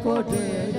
कुटीर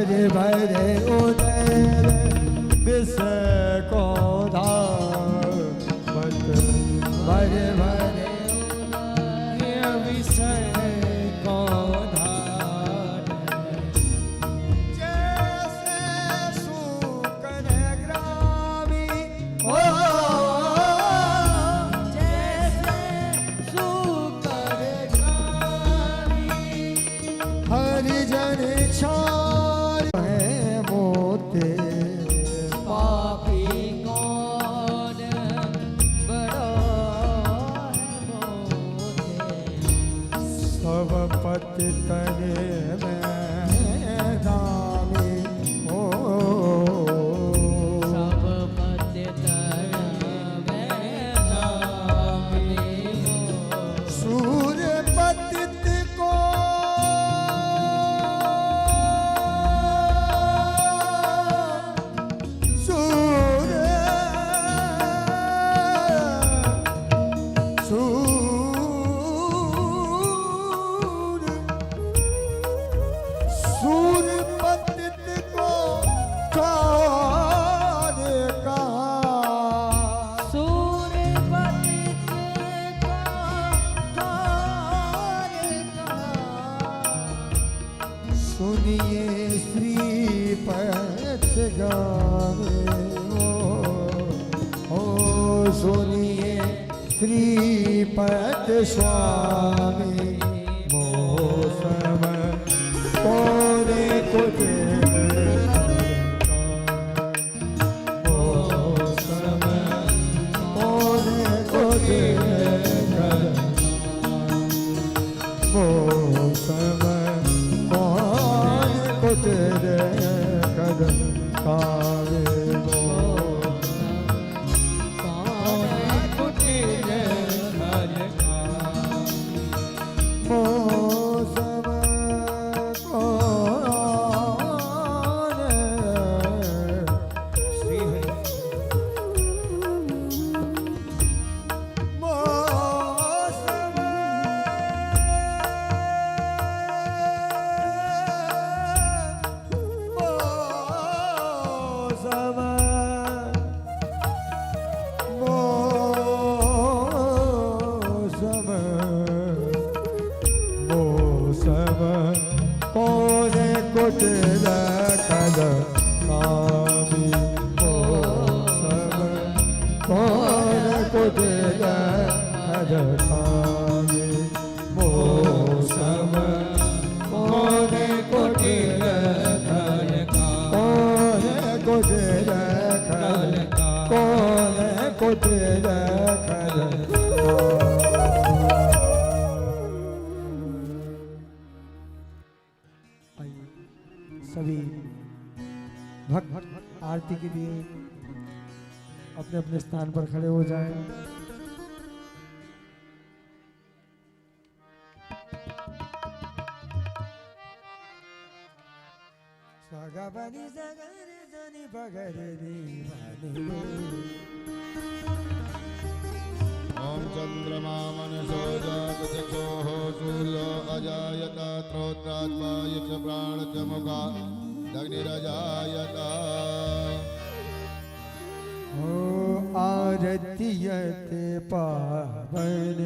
भरे भरे उदर विष को धावत भरे भरे विष को धावत जैसे सूकर ग्रामी हो जैसे सूकर ग्रामी हरिजन छा पति तने में दामी हो सब पति तने में दामी हो सूर्य पतित को सुनिए श्रीपद गावे हो सुनिए श्रीपद स्वामी मोसम कोने कुटीर मोसम कोने कुटीर मोसम तेरे कदम कावे कुटीर मौसम श्री सब कोने कुटिल कल कामी मौसम कोने कुटिल कल कामी मौसम कोने कुटिल कल कोने कुटिल कल कोने कुटिल कल सभी भक्त आरती के लिए अपने अपने स्थान पर खड़े हो जाएं। सगबनि सगरे जनि बगरे रे ओम चंद्रमा मनसो जातचक्षुः सूर्यो अजायत त्रोत्रात्माय च प्राण च मुखा अग्निरजायत हो आरतियते पावन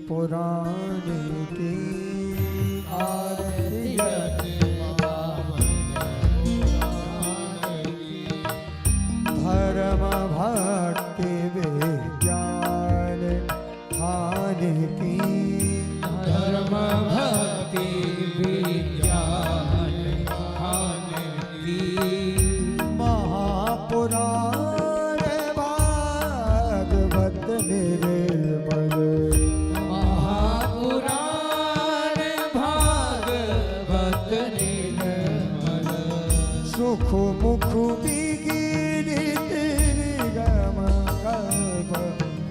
पुराण की आरतियते धर्म भक्ति विज्ञान खान की धर्म भक्ति विज्ञान खान की महापुराण भागवत निर्मल महापुराण भागवत निर्मल सुख मुख विगिरित निगम कल्प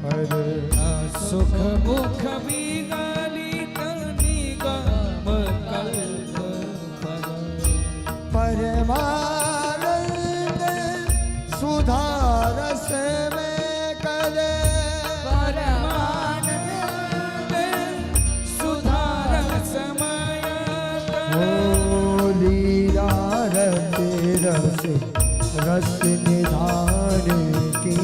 हर सुख मुख विगलित निगम कल्प परमानंद सुधारस में करे परमानंद सुधार समय हो लीला रते रस रस निधान की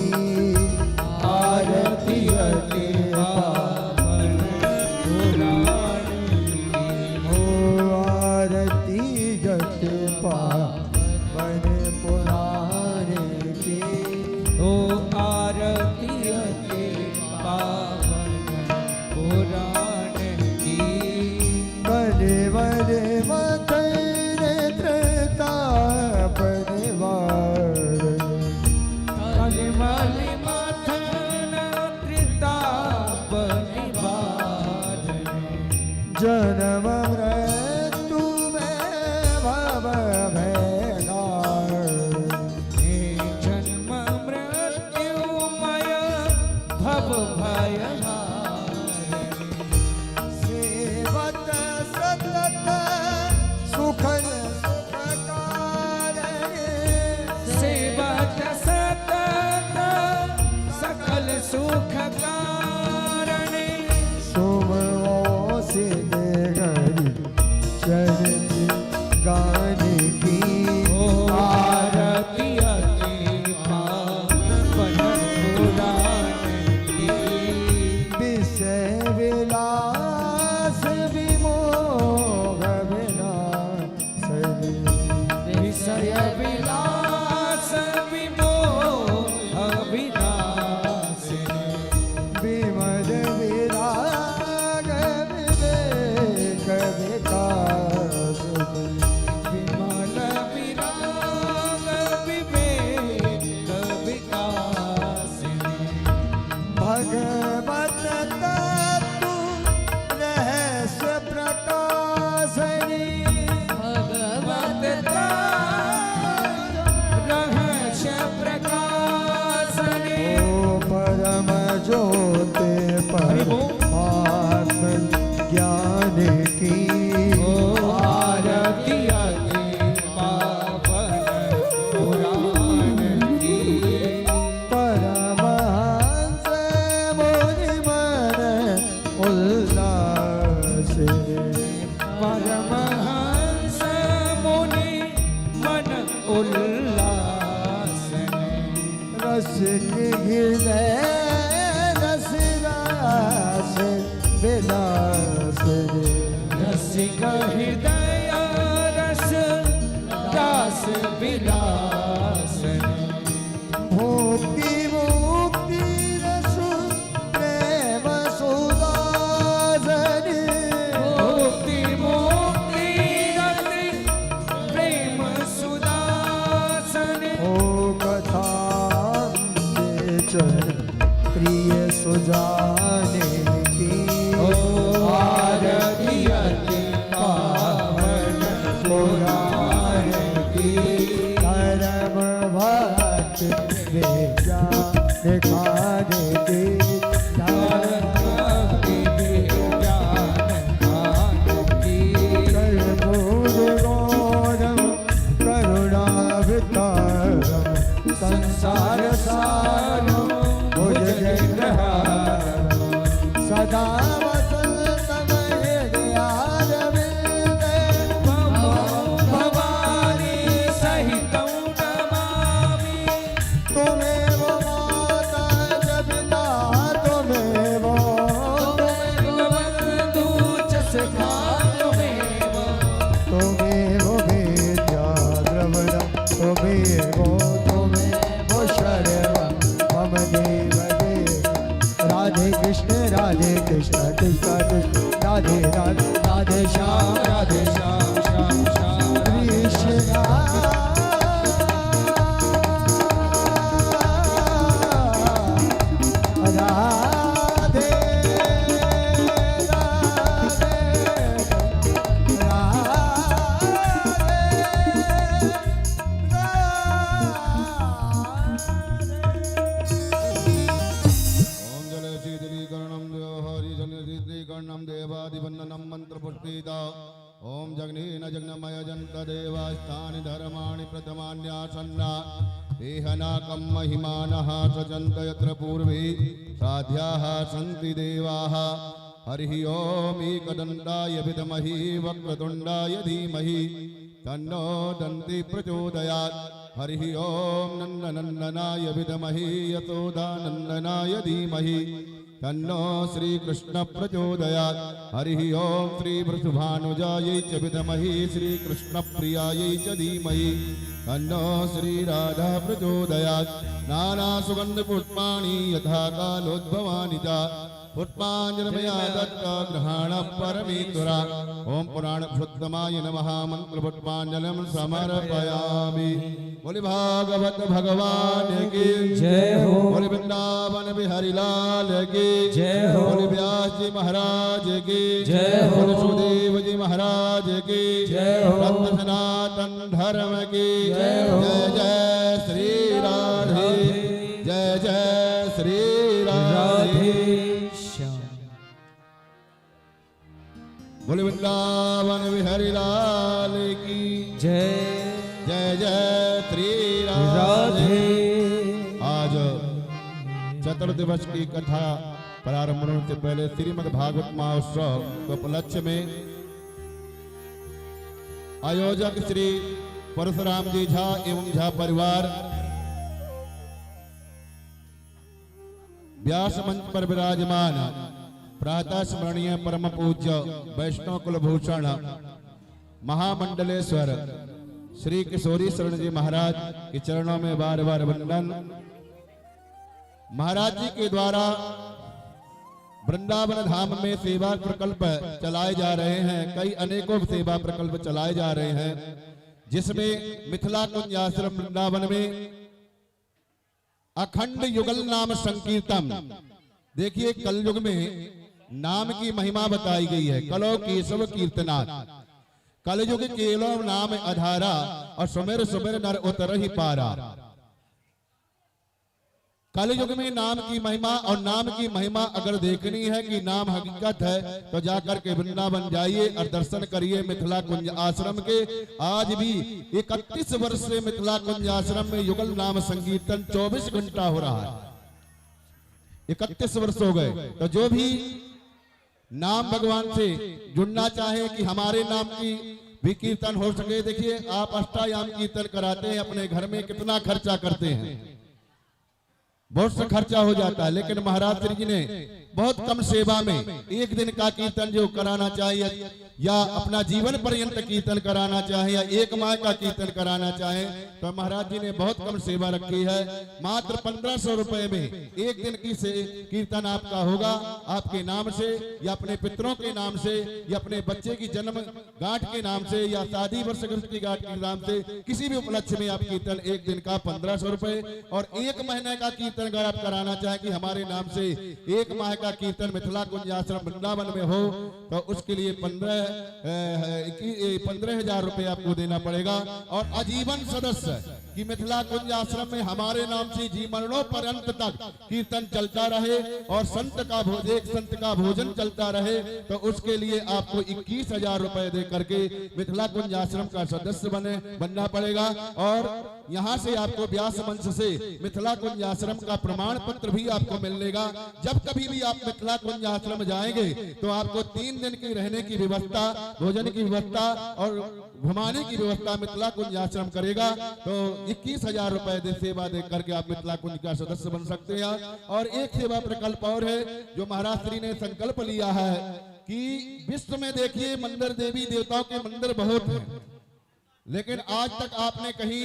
आरती अति पावन पुराण हो आरती जत पावन पुराण की ओ आरती अति पावन पुराण की कलेवर मथन परिवार कलिमल मथन त्रिताप निवारण जन्म मृत्यु में भव भैगार हे जन्म मृत्युमय भव भय सेवत सतत सुखन सुखकार सेवत सतत सकल सुख कारण सुमो से गरी चरित गान की ओ आरती अति पावन पुराण की विषय विलास विमोह विनाश विषय विलास विमोह विनाशिनी विमल विराग विवेक विकास विमल विराग विवेक विकासिनी भगवत तत्व रहस्य प्रकाशनी भगवत रहस्य प्रकाशनी ओ परम ज्योति परमात्म ज्ञान की ओ आरती अति पावन पुराण की परमहंस मुनि मन उल्लास परमहंस मुनि मन उल्लास रस के हृदय रस रास विलास रस रसिक हृदय रस दास विलासन भोक्ति मुक्ति रस प्रेम सुदासन मुक्ति मुक्ति रति प्रेम सुदासन ओ कथा प्रिय सुजाने की आरती अति पावन पुराण की कर्म भक्त विद्या दिखाने की कर्पूरगौरम करुणावतारम संसार सारम भुजगेन्द्रहारम सदा वसन्तमय दयारविन्दे भवानी सहितं नमामि त्वमेव माता च पिता त्वमेव बन्धु च सखा त्वमेव त्वमेव वेद्या द्रवणं त्वमेव शरणं मम देव देव राधे कृष्ण कृष्ण राधे राधे राधे श्याम श्याम कृष्ण राधे ओम जल शीतलीकरणं देवहरि जल शीतलीकरणं देवादिवन्दनं मन्त्रपुष्पिता ओम जग्नेन जग्नमय जन्त देवास्थानि धर्माणि प्रथमान्यासन्ना देहनाकं महिमानः सजन्त यत्र पूर्वे साध्याः सन्ति देवाः हरिः ओम एकदन्ताय विद्महि वक्रतुण्डाय धीमहि तन्नो दन्ति प्रचोदयात् हरिः ओम नन्दनन्दनाय विद्महि यशोदानन्दनाय धीमहि तन्नो श्रीकृष्ण प्रचोदयात् हरिः ओम श्री वृषभानुजायै च विद्महि श्रीकृष्णप्रियायै च धीमहि तन्नो श्रीराधा प्रचोदयात् नानासुगन्धपुष्पाणि यथा कालोद्भवानि च पुष्पाञ्जलिमया दत्ता ग्रहण परमेश्वरा ओम पुराण शुद्धमाय नमः मंत्र पुष्पाञ्जलिं समर्पयामि बोले भागवत भगवान की जय हो बोले वृंदावन बिहारी लाल की जय हो बोले व्यास जी महाराज की जय हो बोले सुदेव जी महाराज की जय हो रत्न सनातन धर्म की जय हो जय जय श्री राधे जय जय श्री राधे बोले वृंदावन बिहारी लाल की जय जय जय श्री राधे राधे आज चतुर्दिवस की कथा प्रारंभ होने से पहले श्रीमद् भागवत महोत्सव के उपलक्ष्य में आयोजक श्री परशुराम जी झा एवं झा परिवार व्यास मंच पर विराजमान प्रातः स्मरणीय परम पूज्य वैष्णव कुलभूषण महामंडलेश्वर श्री किशोरी शरण जी महाराज के चरणों में बार बार वंदन। महाराज जी के द्वारा वृंदावन धाम में सेवा प्रकल्प चलाए जा रहे हैं, कई अनेकों सेवा प्रकल्प चलाए जा रहे हैं, जिसमें मिथिला कुंज आश्रम वृंदावन में अखंड युगल नाम संकीर्तन। देखिए कलयुग में नाम की महिमा बताई गई है। कलो केशव कीर्तनाथ कलयुग केवल नाम आधारा और सुमेर सुमेर नर उतर ही पारा। कलयुग में नाम की महिमा और नाम की महिमा अगर देखनी है कि नाम हकीकत है तो जाकर के वृंदावन जाइए और दर्शन करिए मिथिला कुंज आश्रम के। आज भी 31 वर्ष से मिथिला कुंज आश्रम में युगल नाम संकीर्तन 24 घंटा हो रहा है। 31 वर्ष हो गए। तो जो भी नाम भगवान से जुड़ना चाहे कि हमारे नाम की भी कीर्तन हो सके, देखिए आप अष्टायाम कीर्तन कराते हैं, अपने घर में कितना खर्चा करते हैं, बहुत सा खर्चा हो जाता है, लेकिन महाराज श्री जी ने बहुत कम सेवा में एक दिन का कीर्तन जो कराना चाहिए या अपना जीवन पर्यंत कीर्तन कराना चाहे या एक माह का कीर्तन कराना चाहे तो महाराज जी ने बहुत कम सेवा रखी है। मात्र 1500 रुपए में एक दिन की से कीर्तन आपका होगा, आपके नाम से या अपने पितरों के नाम से या अपने बच्चे की जन्म गांठ के नाम से या शादी वर्षगांठ की गांठ के नाम से किसी भी उपलक्ष्य में आप कीर्तन एक दिन का 1500 रुपए और एक महीने का कीर्तन अगर आप कराना चाहें कि हमारे नाम से एक माह का कीर्तन मिथिला कुंज आश्रम वृंदावन में हो तो उसके लिए 15,000 रुपए आपको देना पड़ेगा। और आजीवन सदस्य कि मिथिला कुंज आश्रम में हमारे नाम से जीवनों पर्यंत तक कीर्तन चलता रहे और एक संत का भोजन चलता रहे तो उसके लिए आपको 21,000 रुपए दे करके मिथिला कुंज आश्रम का सदस्य बनना पड़ेगा। और यहाँ से आपको व्यास मंच से मिथिला कुंज आश्रम का प्रमाण पत्र भी आपको मिलेगा। जब कभी भी आप मिथिला कुंज आश्रम जाएंगे तो आपको 3 दिन की रहने की व्यवस्था, भोजन की व्यवस्था और घुमाने की व्यवस्था मिथिला कुंज आश्रम करेगा। तो 21,000 रुपए दे सेवा दे करके आप मिथिला कुंज का सदस्य बन सकते हैं। और एक सेवा प्रकल्प और है जो महाराज श्री ने संकल्प लिया है कि विश्व में देखिए मंदिर, देवी देवताओं के मंदिर बहुत हैं, लेकिन आज तक आपने कहीं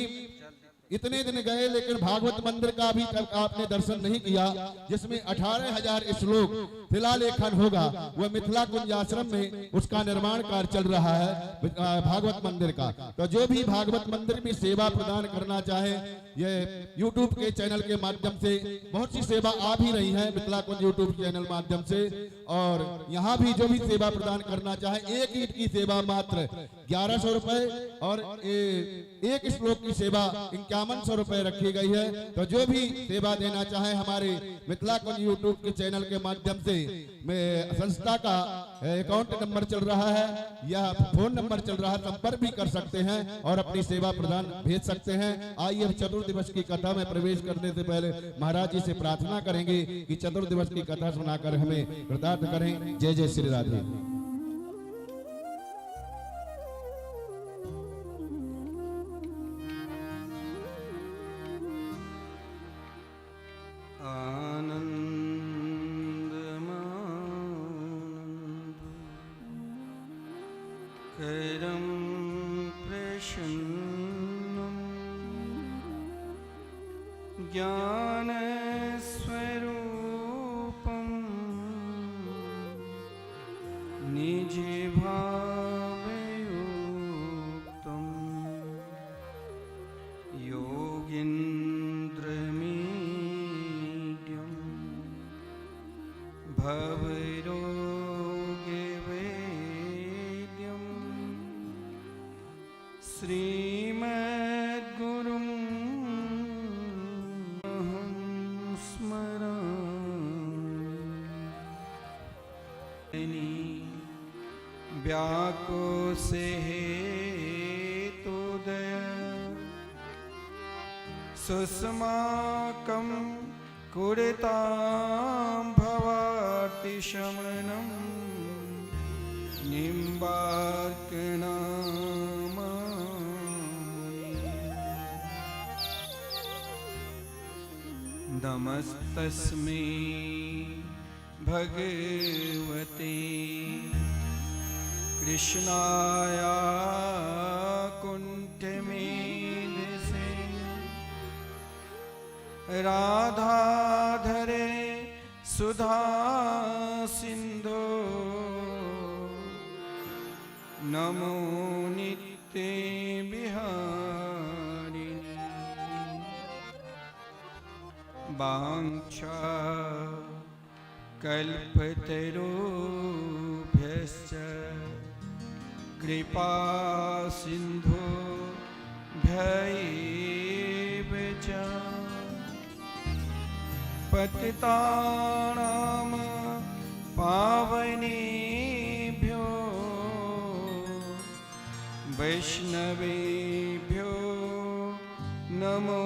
इतने दिन गए लेकिन भागवत मंदिर का भी आपने दर्शन नहीं किया जिसमें 18,000 श्लोक शिलालेखन होगा। वह मिथिला कुंज आश्रम में उसका निर्माण कार्य चल रहा है भागवत मंदिर का। तो जो भी भागवत मंदिर में सेवा प्रदान करना चाहे ये YouTube के चैनल के माध्यम से बहुत सी सेवा आ भी रही है मिथिला कुंज YouTube चैनल माध्यम से। और यहाँ भी जो भी सेवा प्रदान करना चाहे एक ईंट की सेवा मात्र 1100 रुपए और एक श्लोक की सेवा 5100 रुपए रखी गई है। तो जो भी सेवा देना चाहे हमारे मिथिला कुंज YouTube के चैनल के माध्यम से संस्था का अकाउंट नंबर चल रहा है या फोन नंबर चल रहा है, संपर्क भी कर सकते हैं और अपनी सेवा प्रदान भेज सकते हैं। आइए चतुर्दिवस की कथा में प्रवेश करने से पहले महाराज जी से प्रार्थना करेंगे कि चतुर्दिवस की कथा सुनाकर हमें कृतार्थ करें। जय जय श्री राधे। करं प्रसन्नं ज्ञानस्वरूपं निजभावयुक्तं योगीन्द्रमीड्यं भवरोगवेद्यं श्रीमद्गुरुं अहं स्मरामि। व्याकुसे हेतुदय सुस्माकं कुरुतां भवाति शमनं निम्बार्कनामानि। नमस्तस्मै भगवते कृष्णाय कुण्ठमेधसे राधाधरे सुधा सिंधो नमो नित्ये बिहारिणे। वाञ्छा कल्पतरुभ्यश्च कृपा सिन्धुभ्यैव च पतितानां पावनेभ्यो वैष्णवेभ्यो नमो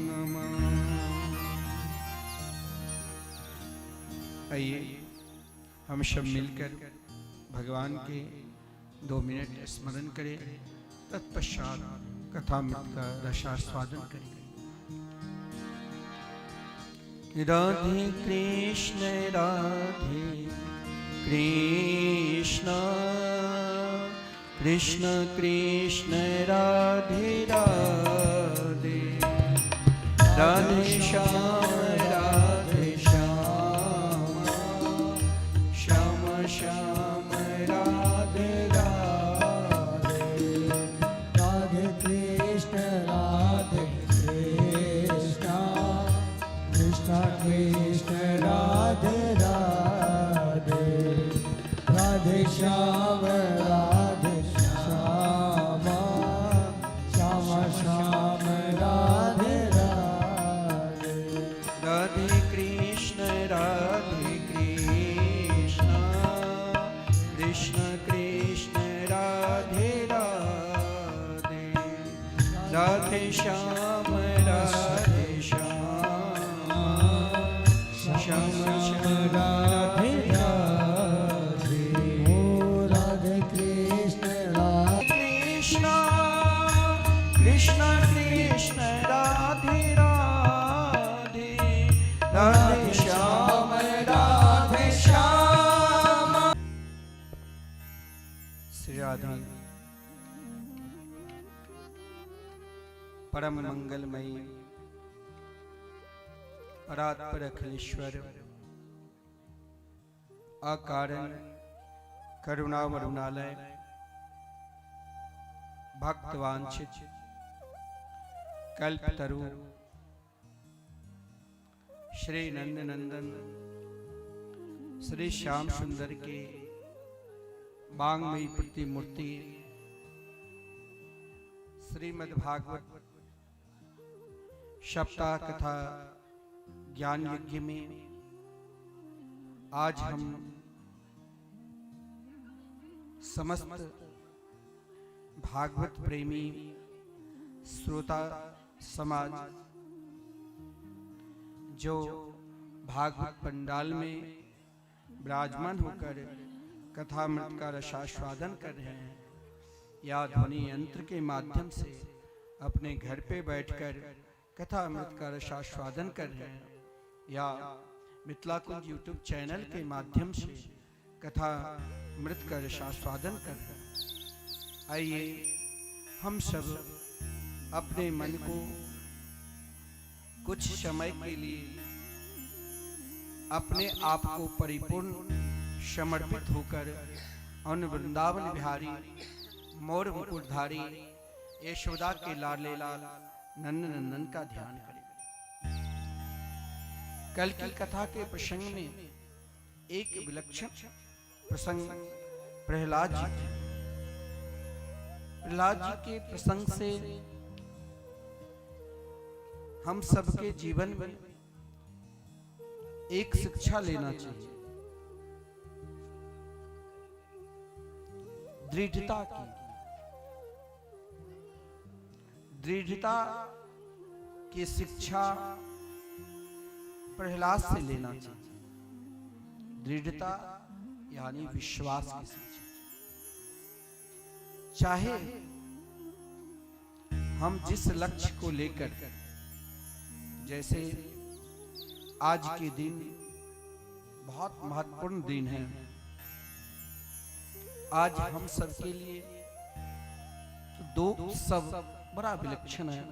नमः। आइए हम सब मिलकर भगवान के 2 मिनट स्मरण करें, तत्पश्चात कथामृत का रसास्वादन करें। राधे कृष्ण कृष्ण कृष्ण राधे राधे राधे श्याम श्याम श्याम राधे राधे राधे कृष्ण कृष्ण कृष्ण राधे राधे राधे श्याम श्याम श्याम राधे राधे राधे कृष्ण कृष्ण कृष्ण राधे राधे राधे श्याम श्याम श्याम राधे राधे ओ राधे कृष्ण कृष्ण कृष्ण राधे राधे राधे श्याम श्री राधे परम मंगलमयी परात्पर अखिलेश्वर अकारण करुणा वरुणालय भक्तवांछित कल्पतरु श्री नंद नंदन श्री श्याम सुंदर के वांगमयी प्रतिमूर्ति श्रीमद्भागवत सप्ताह कथा ज्ञान यज्ञ में आज हम समस्त भागवत प्रेमी श्रोता समाज जो भागवत पंडाल में विराजमान होकर कथामृत का रसास्वादन कर रहे हैं या ध्वनि यंत्र के माध्यम से अपने घर पे बैठकर कथामृत का रसास्वादन कर रहे हैं या मिथिला कुंज यूट्यूब चैनल के माध्यम से कथा मृत का रसास्वादन कर रहे हैं। आइए हम सब अपने मन को कुछ समय के लिए अपने आप को परिपूर्ण समर्पित होकर उन वृंदावन बिहारी मोर मुकुटधारी यशोदा के लाडले लाल नंद नंदन का ध्यान करें। कल की कथा के प्रसंग में एक विलक्षण प्रसंग प्रहलाद जी के प्रसंग से हम सबके जीवन में एक शिक्षा लेना चाहिए, दृढ़ता की शिक्षा प्रहलाद से लेना चाहिए। दृढ़ता यानी विश्वास की शिक्षा। चाहे हम जिस लक्ष्य को लेकर, जैसे आज के दिन बहुत महत्वपूर्ण दिन है, आज हम सबके लिए दो उत्सव बड़ा विलक्षण है।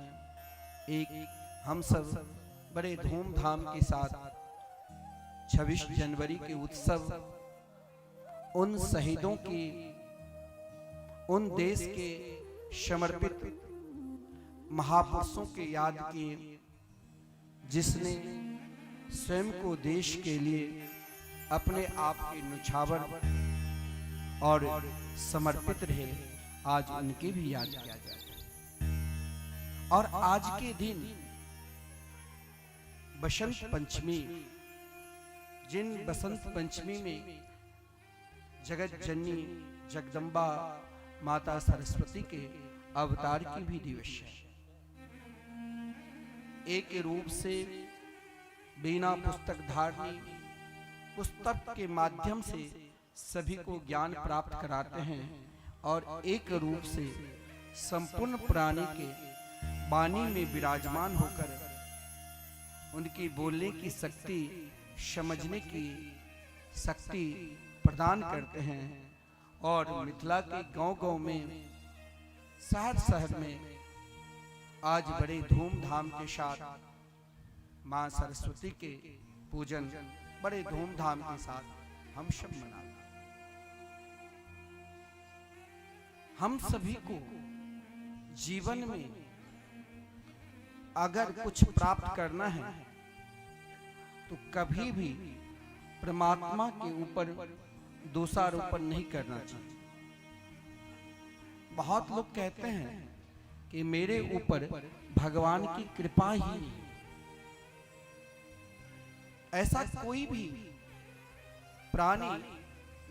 एक हम सब बड़े धूमधाम के साथ 26 जनवरी के उत्सव उन शहीदों की, उन देश के समर्पित महापुरुषों के याद किए जिसने स्वयं को देश के लिए अपने आप के न्यौछावर और समर्पित रहे, आज उनकी भी याद किया जाता है। और आज के दिन बसंत पंचमी, जिन बसंत पंचमी में जगत जननी जगदम्बा माता सरस्वती के अवतार की भी दिवस है। एक रूप से बिना पुस्तक धारणी पुस्तक के माध्यम से सभी को ज्ञान प्राप्त कराते हैं, और एक रूप से संपूर्ण प्राणी के वाणी में विराजमान होकर उनकी बोलने की शक्ति, समझने की शक्ति प्रदान करते हैं। और मिथिला के गांव-गांव में, शहर में आज बड़े धूमधाम के साथ मां सरस्वती के पूजन बड़े धूमधाम के साथ हम सब मनाते हैं। हम सभी को जीवन में अगर कुछ प्राप्त करना है तो कभी भी परमात्मा के ऊपर दोषारोपण नहीं करना चाहिए। बहुत लोग कहते हैं कि मेरे ऊपर भगवान की कृपा ही नहीं। ऐसा कोई भी प्राणी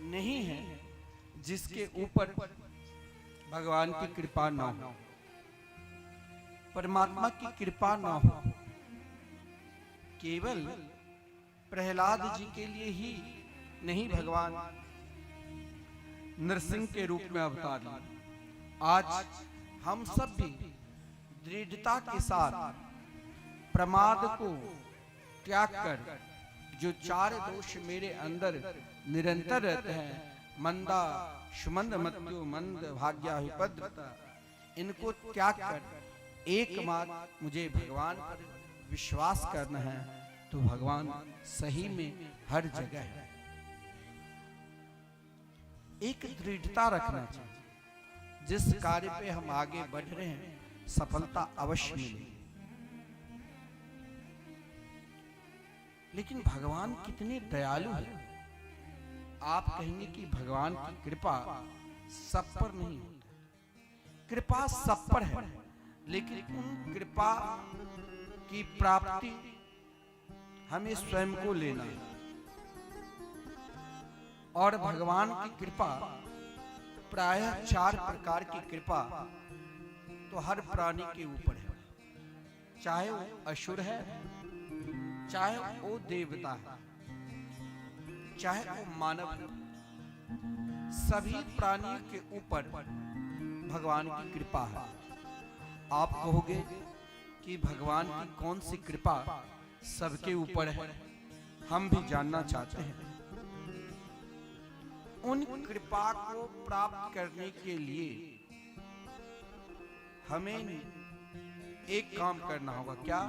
नहीं है जिसके ऊपर भगवान की कृपा ना हो, परमात्मा की कृपा ना हो। केवल प्रहलाद जी के लिए ही नहीं भगवान नरसिंह के रूप में अवतार लिए। आज हम सब भी दृढ़ता के साथ प्रमाद को त्याग कर, जो 4 दोष मेरे अंदर निरंतर रहते हैं, मंदा सुमंद मत्यो मंद भाग्याभिपद्रता, इनको त्याग कर एकमात्र मुझे भगवान पर विश्वास करना है, तो भगवान सही में हर जगह है। एक दृढ़ता रखना चाहिए। जिस कार्य पे हम आगे बढ़ रहे हैं सफलता अवश्य मिलेगी। लेकिन भगवान कितने दयालु हैं। आप कहेंगे कि भगवान की कृपा सब पर नहीं होती। कृपा सब पर है, लेकिन उन कृपा की प्राप्ति हमें स्वयं को लेना है। और भगवान की कृपा प्रायः 4 प्रकार की कृपा तो हर प्राणी के ऊपर है, चाहे वो असुर है, चाहे वो देवता है, चाहे वो मानव है। सभी प्राणियों के ऊपर भगवान की कृपा है। आप कहोगे कि भगवान की कौन सी कृपा सबके ऊपर है? हम भी जानना चाहते हैं। उन कृपा को प्राप्त करने के लिए हमें एक काम करना होगा। क्या?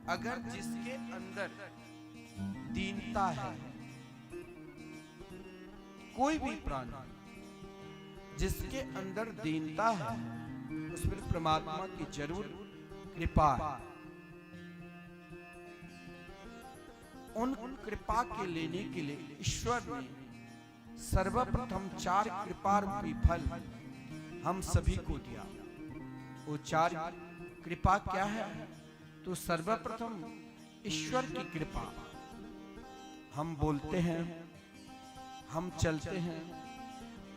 अगर जिसके अंदर दीनता है, कोई भी प्राणी जिसके अंदर दीनता है, उसमें परमात्मा की जरूर कृपा है। उन कृपा के लेने के लिए ईश्वर ने सर्वप्रथम 4 कृपा रूपी फल हम सभी को दिया। वो 4 कृपा क्या है? तो सर्वप्रथम ईश्वर की कृपा। हम बोलते हैं, हम चलते हैं,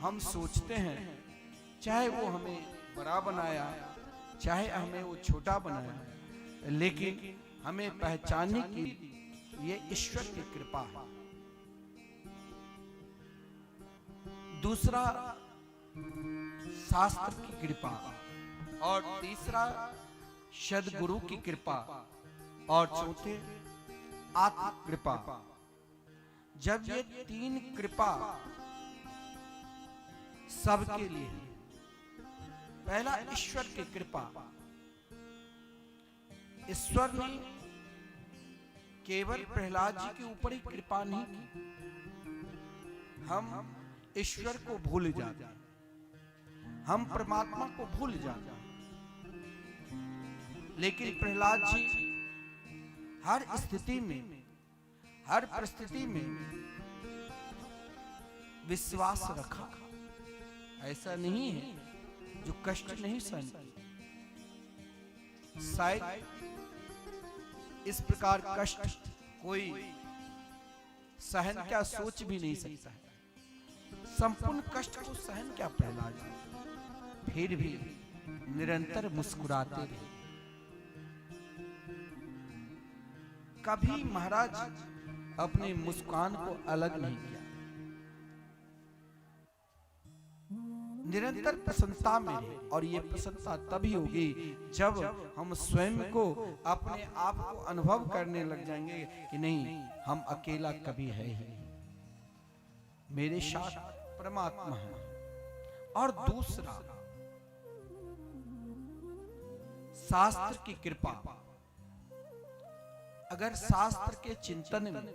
हम सोचते हैं, चाहे वो हमें बड़ा बनाया, चाहे हमें वो छोटा बनाया, लेकिन हमें पहचानने की ये ईश्वर की कृपा है। दूसरा शास्त्र की कृपा, और तीसरा सद्गुरु की कृपा, और चौथे आत्म कृपा। जब ये 3 कृपा सबके लिए है। पहला ईश्वर की कृपा। ईश्वर ने केवल प्रहलाद जी के ऊपर ही कृपा नहीं की। हम ईश्वर को भूल जाते हैं, हम परमात्मा को भूल जाते हैं। लेकिन प्रहलाद जी हर स्थिति में, हर परिस्थिति में विश्वास रखा। ऐसा नहीं है जो कष्ट नहीं सहन किया। शायद इस प्रकार कष्ट कोई सहन क्या सोच भी नहीं सकता है। संपूर्ण कष्ट को सहन क्या प्रहलाद जी, फिर भी निरंतर मुस्कुराते रहे। कभी महाराज अपनी मुस्कान को अलग नहीं किया। निरंतर प्रसन्नता में रहे। और ये प्रसन्नता तभी होगी जब हम स्वयं को, अपने आप को अनुभव करने लग जाएंगे कि नहीं, हम अकेला कभी है ही नहीं, मेरे साथ परमात्मा है। और दूसरा, शास्त्र की कृपा। अगर शास्त्र के चिंतन में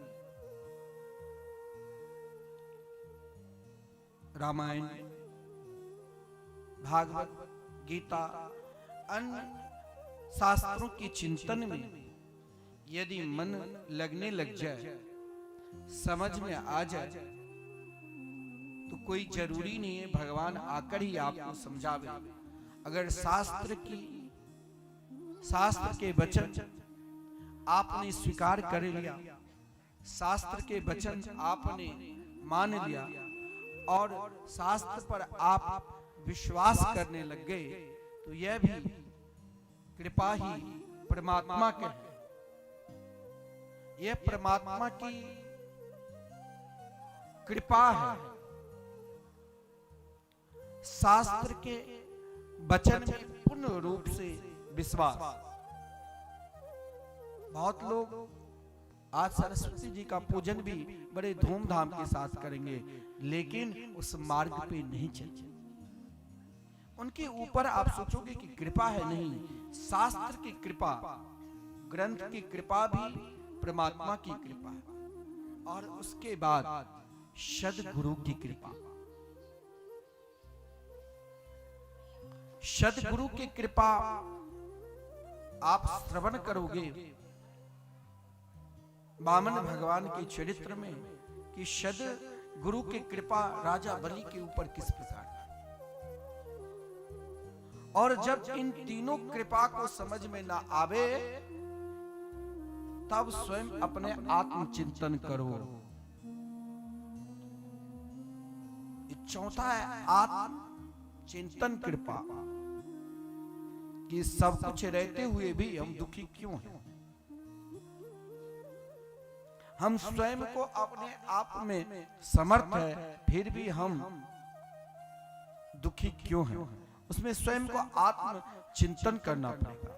रामायण, भागवत, गीता, अन्य शास्त्रों के चिंतन में यदि मन लगने लग जाए, समझ में आ जाए, तो कोई जरूरी नहीं है भगवान आकर ही आपको समझावे। अगर शास्त्र के वचन आपने स्वीकार कर लिया, शास्त्र के वचन आपने मान लिया और शास्त्र पर आप विश्वास करने लग गए, तो यह भी कृपा ही परमात्मा के है। यह परमात्मा की कृपा है। शास्त्र के वचन में पूर्ण रूप से विश्वास। बहुत लोग आज सरस्वती जी का पूजन भी बड़े धूमधाम के साथ करेंगे, लेकिन उस मार्ग पे नहीं चलते। उनके ऊपर आप सोचोगे कि कृपा है, नहीं। शास्त्र की कृपा, ग्रंथ की कृपा भी परमात्मा की कृपा है। और उसके बाद सद्गुरु की कृपा। सद्गुरु की कृपा आप श्रवण करोगे वामन भगवान के चरित्र में कि सद्गुरु की कृपा राजा बलि के ऊपर किस प्रकार। और जब इन तीनों कृपा को समझ में ना आवे, तब स्वयं अपने आत्मचिंतन करो। चौथा है आत्म चिंतन कृपा, कि सब कुछ रहते हुए भी हम दुखी क्यों हैं। हम स्वयं को अपने आप में समर्थ है, फिर भी हम दुखी क्यों हैं। उसमें स्वयं को आत्म चिंतन करना पड़ेगा।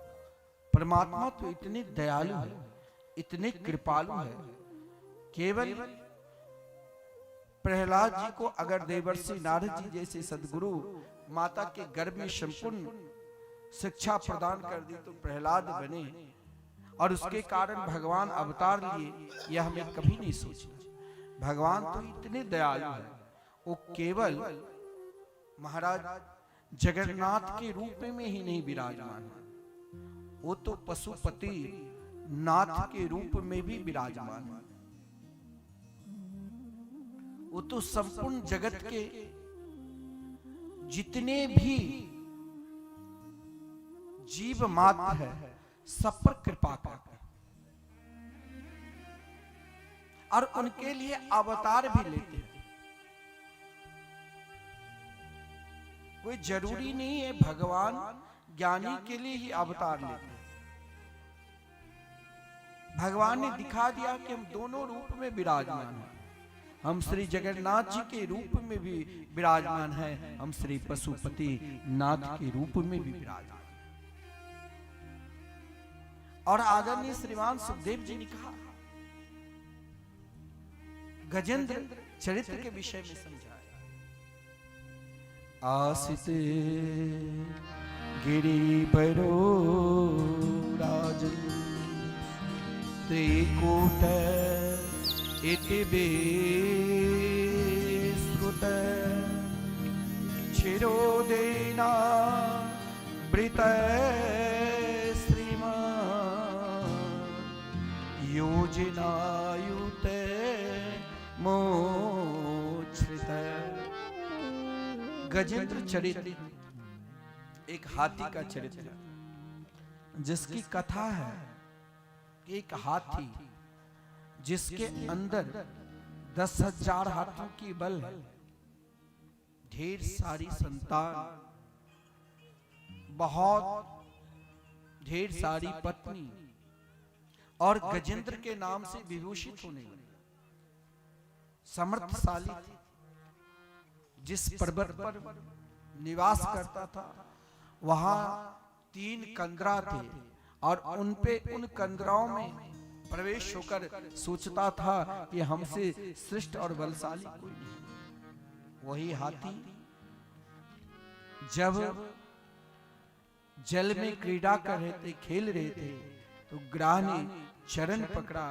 परमात्मा तो इतने दयालु है, इतने कृपालु है। केवल प्रहलाद जी को अगर देवर्षि नारद जी जैसे सद्गुरु माता के गर्भ में संपूर्ण शिक्षा प्रदान कर दी तो प्रहलाद बने, और उसके कारण भगवान अवतार लिए, यह हमें कभी नहीं सोचा। भगवान तो इतने दयालु है, वो केवल महाराज जगन्नाथ के रूप में ही नहीं विराजमान है, वो तो पशुपति नाथ के रूप में भी विराजमान है। वो तो संपूर्ण जगत के जितने भी जीव मात्र है, सब पर कृपा करते हैं और उनके लिए अवतार भी लेते हैं। कोई जरूरी नहीं है भगवान ज्ञानी के लिए ही अवतार लेते हैं। भगवान ने दिखा दिया कि हम दोनों रूप में विराजमान हैं। हम श्री जगन्नाथ जी के रूप में भी विराजमान हैं, हम श्री पशुपति नाथ के रूप में भी विराजमान। और आदरणीय श्रीमान सुखदेव जी ने कहा, गजेंद्र चरित्र के विषय में समझाया। आसिते गिरि बरो राजन त्रिकूट इति विश्रुत चिरोदेना वृत योजनायुत मोच्छ्रित। गजेंद्र चरित्र एक हाथी का चरित्र है, जिसकी कथा है कि एक हाथी जिसके अंदर 10,000 हाथियों की बल है, ढेर सारी संतान, बहुत ढेर सारी पत्नी, और गजेंद्र के नाम से विभूषित होने वाले समर्थशाली थे। जिस पर्वत पर निवास करता था, वहां 3 कंदरा थे और उन कंदराओं में प्रवेश होकर सोचता था कि हमसे श्रेष्ठ और बलशाली कोई नहीं। वही हाथी जब जल में क्रीड़ा कर रहे थे, खेल रहे थे, तो ग्राह ने चरण पकड़ा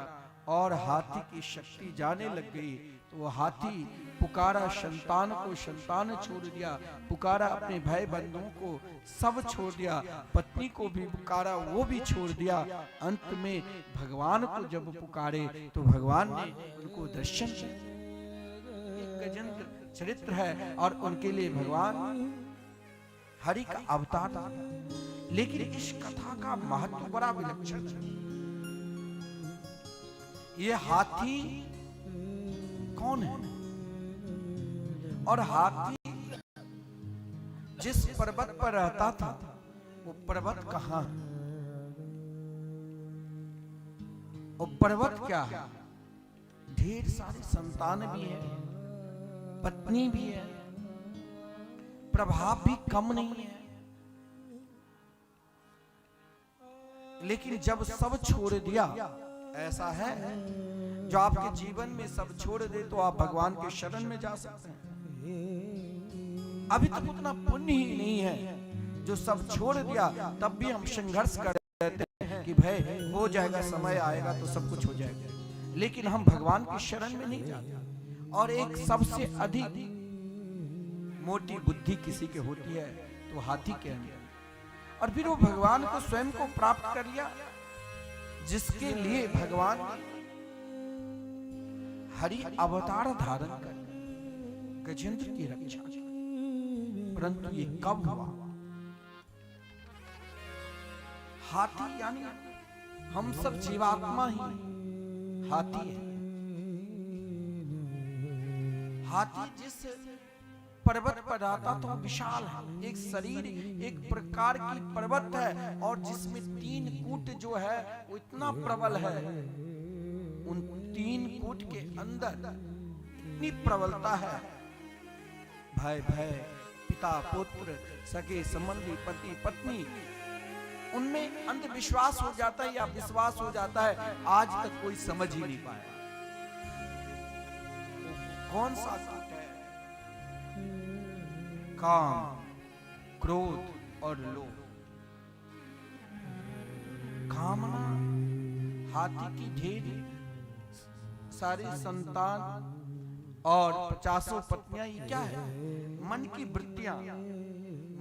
और हाथी की शक्ति जाने लग गई। तो वो हाथी पुकारा संतान को, संतान छोड़ दिया, पुकारा अपने भाई बंधुओं को, सब छोड़ दिया, पत्नी को भी पुकारा, वो भी छोड़ दिया। अंत में भगवान को जब पुकारे तो भगवान ने उनको दर्शन दिया। एक गजेंद्र चरित्र है और उनके लिए भगवान हरि का अवतार था। लेकिन इस कथा का महत्व बड़ा विलक्षण है। ये हाथी कौन है और हाथी जिस पर्वत पर रहता था वो पर्वत कहां है? वो पर्वत क्या है? ढेर सारी संतान भी है, पत्नी भी है, प्रभाव भी कम नहीं है। लेकिन जब सब छोड़ दिया, ऐसा है जो आपके जीवन में सब छोड़ दे तो आप भगवान के शरण में जा सकते हैं। अभी तक उतना पुण्य ही नहीं है जो सब छोड़ दिया, तब भी हम संघर्ष कर रहते हैं कि भाई हो जाएगा, समय आएगा तो सब कुछ हो जाएगा। लेकिन हम भगवान की शरण में नहीं जाते। और एक सबसे अधिक मोटी बुद्धि किसी के होती है तो हाथी के अंदर, और फिर वो भगवान को स्वयं को प्राप्त कर लिया, जिसके लिए भगवान हरि अवतार धारण कर गजेंद्र की रक्षा की। परंतु ये कब हुआ? हाथी यानी हम सब जीवात्मा ही हाथी है। हाथी जिस पर्वत पर आता तो विशाल है, एक शरीर एक प्रकार की पर्वत है, और जिसमें 3 कूट जो है वो इतना प्रबल है। उन 3 कूट के अंदर इतनी प्रबलता है, भाई भाई, पिता पुत्र, सगे संबंधी, पति पत्नी, उनमें अंधविश्वास हो जाता है या विश्वास हो जाता है, आज तक कोई समझ ही नहीं पाया कौन सा कूट है। काम, क्रोध और लोभ। कामना हाथी की ढेर सारी संतान और 50 पत्नियां, ये क्या है? मन की वृत्तियां,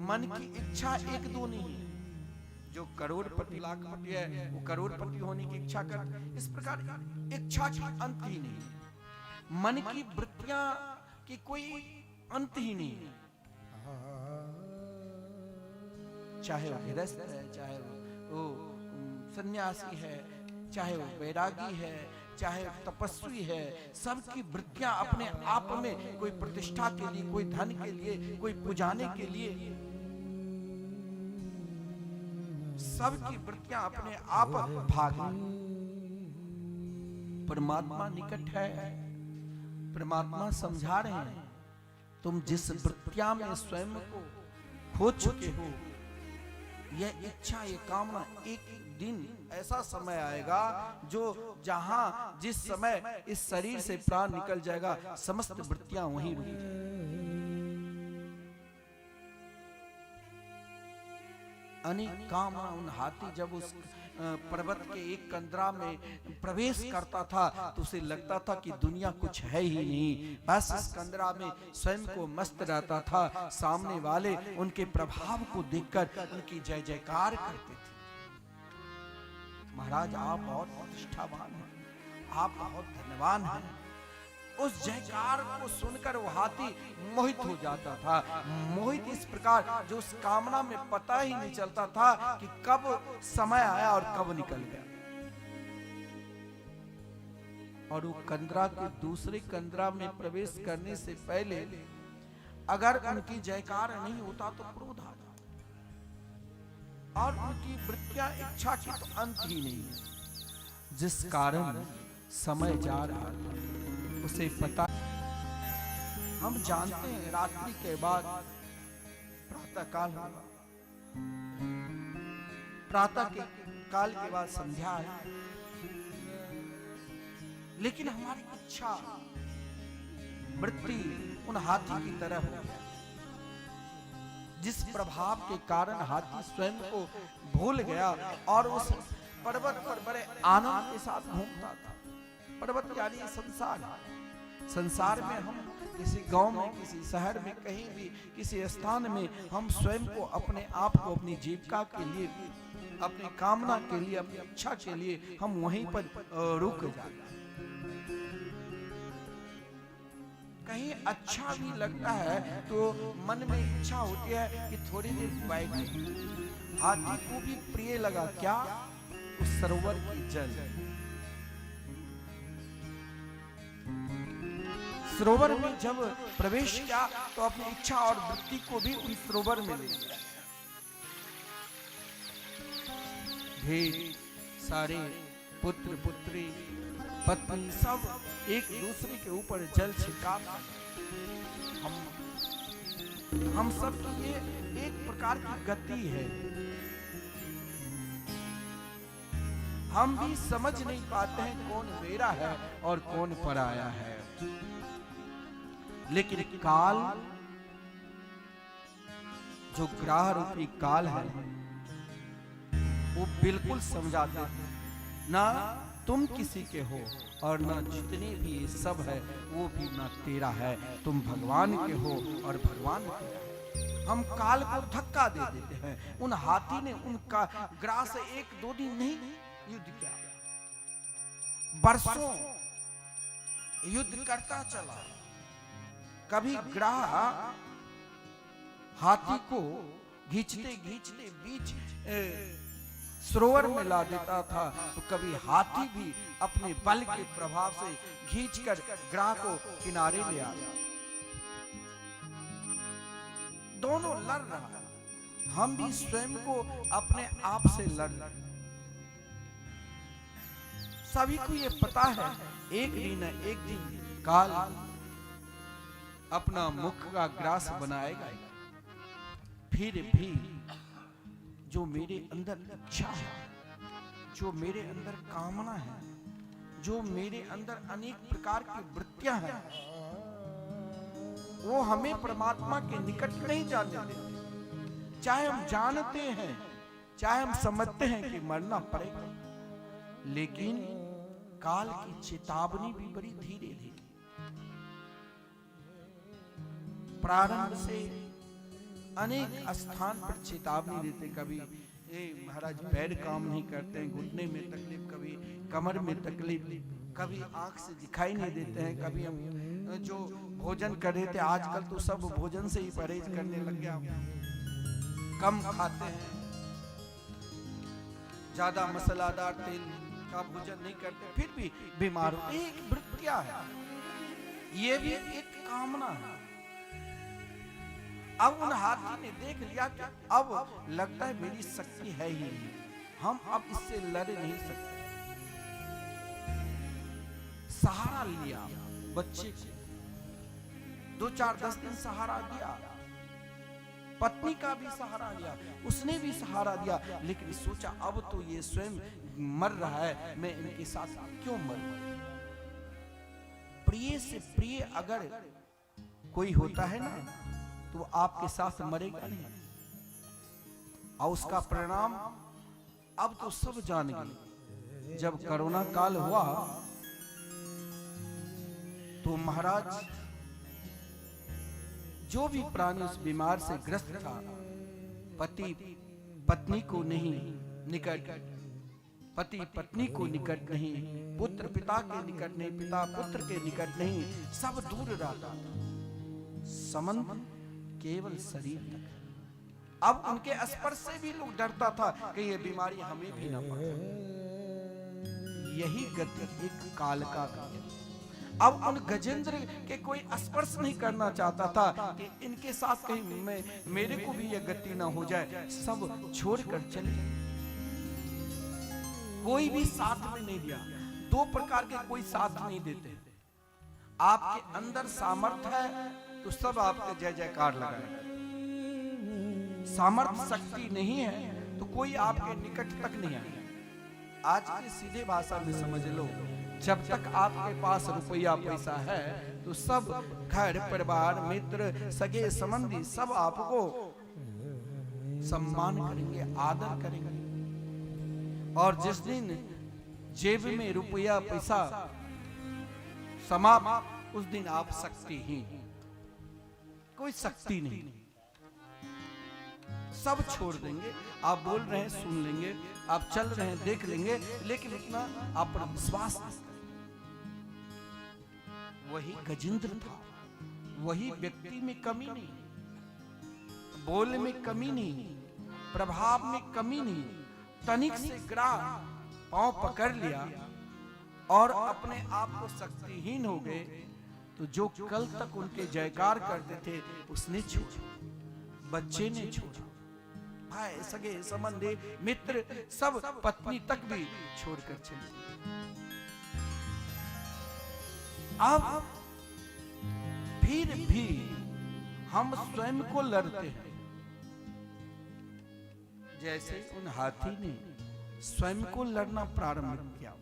मन की इच्छा 1-2 नहीं है। जो करोड़पति लाखपति है वो करोड़पति होने की इच्छा कर, इस प्रकार इच्छा की अंत ही नहीं। मन की वृत्तियां की कोई अंत ही नहीं है। चाहे वो गृहस्थ है, चाहे वो सन्यासी है, चाहे वो वैरागी है, चाहे तपस्वी है, सबकी वृत्तियां अपने आप में, कोई प्रतिष्ठा के लिए, कोई धन के लिए, कोई पुजाने के लिए, सबकी वृत्तियां अपने आप भाग। परमात्मा निकट है, परमात्मा समझा रहे हैं, तुम जिस वृत्तियां में स्वयं को खो चुके हो, यह इच्छा, ये कामना, एक दिन ऐसा समय आएगा जो जहां जिस समय इस शरीर से प्राण निकल जाएगा, समस्त वृत्तियां वहीं रुक जाएंगी। अनेक कामना, उन हाथी जब उस पर्वत के एक कंदरा में प्रवेश करता था तो उसे लगता था कि दुनिया कुछ है ही नहीं, बस इस कंदरा में स्वयं को मस्त रहता था। सामने वाले उनके प्रभाव को देखकर उनकी जय जयकार करते थे। महाराज आप बहुत प्रतिष्ठावान हैं, आप बहुत धन्यवान हैं। उस जयकार को सुनकर वो हाथी मोहित हो जाता था। मोहित इस प्रकार जो उस कामना में पता ही नहीं चलता था कि कब समय आया और कब निकल गया। और वो कंदरा के दूसरे कंदरा में प्रवेश करने से पहले अगर उनकी जयकार नहीं होता तो क्रोध आ जाता, और उनकी वृत्तियां, इच्छा की तो अंत ही नहीं है, जिस कारण समय जा रहा था उसे पता। हम जानते हैं रात्रि के बाद प्रातः काल होगा, प्रातः के काल के बाद संध्या है, लेकिन हमारी इच्छा वृत्ति उन हाथी की तरह हो गया, जिस प्रभाव के कारण हाथी स्वयं को भूल गया और उस पर्वत पर बड़े आनंद के साथ घूमता था। पर्वत यानी संसार है। संसार में हम किसी गांव में, किसी शहर में, कहीं भी किसी स्थान में हम स्वयं को, अपने आप को, अपनी जीविका के लिए, अपनी कामना के लिए, अपनी इच्छा के लिए हम वहीं पर रुक जाते हैं। कहीं अच्छा भी लगता है तो मन में इच्छा होती है कि थोड़ी देर बैठे। हाथी को भी प्रिय लगा क्या? उस सरोवर की जल। सरोवर में जब प्रवेश किया तो अपनी इच्छा और वृत्ति को भी उन सरोवर में ले लिया। ढेर सारे पुत्र पुत्री, पत्नी सब एक दूसरे के ऊपर जल छिड़का। हम सब की ये एक प्रकार की गति है। हम भी समझ नहीं पाते हैं कौन मेरा है और कौन पराया है, लेकिन काल, जो ग्राह रूपी काल है, वो बिल्कुल समझाता है ना तुम किसी के हो और ना जितने भी सब है वो भी ना तेरा है। तुम भगवान के हो और भगवान तेरा है। हम काल को धक्का दे देते हैं। उन हाथी ने उनका ग्राह से 1-2 दिन नहीं युद्ध किया, बरसों युद्ध करता चला। कभी ग्राह हाथी को खींचते खींचते बीच सरोवर में ला देता था, तो कभी हाथी भी अपने बल के प्रभाव से खींचकर ग्राह को किनारे ले आया। दोनों लड़ रहा है। हम भी स्वयं को अपने आप से लड़ रहे हैं। सभी को ये पता है एक दिन न एक दिन काल अपना मुख का ग्रास बनाएगा। फिर भी जो मेरे अंदर इच्छा है, जो मेरे अंदर कामना है, जो मेरे अंदर अनेक प्रकार की वृत्तियां हैं, वो हमें परमात्मा के निकट नहीं जाने देते। चाहे हम जानते हैं, चाहे हम समझते हैं कि मरना पड़ेगा, लेकिन काल की चेतावनी भी बड़ी धीरे धीरे, प्रारंभ से अनेक स्थान पर चेतावनी देते। कभी महाराज पैर काम नहीं करते हैं, घुटने में तकलीफ, कभी कमर में तकलीफ, कभी आंख से दिखाई नहीं देते हैं, कभी हम जो भोजन कर रहे थे, आजकल तो सब भोजन से ही परहेज करने लग गया, कम खाते हैं, ज्यादा मसालादार तेल का भोजन नहीं करते, फिर भी बीमार हो। एक वृत्तियां है, ये भी एक कामना है। अब उन हाथी ने देख लिया कि अब लगता है मेरी शक्ति है ही नहीं, हम अब इससे लड़ नहीं सकते। सहारा लिया बच्चे को, 2-4-10 दिन सहारा दिया, पत्नी का भी सहारा लिया, उसने भी सहारा दिया, लेकिन सोचा अब तो ये स्वयं मर रहा है, मैं इनके साथ क्यों मरूं। प्रिय से प्रिय अगर कोई होता है ना, तो आपके साथ मरेगा नहीं, और उसका परिणाम अब तो सब जान गए। जब कोरोना काल हुआ तो महाराज जो भी प्राणी उस बीमार से ग्रस्त था, पति पत्नी को नहीं निकट, पति पत्नी को निकट नहीं, पुत्र पिता के निकट नहीं, पिता पुत्र के निकट नहीं, सब दूर रहता था, संबंध केवल शरीर तक। अब उनके स्पर्श से भी लोग डरता था कि ये बीमारी हमें भी ना पकड़े। यही गति एक काल का है। अब उन गजेंद्र के कोई स्पर्श नहीं करना चाहता था कि इनके साथ कहीं मेरे को भी यह गति ना हो जाए, सब छोड़कर चले। कोई भी साथ में नहीं दिया। 2 प्रकार के कोई साथ नहीं देते। आपके अंदर सामर्थ्य है तो सब आपके जय जयकार लगाए, सामर्थ्य शक्ति नहीं है तो कोई आपके निकट तक नहीं आएगा। आज के सीधे भाषा में समझ लो, जब तक आपके पास रुपया पैसा है तो सब घर परिवार मित्र सगे संबंधी सब आपको सम्मान करेंगे, आदर करेंगे। और जिस दिन जेब में रुपया पैसा समाप्त, उस दिन आप शक्तिहीन, कोई शक्ति नहीं, सब छोड़ देंगे। आप बोल रहे हैं सुन लेंगे, आप चल रहे हैं देख लेंगे, लेकिन उतना आप पर विश्वास नहीं। वही गजेंद्र था, वही व्यक्ति में कमी नहीं, बोल में कमी नहीं, प्रभाव में कमी नहीं, तनिक से गिरा, पांव पकड़ लिया और अपने आप को शक्तिहीन हो गए। तो जो कल तक उनके जयकार करते थे उसने छोड़ा, बच्चे ने छोड़ा, भाई सगे संबंधी मित्र सब, पत्नी तक भी छोड़कर चले। अब फिर भी हम स्वयं को लड़ते हैं, जैसे उन हाथी ने स्वयं को लड़ना प्रारंभ किया।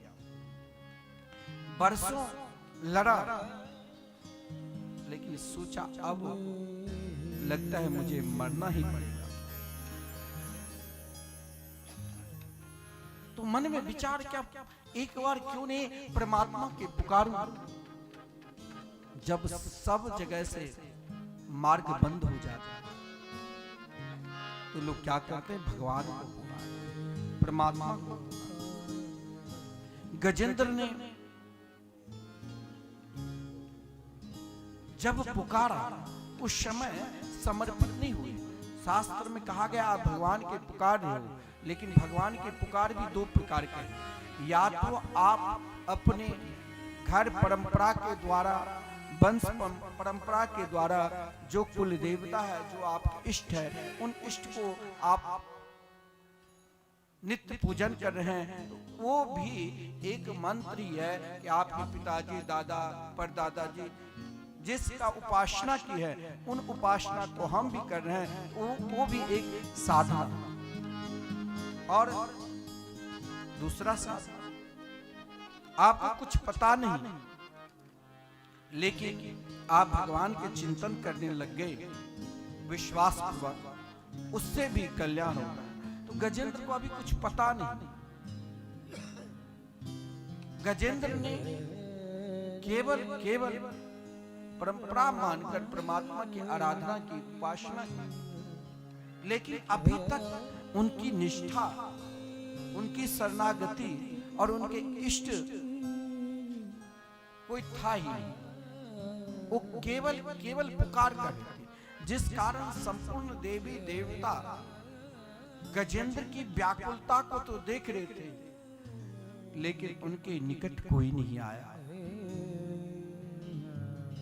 बरसों लड़ा, लेकिन सोचा अब लगता है मुझे मरना ही पड़ेगा। तो मन में विचार क्या, एक बार क्यों नहीं परमात्मा के पुकारूं। जब सब जगह से मार्ग बंद हो जाता है तो लोग क्या करते हैं, भगवान को पुकारते, परमात्मा को। गजेंद्र ने जब पुकारा उस समय समर्पित नहीं हुए। शास्त्र में कहा गया आप भगवान के पुकार रहे हो, लेकिन भगवान के पुकार भी दो प्रकार के हैं। या तो आप अपने घर परंपरा के द्वारा, वंश परंपरा के द्वारा जो कुल देवता है, जो आपके इष्ट है, उन इष्ट को आप नित्य पूजन कर रहे हैं, तो वो भी एक मंत्र ही है कि आपके पिताजी, दादा, परदादा जी जिसका उपासना की है, उन उपासना को हम भी कर रहे हैं, वो भी एक साधना। और दूसरा साधना, आपको कुछ पता नहीं, लेकिन आप भगवान के चिंतन करने लग गए विश्वास पूर्वक, उससे भी कल्याण होगा। तो गजेंद्र को अभी कुछ पता नहीं। गजेंद्र ने केवल परंपरा मानकर परमात्मा की आराधना की, उपासना की, लेकिन अभी तक उनकी निष्ठा, उनकी शरणागति और उनके इष्ट कोई था ही नहीं। वो केवल पुकार करते थे, जिस कारण संपूर्ण देवी देवता गजेंद्र की व्याकुलता को तो देख रहे थे, लेकिन उनके निकट कोई नहीं आया।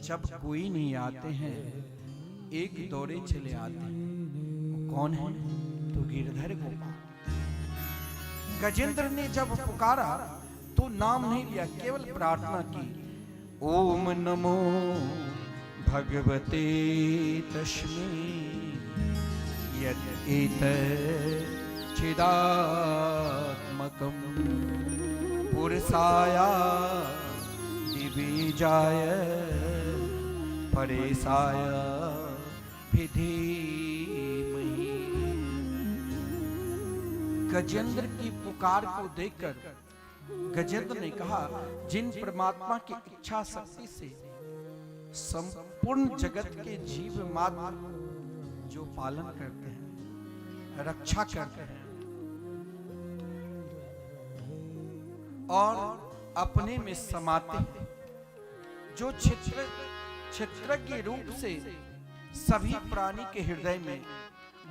जब कोई नहीं आते हैं, एक दौरे चले आते हैं। वो कौन है? तो गिरधर गोपाल। गजेंद्र ने जब पुकारा तो नाम नहीं लिया, केवल प्रार्थना की, ओम नमो भगवते तस्मै यत् एतत् चिदात्मकं पुरुषाय दिव्याय परेशाय धीमहि। गजेंद्र की पुकार को देखकर गजेंद्र ने कहा, जिन परमात्मा की इच्छा शक्ति से संपूर्ण जगत के जीव मात्र जो पालन करते हैं, रक्षा करते हैं और अपने में समाते हैं, जो क्षेत्रज्ञ रूप से सभी प्राणी के हृदय में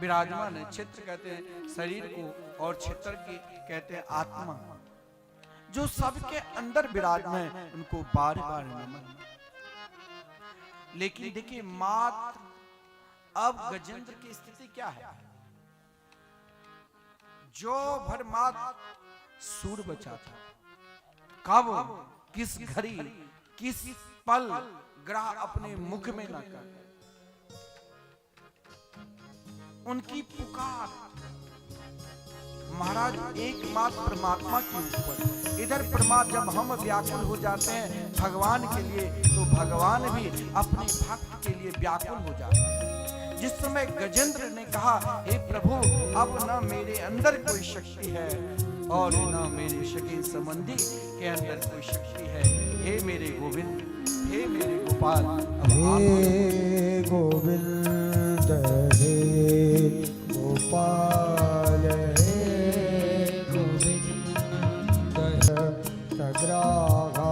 विराजमान है। क्षेत्र कहते हैं शरीर को और क्षेत्रज्ञ कहते हैं आत्मा, जो सबके अंदर विराजमान है, उनको बार बार नमन। लेकिन देखिए मात्र अब गजेंद्र की स्थिति क्या है, जो भर मात्र सूर बचा था, कब किस घड़ी किस पल ग्रह अपने मुख में न कर, उनकी पुकार महाराज एकमात्र परमात्मा के ऊपर। इधर परमात्मा जब हम व्याकुल हो जाते हैं भगवान के लिए, तो भगवान भी अपने भक्त के लिए व्याकुल हो जाते हैं। जिस समय गजेंद्र ने कहा, हे प्रभु अब न मेरे अंदर कोई शक्ति है और न मेरे सगे संबंधी के अंदर कोई शक्ति है, हे मेरे गोविंद, हे मेरे गोपाल, हे गोविंद हे गोपाल हे गोविंद तग्राहा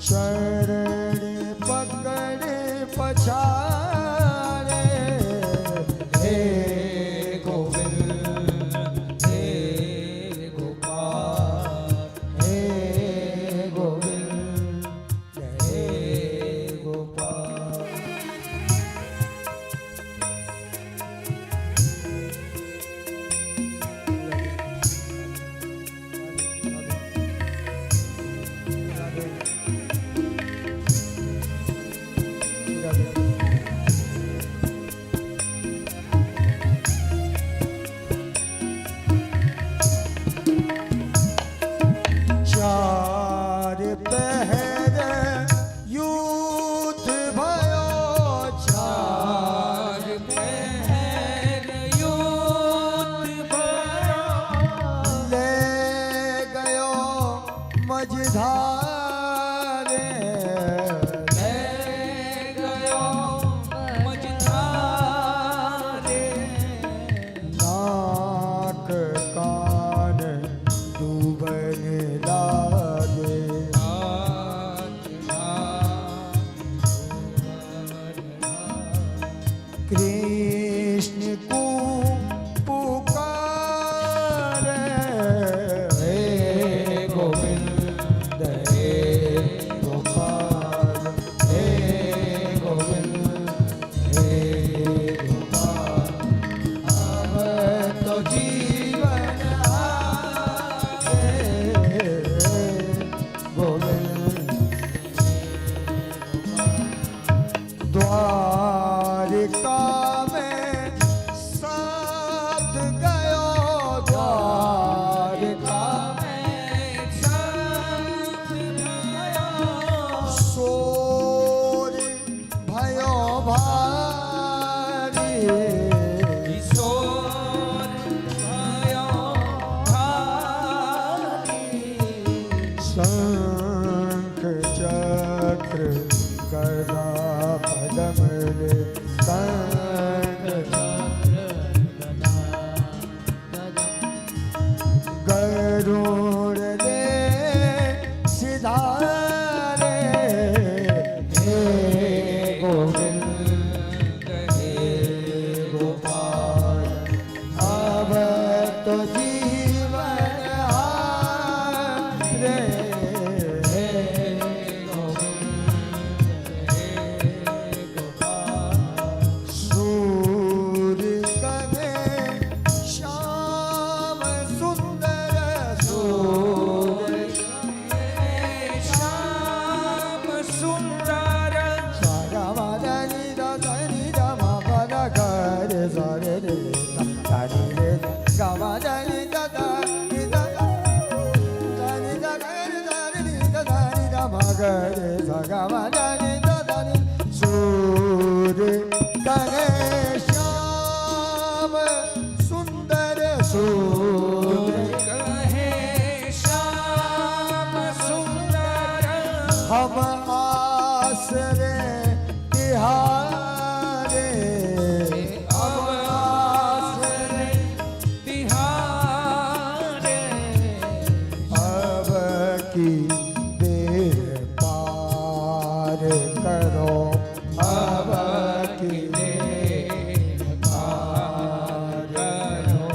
शरण पकड़ पछाड़े हे गोविंद हे गोपाल हे गोविंद हे गोपाल। चार पहर युद्ध भयो, चार पहर युद्ध भयो, ले गयो मझधारे, ले गयो मझधारे, नाक कान डूबन लागे, कृष्ण को पुकारे हे गोविंद हे गोपाल हे गोविंद हे गोपाल। अब तो जीवन आए गोविंद द्वारिका में साथ गयो, द्वारिका में साथ गयो, सोर भयो भारी, सोर भयो भारी, शंख चक्र गदा पदम रे, शंख चक्र गदा गरुड़ रे सिधारे हे गोविंद हे गोपाल। अब तो जीवन हारे हे गोविंद हे गोपाल। सूर्य कने श्याम सुंदर, सूर्य कने श्याम सुंदर, सागमदनि दनि दमा पद कर सरे रे दनि रे गमदनि दनि दनि दनि दनि दमा कर सागमदनि दनि। सूर्य कने श्याम सुंदर, सूर्य कहे श्याम सुंदर, हम आसरे तिहारे, हम आसरे तिहारे, अब की बेर पार करो, अब की बेर पार करो।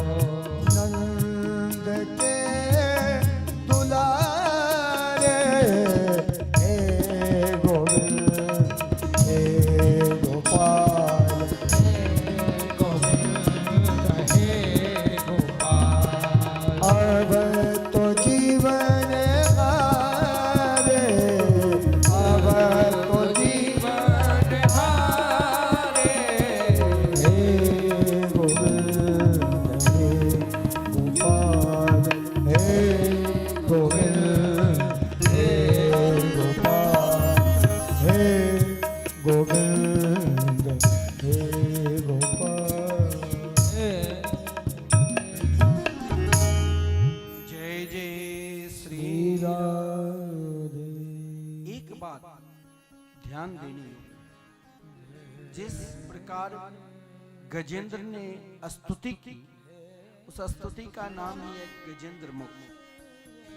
नंद के दुलारे हे गोविंद हे बात ध्यान देनी होगी। जिस प्रकार गजेंद्र ने स्तुति की, उस स्तुति का नाम ही है गजेंद्र मुख।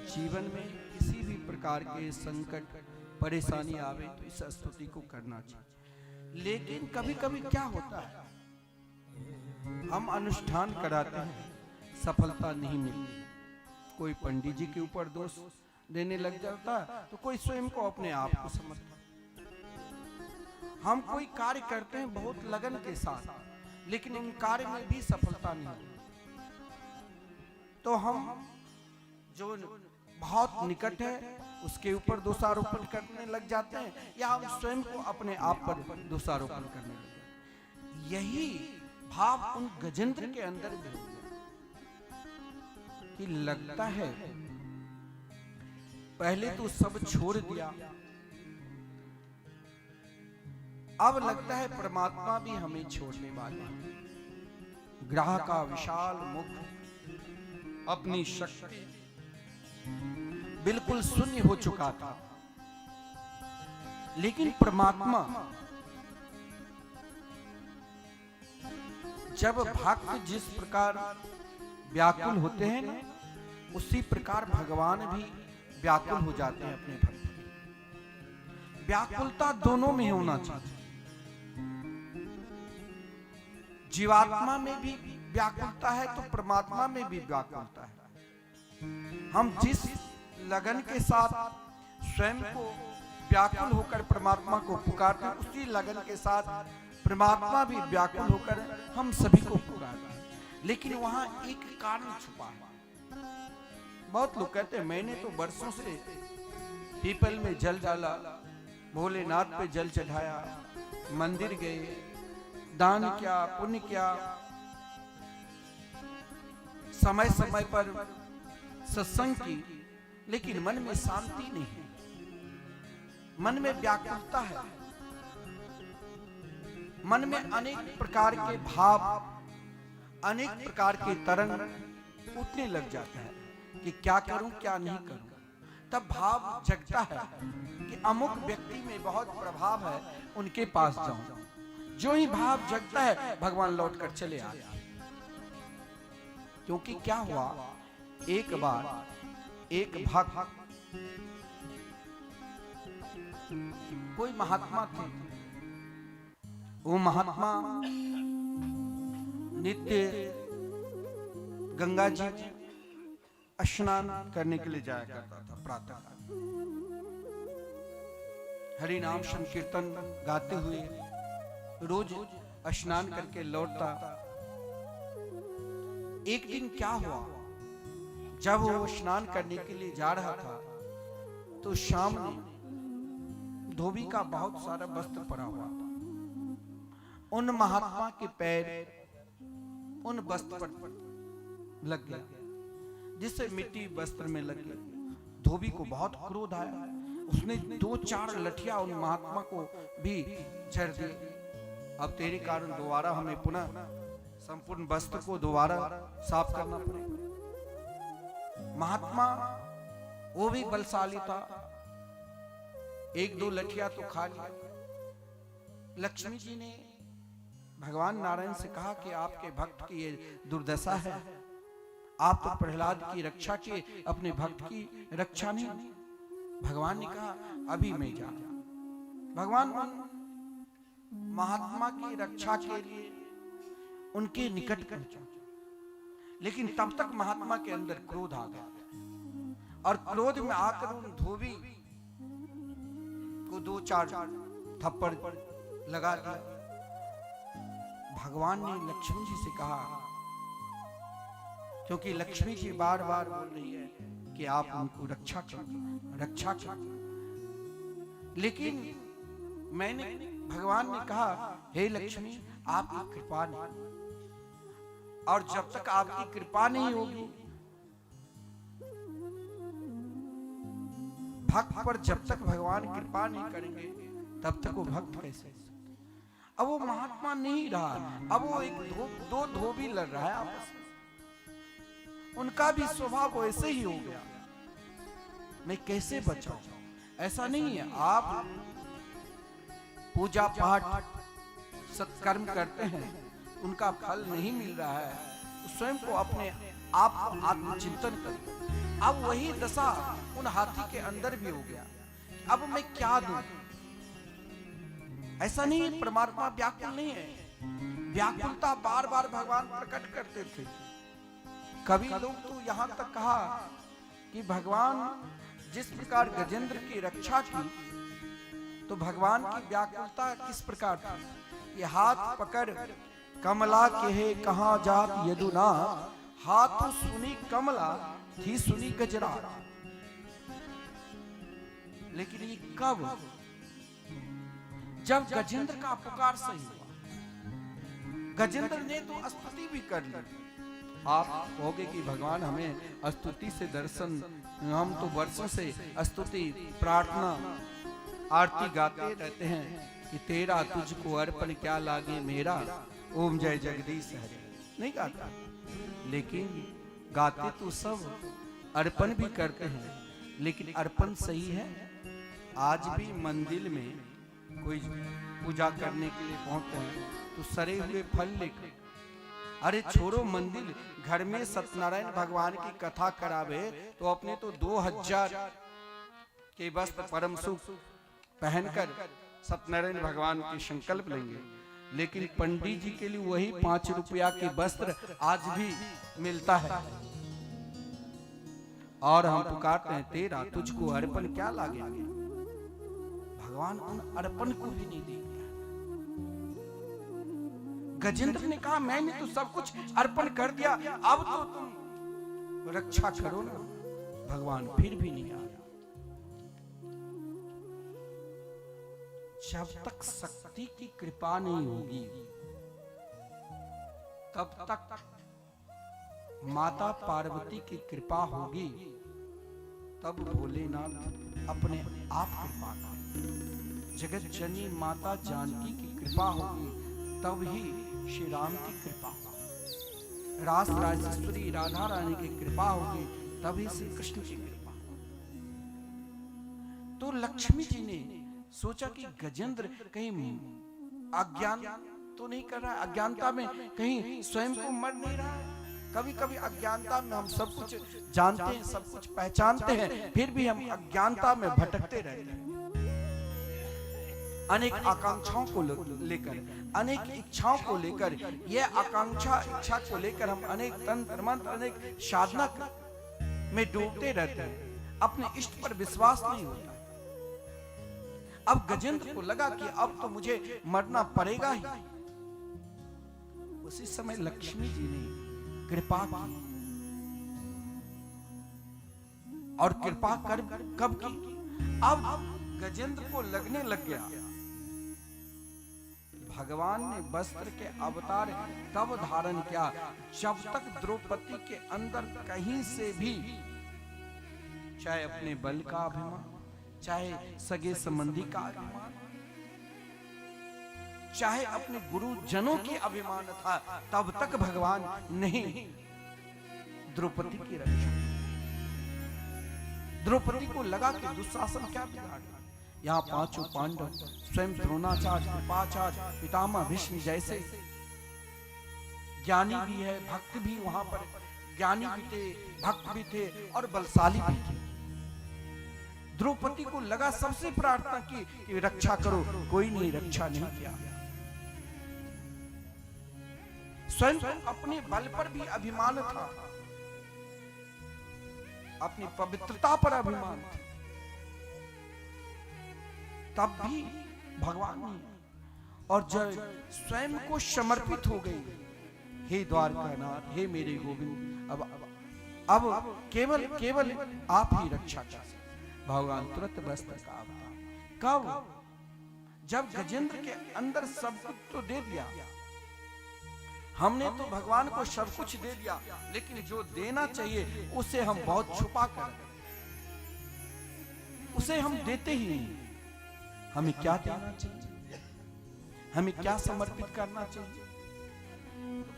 जीवन में किसी भी प्रकार के संकट परेशानी आवे तो इस स्तुति को करना चाहिए। लेकिन कभी कभी क्या होता है, हम अनुष्ठान कराते हैं, सफलता नहीं मिलती। कोई पंडित जी के ऊपर दोष देने लग जाता है तो कोई स्वयं को अपने आप को समझता है। हम कोई कार्य करते हैं बहुत लगन के साथ, लेकिन इन कार्य में भी सफलता नहीं होती, तो हम जो बहुत निकट है उसके ऊपर दोषारोपण करने लग जाते हैं, या हम स्वयं को अपने आप पर दोषारोपण करने लग जाते हैं। यही भाव उन गजेंद्र के अंदर भी हो गया कि लगता है पहले तो सब छोड़ दिया, अब लगता है परमात्मा भी हमें छोड़ने वाला है। ग्रह का विशाल मुख, अपनी शक्ति बिल्कुल शून्य हो चुका था, लेकिन परमात्मा जब भक्त जिस प्रकार व्याकुल होते हैं ना, उसी प्रकार भगवान भी व्याकुल हो जाते हैं अपने भक्त के। व्याकुलता दोनों में होना चाहिए, जीवात्मा में भी व्याकुलता है तो परमात्मा में भी व्याकुलता है। हम जिस लगन के साथ स्वयं को व्याकुल होकर परमात्मा को पुकारते हैं, उसी लगन के साथ परमात्मा भी व्याकुल होकर हम सभी को पुकारते हैं। लेकिन वहां एक कारण छुपा है। बहुत लोग कहते हैं मैंने तो वर्षों से पीपल में जल डाला, भोलेनाथ पे जल चढ़ाया, मंदिर गए, दान किया, पुण्य किया, समय समय पर सत्संग की, लेकिन मन में शांति नहीं है, मन में व्याकुलता है, मन में अनेक प्रकार के भाव, अनेक प्रकार के तरंग उठने लग जाते हैं कि क्या करूं क्या नहीं करूं। तब भाव जगता है कि अमुक व्यक्ति में बहुत प्रभाव है, उनके पास जाऊं। जो ही भाव जगता है भगवान लौट कर चले आते हैं। क्योंकि क्या हुआ, एक बार एक भक्त, कोई महात्मा थे, वो महात्मा नित्य गंगा जी स्नान करने के लिए जाया करता था प्रातः। हरि नाम संकीर्तन गाते हुए रोज स्नान करके लौटता। एक दिन क्या हुआ, जब वो स्नान करने के लिए जा रहा था तो सामने धोबी का बहुत सारा वस्त्र पड़ा हुआ था। उन महात्मा के पैर उन वस्त्र पर लग गया, जिससे मिट्टी वस्त्र में लग गई। धोबी को बहुत क्रोध आया, उसने 2-4 लठिया उन महात्मा को भी जड़ दी। अब तेरे कारण दोबारा हमें पुनः संपूर्ण वस्त्र को दोबारा साफ करना पड़ेगा। महात्मा वो भी बलशाली था, 1-2 लठिया तो खा लिया। लक्ष्मी जी ने भगवान नारायण से कहा कि आपके भक्त की ये दुर्दशा है, आप तो प्रहलाद की रक्षा किए, अपने भक्त की रक्षा नहीं। भगवान ने कहा अभी मैं जा। भगवान महात्मा की रक्षा के लिए उनके निकट पहुंचा, लेकिन तब तक महात्मा के अंदर क्रोध आ गया और क्रोध में आकर उन धोबी को 2-4 थप्पड़ लगा दिया। भगवान ने लक्ष्मी जी से कहा, क्योंकि लक्ष्मी जी बार बार बोल रही है कि आप उनको रक्षा करो, रक्षा करो। लेकिन भगवान ने कहा हे लक्ष्मी, आपकी कृपा नहीं, और जब तक आपकी कृपा नहीं होगी, भक्त पर जब तक भगवान कृपा नहीं करेंगे तब तक वो भक्त कैसे। अब वो महात्मा नहीं रहा, अब वो दो धोबी लड़ रहा है आपस में। उनका भी स्वभाव वैसे ही हो गया, मैं कैसे बचाऊं। ऐसा नहीं है। आप पूजा पाठ सत्कर्म करते हैं, उनका फल नहीं मिल रहा है, तो स्वयं को अपने आप आत्मचिंतन करें। अब वही दशा उन हाथी के अंदर भी हो गया। अब मैं क्या दूं? ऐसा नहीं है, परमात्मा व्याकुल नहीं है। व्याकुलता बार बार भगवान प्रकट करते थे। कभी लोग तो यहां तक कहा कि भगवान जिस प्रकार गजेंद्र की रक्षा की, तो भगवान की व्याकुलता किस प्रकार थी? ये हाथ पकड़ कमला के है कहां जात यदुना, हाथ सुनी कमला थी सुनी गजरा। लेकिन ये कब? जब गजेंद्र का पुकार सही हुआ। गजेंद्र ने तो स्तुति भी कर ली। आप कहोगे कि भगवान हमें स्तुति से दर्शन, हम तो वर्षों से स्तुति प्रार्थना आरती गाते रहते हैं कि तेरा तुझको अर्पण क्या लागे मेरा, ओम जय जगदीश हरे। नहीं गाता, लेकिन गाते तो सब अर्पण भी करते हैं, लेकिन अर्पण सही है। आज भी मंदिर में कोई पूजा करने के लिए पहुंचते हैं तो सरे हुए फल लेकर, अरे छोड़ो मंदिर, घर में सत्यनारायण भगवान की कथा करावे तो अपने तो 2000 के वस्त्र परम सुख पहनकर सत्यनारायण भगवान के संकल्प लेंगे, लेकिन पंडित जी के लिए वही 5 रुपया के वस्त्र आज भी मिलता है। और हम पुकारते हैं तेरा तुझको अर्पण क्या लागे। भगवान उन अर्पण को भी नहीं दे दिया। गजेंद्र ने कहा मैंने तो सब कुछ अर्पण कर दिया, अब तो तुम रक्षा करो ना। भगवान फिर भी नहीं आया। जब तक शक्ति की कृपा नहीं होगी, तब तक माता पार्वती की कृपा होगी, तब भोलेनाथ अपने आप कृपा करें। जगत जननी माता जानकी की कृपा होगी, तब ही श्री राम की कृपा होगी। रास राजेश्वरी राधा रानी की कृपा होगी, तभी श्री कृष्ण की कृपा होगी। तो लक्ष्मी जी ने सोचा कि गजेंद्र कहीं अज्ञान तो नहीं कर रहा है, अज्ञानता में कहीं स्वयं को मर नहीं रहा है। कभी कभी अज्ञानता में हम सब कुछ जानते हैं, सब कुछ पहचानते हैं, फिर भी हम अज्ञानता में भटकते रहते हैं। अनेक आकांक्षाओं को लेकर, अनेक इच्छाओं को लेकर, यह आकांक्षा इच्छा को लेकर हम अनेक तंत्र मंत्र, अनेक साधना में डूबते रहते हैं। अपने इष्ट पर विश्वास नहीं होता। अब गजेंद्र को लगा कि अब तो मुझे मरना पड़ेगा ही। उसी समय लक्ष्मी जी ने कृपा की, और कृपा कर कब की? अब गजेंद्र को लगने लग गया भगवान ने वस्त्र के अवतार तब धारण किया जब तक द्रौपदी के अंदर कहीं से भी, चाहे अपने बल का अभिमान, चाहे सगे संबंधी का अभिमान, चाहे अपने गुरुजनों की अभिमान था, तब तक भगवान नहीं द्रौपदी की रक्षा। द्रौपदी को लगा कि दुशासन क्या बिगाड़, यहाँ 5 पांडव, स्वयं द्रोणाचार्य, कृपाचार्य, पितामह भीष्म जैसे ज्ञानी भी है, भक्त भी वहां पर ज्ञानी भी थे, भक्त भी थे और बलशाली भी थे। द्रौपदी को लगा, सबसे प्रार्थना की कि रक्षा करो, कोई नहीं रक्षा नहीं किया। स्वयं अपने बल पर भी अभिमान था, अपनी पवित्रता पर अभिमान था, तब भी भगवान ने, और जब स्वयं को समर्पित हो गई, हे द्वारकानाथ, हे मेरे गोविंद, अब केवल आप ही रक्षा कर सकते। भगवान तुरंत वस्त्र का अवतार। कब? जब गजेंद्र के अंदर सब कुछ तो दे दिया, हमने तो भगवान को सब कुछ दे दिया, लेकिन जो देना चाहिए उसे हम बहुत छुपा कर, उसे हम देते ही नहीं। हमें क्या देना चाहिए? हमें क्या समर्पित करना चाहिए?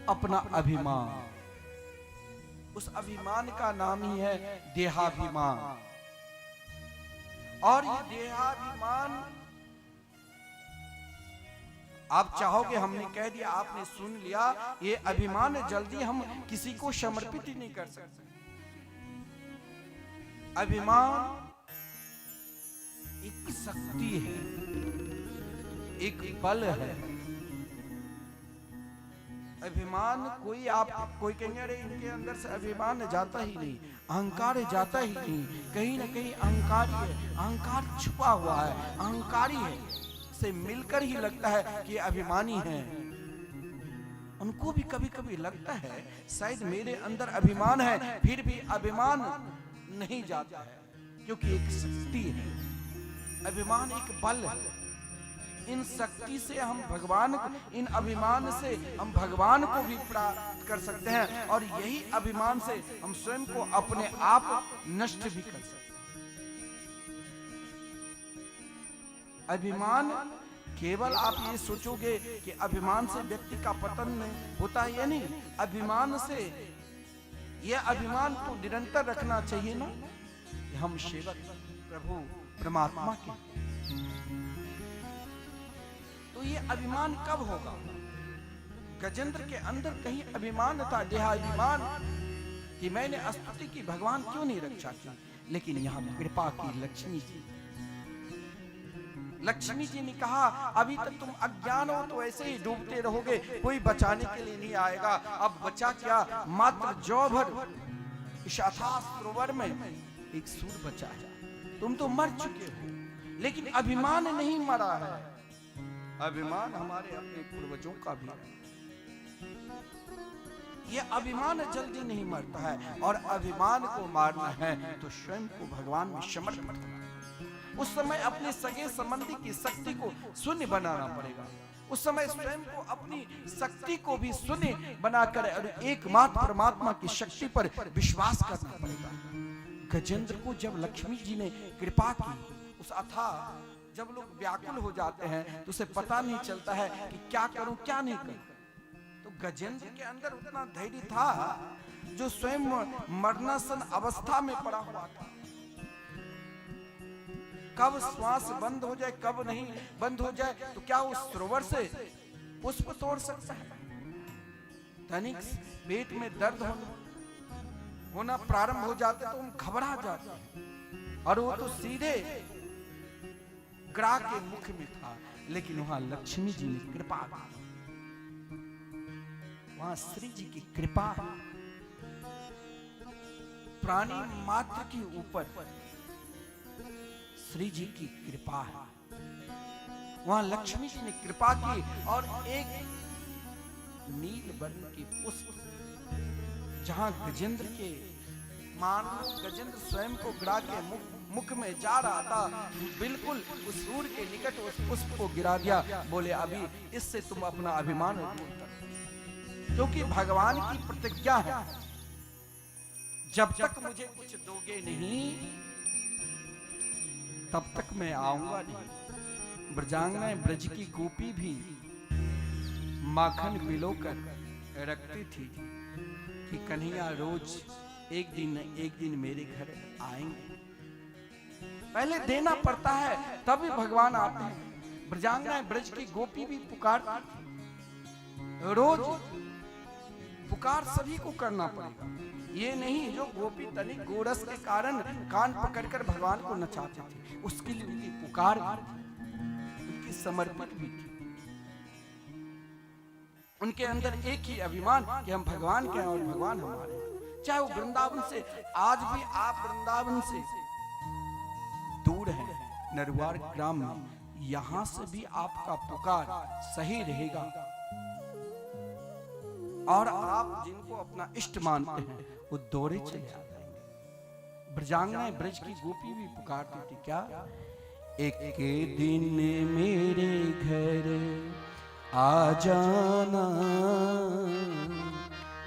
अपना अभिमान। उस अभिमान का नाम ही है देहाभिमान। और ये देहाभिमान आप चाहोगे, हमने कह दिया, आपने सुन लिया, ये अभिमान जल्दी हम किसी को समर्पित ही नहीं कर सकते। अभिमान एक शक्ति है, एक बल है। अभिमान कोई कहेंगे अरे इनके अंदर से अभिमान जाता ही नहीं, अहंकार जाता ही नहीं, कहीं ना कहीं अहंकारी है, अहंकार छुपा हुआ है, अहंकारी है, से मिलकर ही लगता है कि अभिमानी है। उनको भी कभी कभी लगता है शायद मेरे अंदर अभिमान है, फिर भी अभिमान नहीं जाता है, क्योंकि एक शक्ति है, अभिमान एक बल है। इन शक्ति से हम भगवान को, इन अभिमान से हम भगवान को भी प्राप्त कर सकते हैं, और यही अभिमान से हम स्वयं को अपने आप नष्ट भी कर सकते हैं। अभिमान केवल आप ये सोचोगे कि अभिमान से व्यक्ति का पतन नहीं होता है, या नहीं, अभिमान से, यह अभिमान तो निरंतर रखना चाहिए ना, हम सेवक प्रभु परमात्मा के। तो ये अभिमान कब होगा? गजेंद्र के अंदर कहीं अभिमान था, देहाभिमान, कि मैंने स्तुति की, भगवान क्यों नहीं रक्षा की, लेकिन यहाँ कृपा की लक्ष्मी जी। लक्ष्मी जी ने कहा अभी तक तुम अज्ञान हो तो ऐसे ही डूबते रहोगे, कोई बचाने के लिए नहीं आएगा। अब बचा क्या, मात्र जौ भर इस अथाह सरोवर में एक सूर बचा है, तुम तो मर चुके हो, लेकिन अभिमान नहीं मरा है। अभिमान हमारे अपने पूर्वजों का भी है, यह अभिमान जल्दी नहीं मरता है, और अभिमान को मारना है तो स्वयं को भगवान में समर्पित करना। उस समय अपने सगे संबंधी की शक्ति को शून्य बनाना पड़ेगा, उस समय स्वयं को, अपनी शक्ति को भी शून्य बनाकर और एकमात्र परमात्मा की शक्ति पर विश्वास करना पड़ेगा। गजेंद्र को जब लक्ष्मी जी ने कृपा की, उस अथाह, जब लोग व्याकुल हो जाते हैं तो उसे पता नहीं चलता है कि क्या करूं क्या नहीं करूं, तो गजेंद्र के अंदर उतना धैर्य था जो स्वयं मरणासन अवस्था में पड़ा हुआ था। कब श्वास बंद हो जाए, कब नहीं बंद हो जाए, तो क्या उस सरोवर से पुष्प तोड़ सकता है? तनिक पेट में दर्द होना प्रारंभ हो जाते तो हम घबरा जाते, और वो तो सीधे ग्राह के मुख में था, लेकिन वहां लक्ष्मी जी ने कृपा की, वहां श्री जी की कृपा, प्राणी मात्र के ऊपर श्री जी की कृपा है। वहां लक्ष्मी जी ने कृपा की, और एक नील वर्ण के पुष्प, जहां गजेंद्र के, मानो गजेंद्र स्वयं को ग्राह के मुख में जा रहा था, बिल्कुल उस सूर्य के निकट उस पुष्प को गिरा दिया, बोले अभी इससे तुम अपना अभिमान दूर कर, क्योंकि भगवान की प्रतिज्ञा है, जब तक मुझे कुछ दोगे नहीं तब तक मैं आऊंगा नहीं। ब्रजांगनाएं, ब्रज की गोपी भी माखन पिलोकर रखती थी कि कन्हैया रोज एक दिन मेरे घर आएंगे। पहले देना पड़ता है तभी भगवान आते हैं। ब्रजांगनाएं, ब्रज की गोपी भी पुकारती थी, रोज पुकार सभी को करना पड़ेगा, ये नहीं जो गोपी तनिक गोरस के कारण कान पकड़कर भगवान को नचाते थे, उसके लिए उनकी पुकार भी थी, उनकी समर्पित भी थी। उनके अंदर एक ही अभिमान कि हम भगवान के हैं और भगवान हमारे हैं। चाहे वो वृंदावन से, आज भी आप वृंदावन से दूर हैं, नरवार ग्राम में, यहां से भी आपका पुकार सही रहेगा, और आप जिनको अपना इष्ट मानते हैं वो दौड़े चले आ जाएंगे। ब्रजांगनाएं, ब्रज की गोपी भी पुकारती थी क्या, एक दिन मेरे घर आ जाना,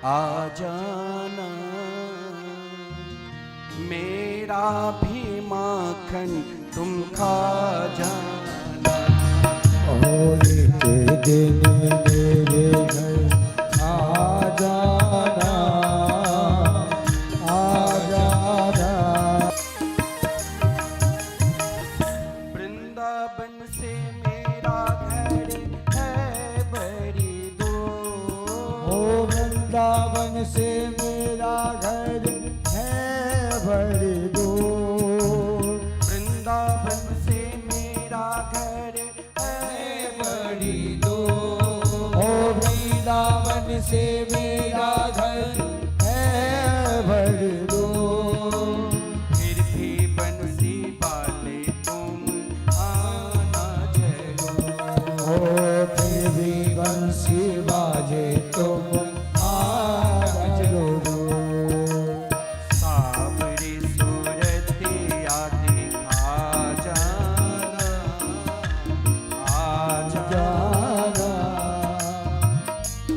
आ जाना, मेरा भी माखन तुम खा जाना। ओ एक दिन मेरे घर आ जाना, आ जाना। वृंदावन से मेरा घर है बड़ी दूर। ओ वृंदावन से मेरा घर है बड़ी दूर। वृंदावन से मेरा घर है बड़ी दूर। ओ वृंदावन से मेरा घर है बड़ी दूर। फिर भी बंसी वाले तुम आना जरूर। ओ फिर भी बंसी बाजे तुम आना जरूर। सावरी सूरतिया दिखा जाना आ जाना।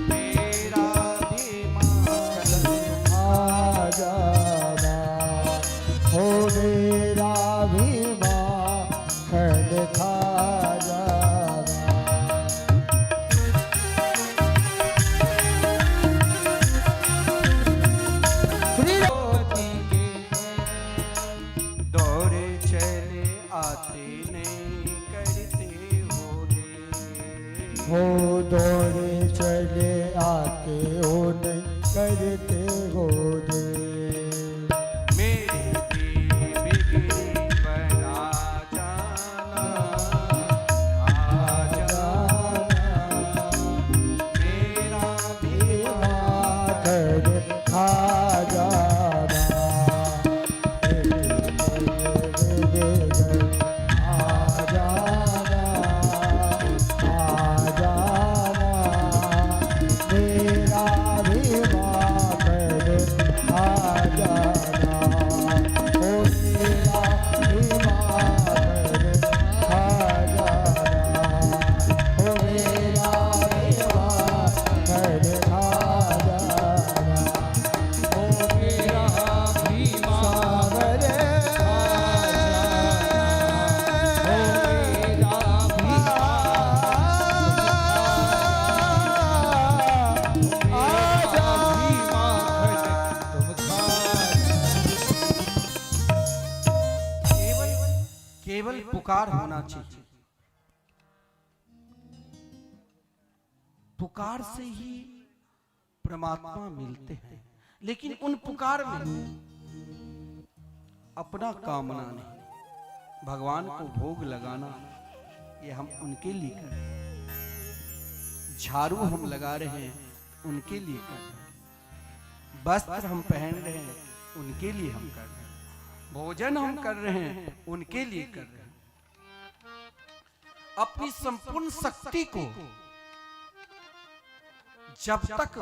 मेरा दिमाग आ जाना हो मेरा भी माखन खा जाना। ज्योति के दौरे चले आते नहीं करते हो दे। हो दौड़े चले आते हो नहीं करते हो दे। मेरी बिगड़ी बना जाना आ जाना। मेरा माखन खा जाना। आ जाना आ जाना। मेरा भी माखन खा जाना। ओ मेरा भी माखन खा जाना। ओ मेरा भी माखन खा जाना। ओ मेरा भी सागर केवल पुकार होना चाहिए। पुकार से ही परमात्मा मिलते हैं, लेकिन उन पुकार में अपना कामना नहीं, भगवान को भोग लगाना ये हम उनके लिए कर रहे हैं। झाड़ू हम लगा रहे हैं उनके लिए कर रहे हैं। वस्त्र हम पहन रहे हैं उनके लिए हम कर रहे हैं। भोजन हम कर रहे हैं उनके लिए कर रहे हैं। अपनी संपूर्ण शक्ति को जब तक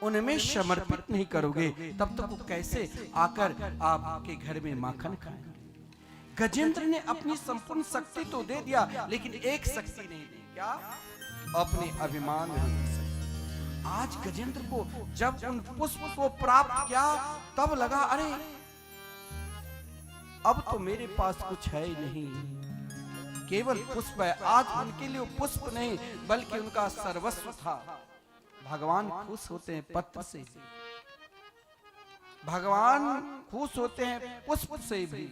उनमें समर्पित नहीं करोगे तब तक वो कैसे आकर आपके घर में माखन खाएंगे। गजेंद्र ने अपनी संपूर्ण शक्ति तो दे दिया, लेकिन एक शक्ति नहीं दी, क्या? अपने अभिमान रूपी शक्ति। आज गजेंद्र को जब उन पुष्प को प्राप्त किया तब लगा, अरे अब तो मेरे पास कुछ है ही नहीं, केवल पुष्प है। आज उनके लिए पुष्प नहीं बल्कि उनका सर्वस्व था। भगवान खुश होते हैं पत्र से, भगवान खुश होते हैं पुष्प से भी,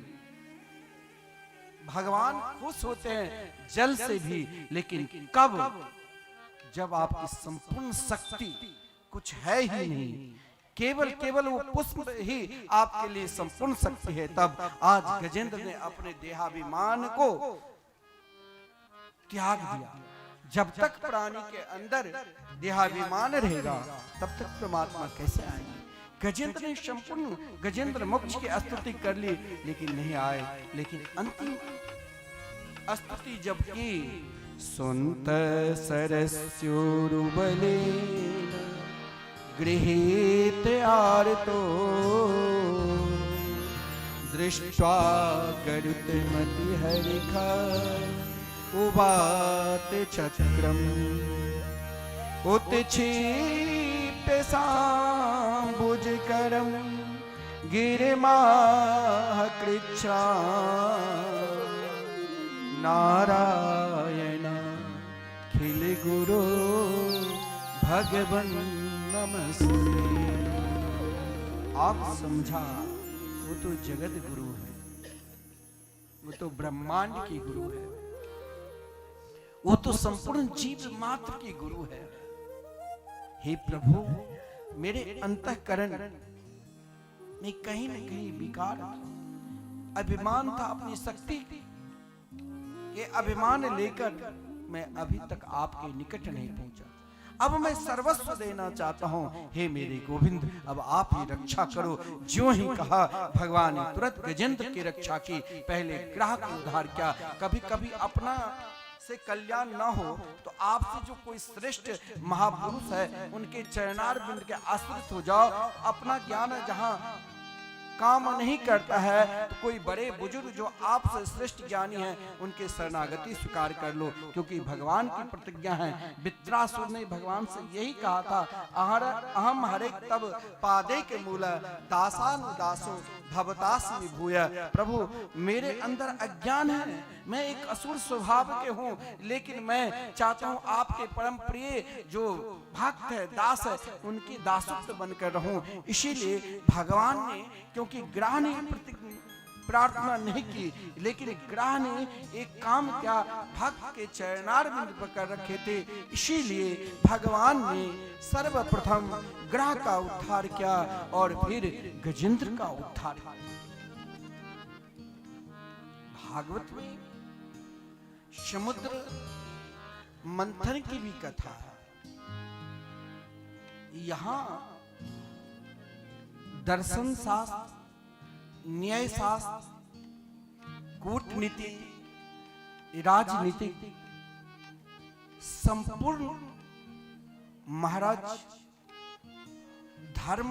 भगवान खुश होते हैं जल से भी, लेकिन कब? जब आपकी संपूर्ण शक्ति कुछ है ही नहीं, केवल वो पुष्प ही आपके लिए संपूर्ण शक्ति है। तब आज गजेंद्र ने अपने देहाभिमान को त्याग दिया। जब तक प्राणी के अंदर देहाभिमान रहेगा तब तक परमात्मा कैसे आएगी? गजेंद्र ने संपूर्ण गजेंद्र मोक्ष की स्तुति कर ली, लेकिन नहीं आए। लेकिन अंतिम स्तुति जब की, सुनत सरस्योरुबले गृहीत आर्तो दृष्ट्वा गरुत्मति हरिख उवात चक्रम उत्क्षिप्त सांबुजकरम गिरिमाह कृच्छा नारायण खिल गुरु भगवन नमस्ते। आप समझा वो तो जगत गुरु है, वो तो ब्रह्मांड की गुरु है, वो तो संपूर्ण जीव मात्र की गुरु है। हे प्रभु, मेरे अंतःकरण में कहीं न कहीं विकार था, अभिमान था, अपनी शक्ति के अभिमान लेकर मैं अभी तक आपके निकट नहीं पहुंचा। अब मैं सर्वस्व देना चाहता हूं। हे मेरे गोविंद, अब आप ही रक्षा करो। ज्यों ही कहा, भगवान ने तुरंत गजेंद्र की रक्षा की। पहले ग्रह को उद्धार किया। कभी कभी अपना से कल्याण ना हो तो आपसे जो कोई श्रेष्ठ महापुरुष है उनके चरणार बिंद के आश्रित हो जाओ। अपना ज्ञान जहां काम नहीं करता है तो कोई बड़े बुजुर्ग जो आपसे श्रेष्ठ ज्ञानी हैं उनके शरणागति स्वीकार कर लो, क्योंकि भगवान की प्रतिज्ञा है। वित्रासुर ने भगवान से यही कहा था, अहम हरेक तब पादे के मूल दासानुदासो भवतास विभूय। प्रभु, मेरे अंदर अज्ञान है, मैं एक असुर स्वभाव के हूँ, लेकिन मैं चाहता हूँ आपके परम प्रिय जो भक्त है, दास है, उनकी दासत्व बनकर रहूं। इसीलिए भगवान ने, क्योंकि ग्रह ने प्रार्थना नहीं की, लेकिन ग्रह ने एक काम किया, भक्त के चरणार बिंद पकड़ रखे थे। इसीलिए भगवान ने सर्वप्रथम ग्रह का उद्धार किया और फिर गजेंद्र का उद्धार किया। भागवत में समुद्र मंथन की भी कथा है। यहां दर्शन शास्त्र, न्याय शास्त्र, कूटनीति, राजनीति, संपूर्ण महाराज धर्म,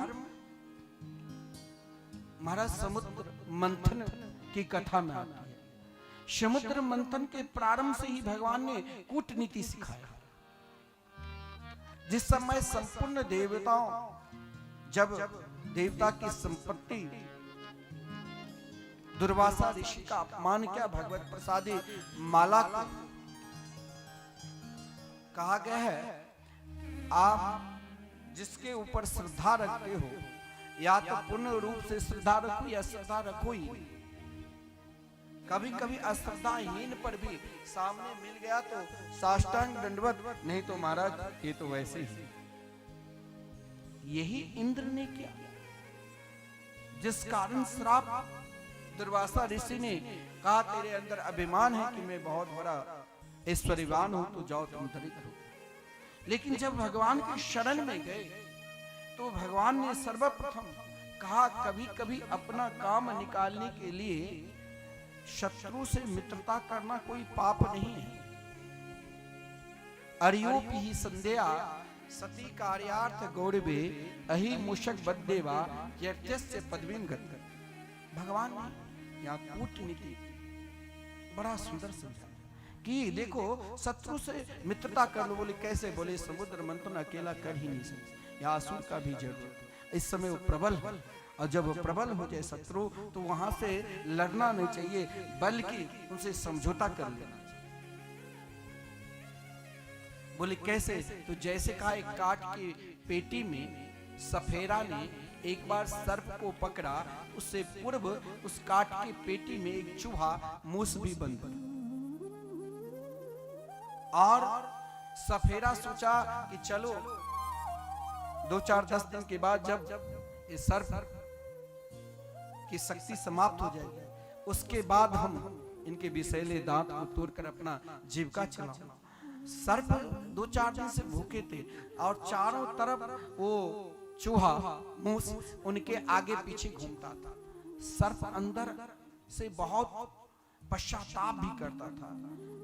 महाराज समुद्र मंथन की कथा में आती है। समुद्र मंथन के प्रारंभ से ही भगवान ने कूटनीति सिखाया। जिस समय संपूर्ण देवताओं, जब देवता की संपत्ति दुर्वासा ऋषि का अपमान किया, भगवत प्रसादी माला को कहा गया है, आप जिसके ऊपर श्रद्धा रखते हो, या तो पूर्ण रूप से श्रद्धा रखो या श्रद्धा रखो ही। कभी कभी अश्रद्धाहीन पर भी सामने मिल गया तो साष्टांग दंडवत, नहीं तो महाराज ये तो वैसे ही। यही इंद्र ने किया, जिस कारण श्राप दुर्वासा ऋषि ने कहा, तेरे अंदर अभिमान है कि मैं बहुत बड़ा ऐश्वर्यवान हूं, तो जाओ तुम दरिद्र हो। लेकिन जब भगवान के शरण में गए तो भगवान ने सर्वप्रथम कहा, कभी कभी अपना काम निकालने के लिए शत्रु से मित्रता करना कोई पाप नहीं है। अर्योपि ही संदेहा सती कार्यार्थ गौरवे अहि मूषक बद्देवा यत्यस्य पदवीं गत। भगवान ने यहाँ कूटनीति बड़ा सुंदर समझा कि देखो, शत्रु से मित्रता कर लो। बोले कैसे? बोले समुद्र मंथन अकेला कर ही नहीं सकते, यहाँ असुर का भी जरूरत है। इस समय वो प्रबल है, और जब वो प्रबल हो जाए शत्रु तो वहां से लड़ना नहीं चाहिए, बल्कि उनसे समझौता कर लेना चाहिए। बोले कैसे? तो जैसे कहा, एक काठ की पेटी में सफेरा ने एक बार सर्प को पकड़ा, उससे पूर्व उस काठ की पेटी में एक चूहा मूस भी बंद था, और सफेरा सोचा कि चलो 2-4-10 दिन के बाद जब इस सर्प की शक्ति समाप्त हो जाएगी, उसके बाद हम इनके विषैले दांत को तोड़कर अपना जीविका चलाऊंगा। सर्प 2-4 दिन से भूखे थे और चारों तरफ वो चूहा मूस उनके आगे पीछे घूमता था। सर्प अंदर से बहुत पश्चाताप भी करता था,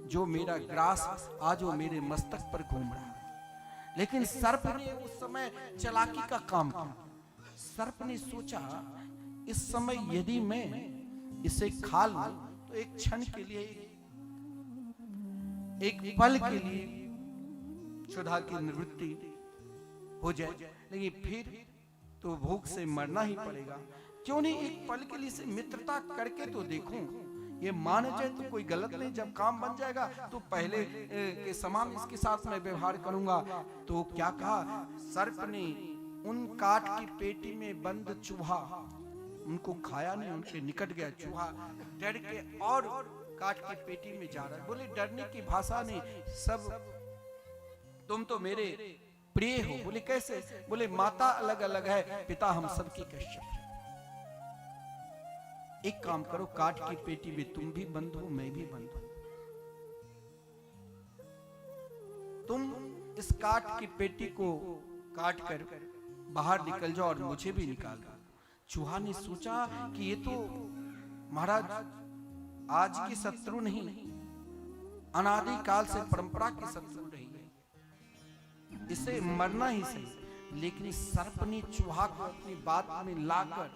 जो मेरा ग्रास आज वो मेरे मस्तक पर घूम रहा है। लेकिन सर्प ने उस समय चालाकी का काम किया। सर्प ने सोचा, इस समय यदि मैं इसे खा लूं तो एक क्षण के लिए, एक पल के लिए क्षुधा की निवृत्ति हो जाए, लेकिन फिर तो भूख से मरना ही पड़ेगा। क्यों नहीं एक पल के लिए से मित्रता करके तो देखूं, ये मान जाए तो कोई गलत नहीं। जब काम बन जाएगा तो पहले के समान इसके साथ मैं व्यवहार करूंगा। तो क्या कहा, सर्प ने उन काठ की पेटी में बंद चूहा उनको खाया नहीं, उनके निकट गया। चूहा डर के और काट के पेटी में जा रहा है। बोले डरने की भाषा नहीं, सब तुम तो मेरे प्रिय हो। बोले कैसे? बोले माता अलग अलग है, पिता हम सबकी कश्यप है। एक काम करो, काट की पेटी में तुम भी बंद हो, मैं भी बंद हूं। तुम इस काट की पेटी को काट कर बाहर निकल जाओ और मुझे भी निकाल दो। चूहा ने सोचा कि ये तो महाराज आज की शत्रु नहीं, अनादि काल से परंपरा की शत्रु रही है, इसे मरना ही सही। लेकिन सर्प ने चूहा को अपनी बात में लाकर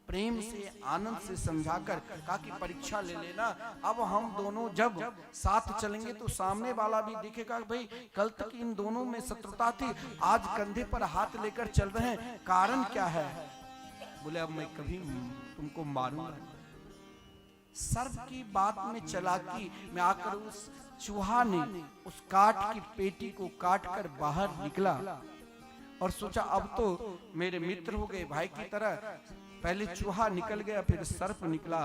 प्रेम से, आनंद से समझाकर कहा कि परीक्षा ले लेना, अब हम दोनों जब साथ चलेंगे तो सामने वाला भी देखेगा भाई कल तक इन दोनों में शत्रुता थी, आज कंधे पर हाथ लेकर चल रहे हैं, कारण क्या है? बोले अब मैं कभी तुमको मारूंगा। सर्प की बात में चालाकी में आकर उस चूहा ने उस काट की पेटी को काट कर बाहर निकला और सोचा अब तो मेरे मित्र हो गए भाई की तरह। पहले चूहा निकल गया, फिर सर्प निकला,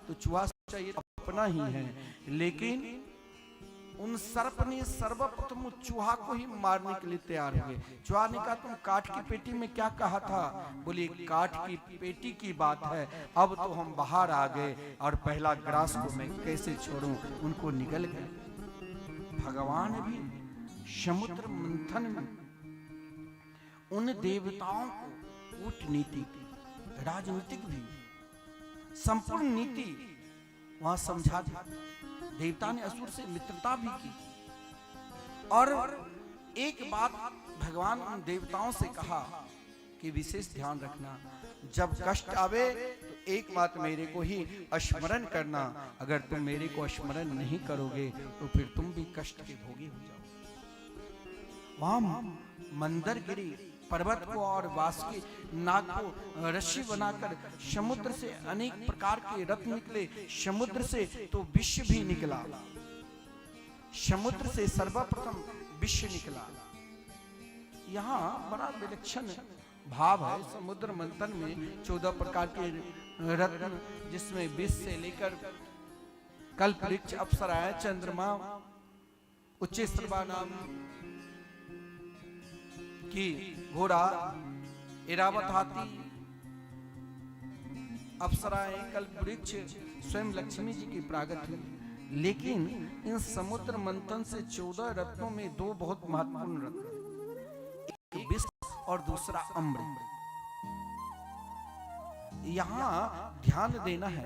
तो चूहा सोचा ये अपना ही है। लेकिन उन सर्प ने सर्वप्रथम चूहा को ही मारने के लिए तैयार हो गए। चूहा ने कहा तुम काट की पेटी में क्या कहा था? बोले काट की पेटी की बात है, अब तो हम बाहर आ गए और पहला ग्रास को मैं कैसे छोड़ूं, उनको निकल गए। भगवान भी समुद्र मंथन में उन देवताओं को कूटनीति, राजनीतिक भी संपूर्ण नीति वहां समझा दी। देवता ने असुर से मित्रता भी की और एक बात भगवान उन देवताओं से कहा कि विशेष ध्यान रखना, जब कष्ट आवे तो एक बात मेरे को ही स्मरण करना, अगर तुम मेरे को स्मरण नहीं करोगे तो फिर तुम भी कष्ट के भोगी हो जाओगे। वहां मंदरगिरी पर्वत को और वासुकी नाग को रस्सी बनाकर समुद्र से अनेक प्रकार के रत्न निकले। समुद्र से तो विश्व भी निकला, समुद्र से सर्वप्रथम विश्व निकला। यहाँ बड़ा विलक्षण भाव है। समुद्र मंथन में 14 प्रकार के रत्न, जिसमें विष से लेकर कल्प वृक्ष, अप्सराएं, चंद्रमा, उच्चैस्त्रवा नाम की घोड़ा, इरावत हाथी, अप्सराएं, कल्प वृक्ष, स्वयं लक्ष्मी जी की प्रागट हुई। लेकिन इन समुद्र मंथन से 14 रत्नों में 2 बहुत महत्वपूर्ण रत्न, एक विष और दूसरा अमृत। यहाँ ध्यान देना है,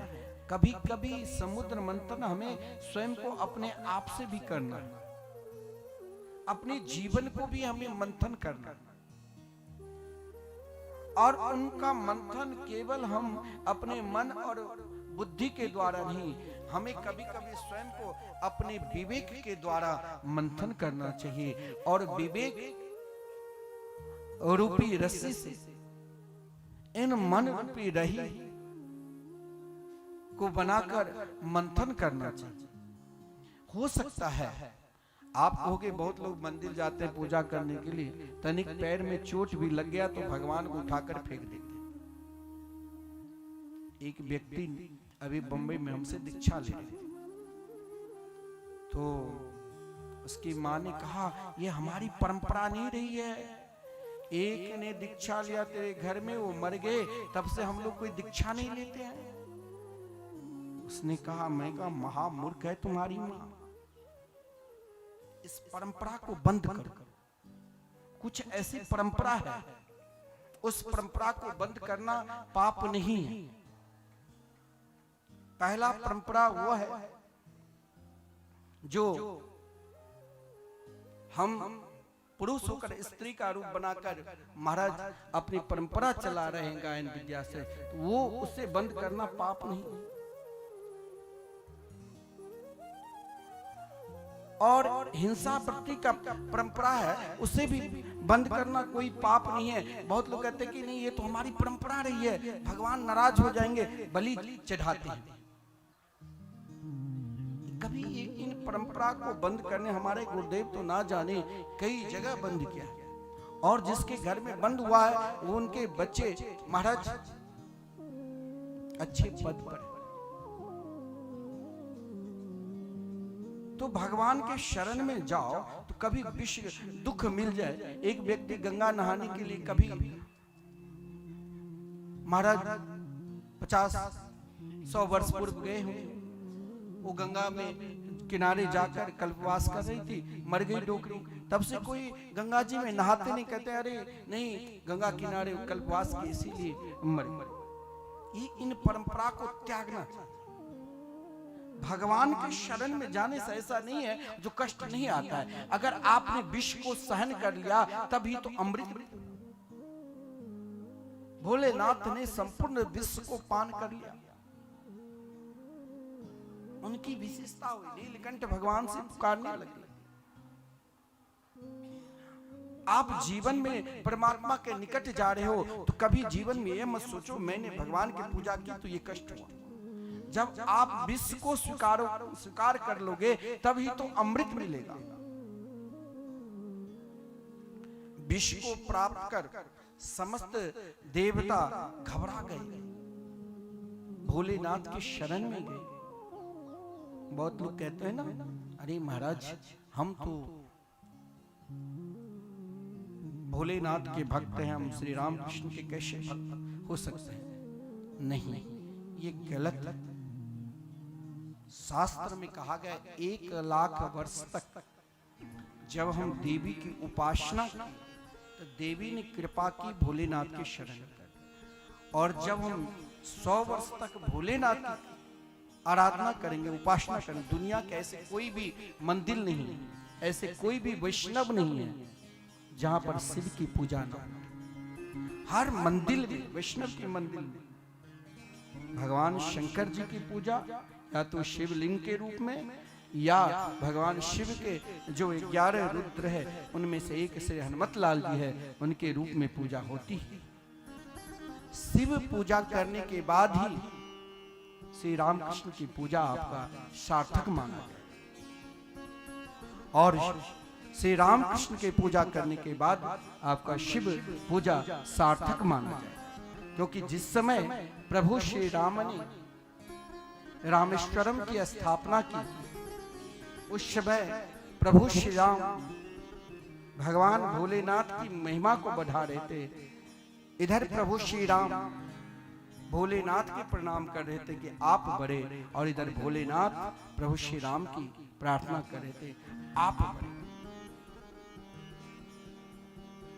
कभी कभी समुद्र मंथन हमें स्वयं को अपने आप से भी करना है, अपने जीवन को भी हमें मंथन करना है। और उनका मंथन केवल हम अपने मन और बुद्धि के द्वारा नहीं, हमें कभी कभी स्वयं को अपने विवेक के द्वारा मंथन करना चाहिए। और विवेक रूपी रस्सी से इन मन रूपी रही को बनाकर मंथन करना चाहिए। हो सकता है आप कहोगे बहुत लोग मंदिर जाते हैं पूजा करने के लिए, तनिक पैर में चोट भी लग गया तो भगवान को उठाकर फेंक देते। एक व्यक्ति अभी बंबई में हमसे दीक्षा ले रहे थे, तो उसकी माँ ने कहा ये हमारी परंपरा नहीं रही है, एक ने दीक्षा लिया तेरे घर में, वो मर गए, तब से हम लोग कोई दीक्षा नहीं लेते हैं। उसने कहा, मैं कहा महामूर्ख है तुम्हारी माँ, इस परंपरा को बंद करो। कुछ ऐसी परंपरा है, उस परंपरा को बंद करना पाप नहीं है। पहला परंपरा वो है जो हम पुरुष होकर स्त्री का रूप बनाकर महाराज अपनी परंपरा चला रहे हैं गायन विद्या से, तो वो उसे बंद करना पाप नहीं। और हिंसा प्रति का परंपरा है, उसे भी बंद करना कोई पाप नहीं है। बहुत लोग कहते हैं कि नहीं ये तो हमारी परंपरा रही है, भगवान नाराज हो जाएंगे, बलि चढ़ाते हैं। कभी इन परंपरा को बंद करने हमारे गुरुदेव तो ना जाने कई जगह बंद किया, और जिसके घर में बंद हुआ है वो उनके बच्चे महाराज अच्छे पद पर। तो भगवान के शरण में जाओ तो कभी विष दुख मिल जाए। एक व्यक्ति गंगा नहाने के लिए कभी महाराज 50-100 वर्ष पूर्व गए होंगे, वो गंगा में किनारे जाकर कल्पवास कर रही थी, मर गई डोकरी। तब से कोई गंगा जी में नहाते नहीं, कहते अरे नहीं गंगा किनारे कल्पवास की इसीलिए मर। ये इन परंपरा को त्यागना चाहिए। भगवान के शरण में जाने से ऐसा नहीं है जो कष्ट नहीं आता है। अगर आपने विष को सहन कर लिया तभी तो अमृत। भोलेनाथ ने संपूर्ण विश्व को पान कर लिया, उनकी विशेषता हुई। नीलकंठ भगवान से पुकारने लगे। आप जीवन में परमात्मा के निकट जा रहे हो तो कभी जीवन में यह मत सोचो मैंने भगवान की पूजा की तो ये कष्ट हुआ। जब आप विश्व को स्वीकार कर लोगे तभी तो अमृत मिलेगा। विश्व को प्राप्त कर समस्त देवता घबरा गए, भोलेनाथ की शरण में गए। बहुत लोग कहते हैं ना, अरे महाराज हम तो भोलेनाथ के भक्त हैं, हम श्री राम कृष्ण के कैसे भक्त हो सकते हैं? नहीं, ये गलत। शास्त्र में कहा गया 1 लाख वर्ष तक जब हम देवी की उपासना की तो देवी ने कृपा की भोलेनाथ के शरण कर, और जब हम 100 वर्ष तक भोलेनाथ की आराधना करेंगे, उपासना करेंगे, दुनिया के ऐसे कोई भी मंदिर नहीं है, ऐसे कोई भी वैष्णव नहीं है जहां पर शिव की पूजा ना हो। हर मंदिर में, वैष्णव के मंदिर में भगवान शंकर जी की पूजा या तो शिवलिंग के रूप में या भगवान शिव के जो 11 रुद्र है उनमें से एक श्री हनुमत लाल जी है, उनके रूप में पूजा होती है। शिव पूजा करने के बाद ही श्री रामकृष्ण की पूजा आपका सार्थक माना जाए, और श्री रामकृष्ण की पूजा करने के बाद आपका शिव पूजा सार्थक माना जाए। क्योंकि जिस समय प्रभु श्री राम ने रामेश्वरम की स्थापना की, उस समय प्रभु श्री राम भगवान भोलेनाथ की महिमा को बढ़ा रहे थे। इधर प्रभु श्री राम भोलेनाथ के प्रणाम कर रहे थे कि आप बढ़े, और इधर भोलेनाथ प्रभु श्री राम की प्रार्थना कर रहे थे आप बढ़े।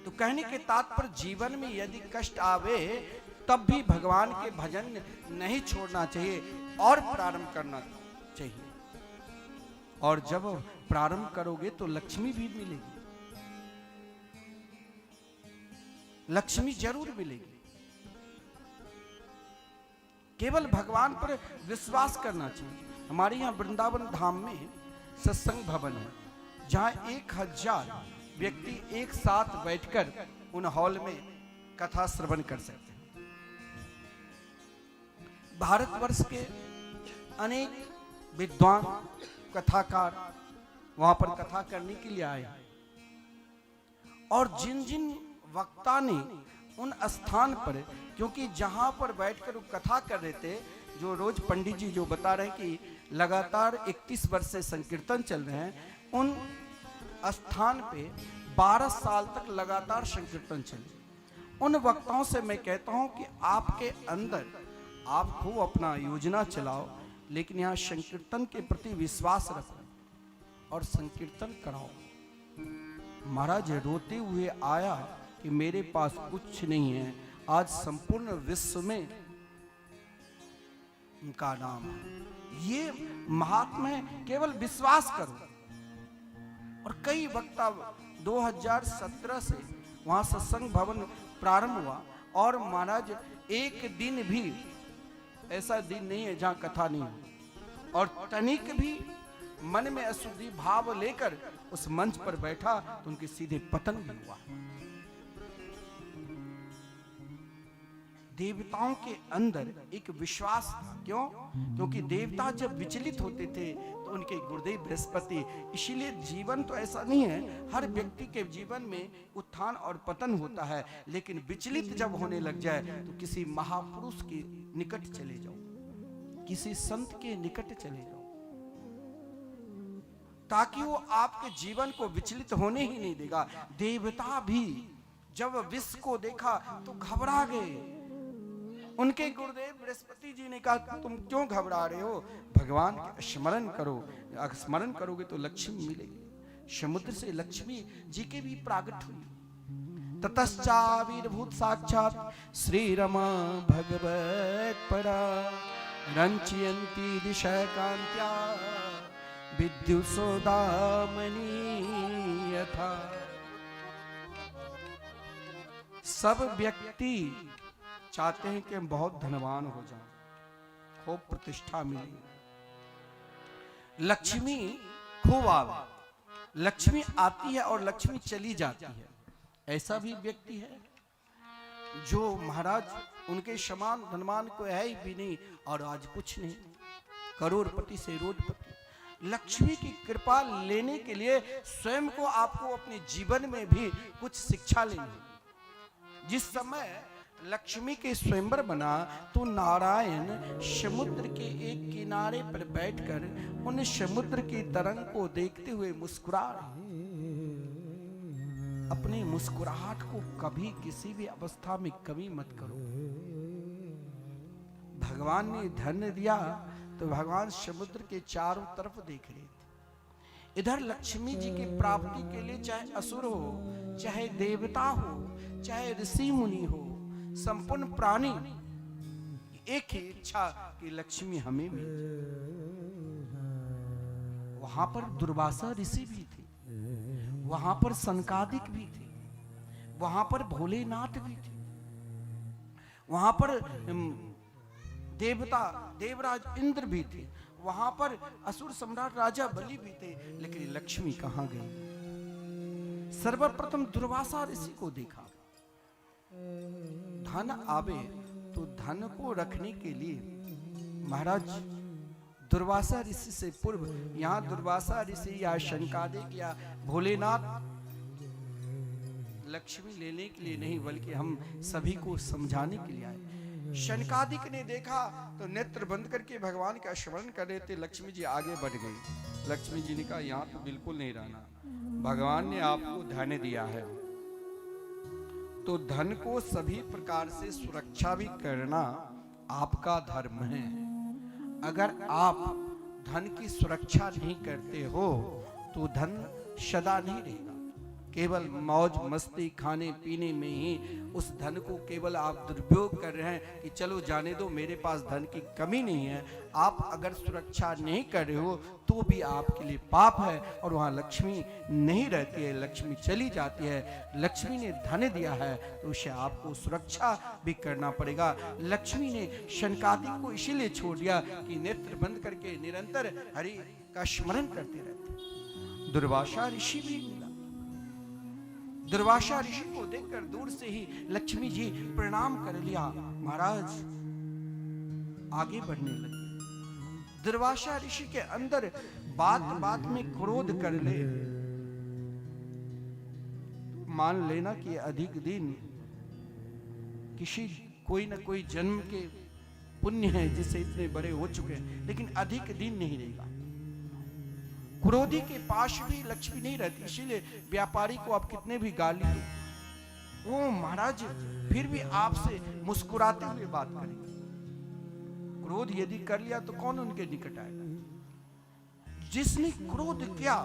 तो कहने के तात्पर्य जीवन में यदि कष्ट आवे तब भी भगवान के भजन नहीं छोड़ना चाहिए और प्रारंभ करना चाहिए। और जब प्रारंभ करोगे तो लक्ष्मी भी मिलेगी, लक्ष्मी जरूर मिलेगी। केवल भगवान पर विश्वास करना चाहिए। हमारे यहाँ वृंदावन धाम में सत्संग भवन है, जहाँ 1000 व्यक्ति एक साथ बैठकर उन हॉल में कथा श्रवण कर सकते हैं। भारतवर्ष के अनेक विद्वान कथाकार वहां पर कथा करने के लिए आए, और जिन जिन वक्ता ने उन स्थान पर, क्योंकि जहां पर बैठकर वो कथा कर रहे थे, जो रोज पंडित जी जो बता रहे हैं कि लगातार 31 वर्ष से संकीर्तन चल रहे हैं, उन स्थान पे 12 साल तक लगातार संकीर्तन चले। उन वक्ताओं से मैं कहता हूं कि आपके अंदर आप खूब अपना योजना चलाओ, लेकिन यहाँ संकीर्तन के प्रति विश्वास रखो और संकीर्तन कराओ। महाराज रोते हुए आया कि मेरे पास कुछ नहीं है, आज संपूर्ण विश्व में उनका नाम है। ये महात्मा है, केवल विश्वास करो। और कई वक्ता 2017 से वहां सत्संग भवन प्रारंभ हुआ, और महाराज एक दिन भी ऐसा दिन नहीं है जहां कथा नहीं हुई। और तनिक भी मन में अशुद्धि भाव लेकर उस मंच पर बैठा तो उनके सीधे पतन भी हुआ। देवताओं के अंदर एक विश्वास था। क्यों? क्योंकि देवता जब विचलित होते थे तो उनके गुरुदेव बृहस्पति। इसीलिए जीवन तो ऐसा नहीं है, हर व्यक्ति के जीवन में उत्थान और पतन होता है, लेकिन विचलित जब होने लग जाए तो किसी महापुरुष के निकट चले जाओ, किसी संत के निकट चले जाओ। ताकि वो आपके जीवन को विचलित होने ही नहीं देगा। देवता भी जब विष को देखा तो घबरा गए। उनके गुरुदेव बृहस्पति जी ने कहा तुम क्यों घबरा रहे हो, भगवान का स्मरण करो, अगर स्मरण करोगे तो लक्ष्मी मिलेगी। समुद्र से लक्ष्मी जी के भी प्रागट हुई। ततश्चाविर्भूत साक्षात श्री रमा भगवत परा रंचयन्ती दिशा कांत्या विद्युत सौदामणि यथा। सब व्यक्ति चाहते हैं कि हम बहुत धनवान हो जाएं, खूब प्रतिष्ठा मिले, लक्ष्मी खूब आवे। लक्ष्मी आती है और लक्ष्मी चली जाती है। ऐसा भी व्यक्ति है जो महाराज उनके समान धनवान को है ही भी नहीं और आज कुछ नहीं, करोड़पति से रोडपति। लक्ष्मी की कृपा लेने के लिए स्वयं को आपको अपने जीवन में भी कुछ शिक्षा लेनी। जिस समय लक्ष्मी के स्वयंवर बना तो नारायण समुद्र के एक किनारे पर बैठकर उन समुद्र की तरंग को देखते हुए मुस्कुरा रहे। अपनी मुस्कुराहट को कभी किसी भी अवस्था में कमी मत करो। भगवान ने धन दिया तो भगवान समुद्र के चारों तरफ देख रहे थे। इधर लक्ष्मी जी की प्राप्ति के लिए चाहे असुर हो, चाहे देवता हो, चाहे ऋषि मुनि हो, संपूर्ण प्राणी एक ही इच्छा कि लक्ष्मी हमें मिले। वहां पर दुर्वासा ऋषि भी थे, वहां पर सनकादिक भी थे, वहां पर भोलेनाथ भी थे, वहां पर देवता देवराज इंद्र भी थे, वहां पर असुर सम्राट राजा बलि भी थे। लेकिन लक्ष्मी कहां गई? सर्वप्रथम दुर्वासा ऋषि को देखा। धन आवे तो धन को रखने के लिए महाराज दुर्वासा ऋषि से पूर्व यहाँ दुर्वासा ऋषि या शंकादिक या भोलेनाथ लक्ष्मी लेने के लिए नहीं बल्कि हम सभी को समझाने के लिए आए। शनकादिक ने देखा तो नेत्र बंद करके भगवान का स्मरण कर रहे थे। लक्ष्मी जी आगे बढ़ गई। लक्ष्मी जी ने कहा यहाँ तो बिल्कुल नहीं रहना, भगवान ने आपको धन दिया है तो धन को सभी प्रकार से सुरक्षा भी करना आपका धर्म है। अगर आप धन की सुरक्षा नहीं करते हो तो धन सदा नहीं रहेगा। केवल मौज मस्ती खाने पीने में ही उस धन को केवल आप दुरुपयोग कर रहे हैं कि चलो जाने दो, मेरे पास धन की कमी नहीं है। आप अगर सुरक्षा नहीं कर रहे हो तो भी आपके लिए पाप है और वहाँ लक्ष्मी नहीं रहती है, लक्ष्मी चली जाती है। लक्ष्मी ने धन दिया है तो उसे आपको सुरक्षा भी करना पड़ेगा। लक्ष्मी ने शनकादिक को इसीलिए छोड़ दिया कि नेत्र बंद करके निरंतर हरि का स्मरण करते रहते। दुर्वासा ऋषि भी मिला। दुर्वासा ऋषि को देखकर दूर से ही लक्ष्मी जी प्रणाम कर लिया। महाराज आगे बढ़ने लगे। दुर्वासा ऋषि के अंदर बात बात में क्रोध कर ले। मान लेना कि अधिक दिन किसी कोई न कोई जन्म के पुण्य है जिससे इतने बड़े हो चुके हैं, लेकिन अधिक दिन नहीं रहेगा। क्रोधी के पास भी लक्ष्मी नहीं रहती, इसीलिए व्यापारी को आप कितने भी गाली दो वो महाराज फिर भी आपसे मुस्कुराते हुए बात करेंगे। क्रोध यदि कर लिया तो कौन उनके निकट आएगा? जिसने क्रोध किया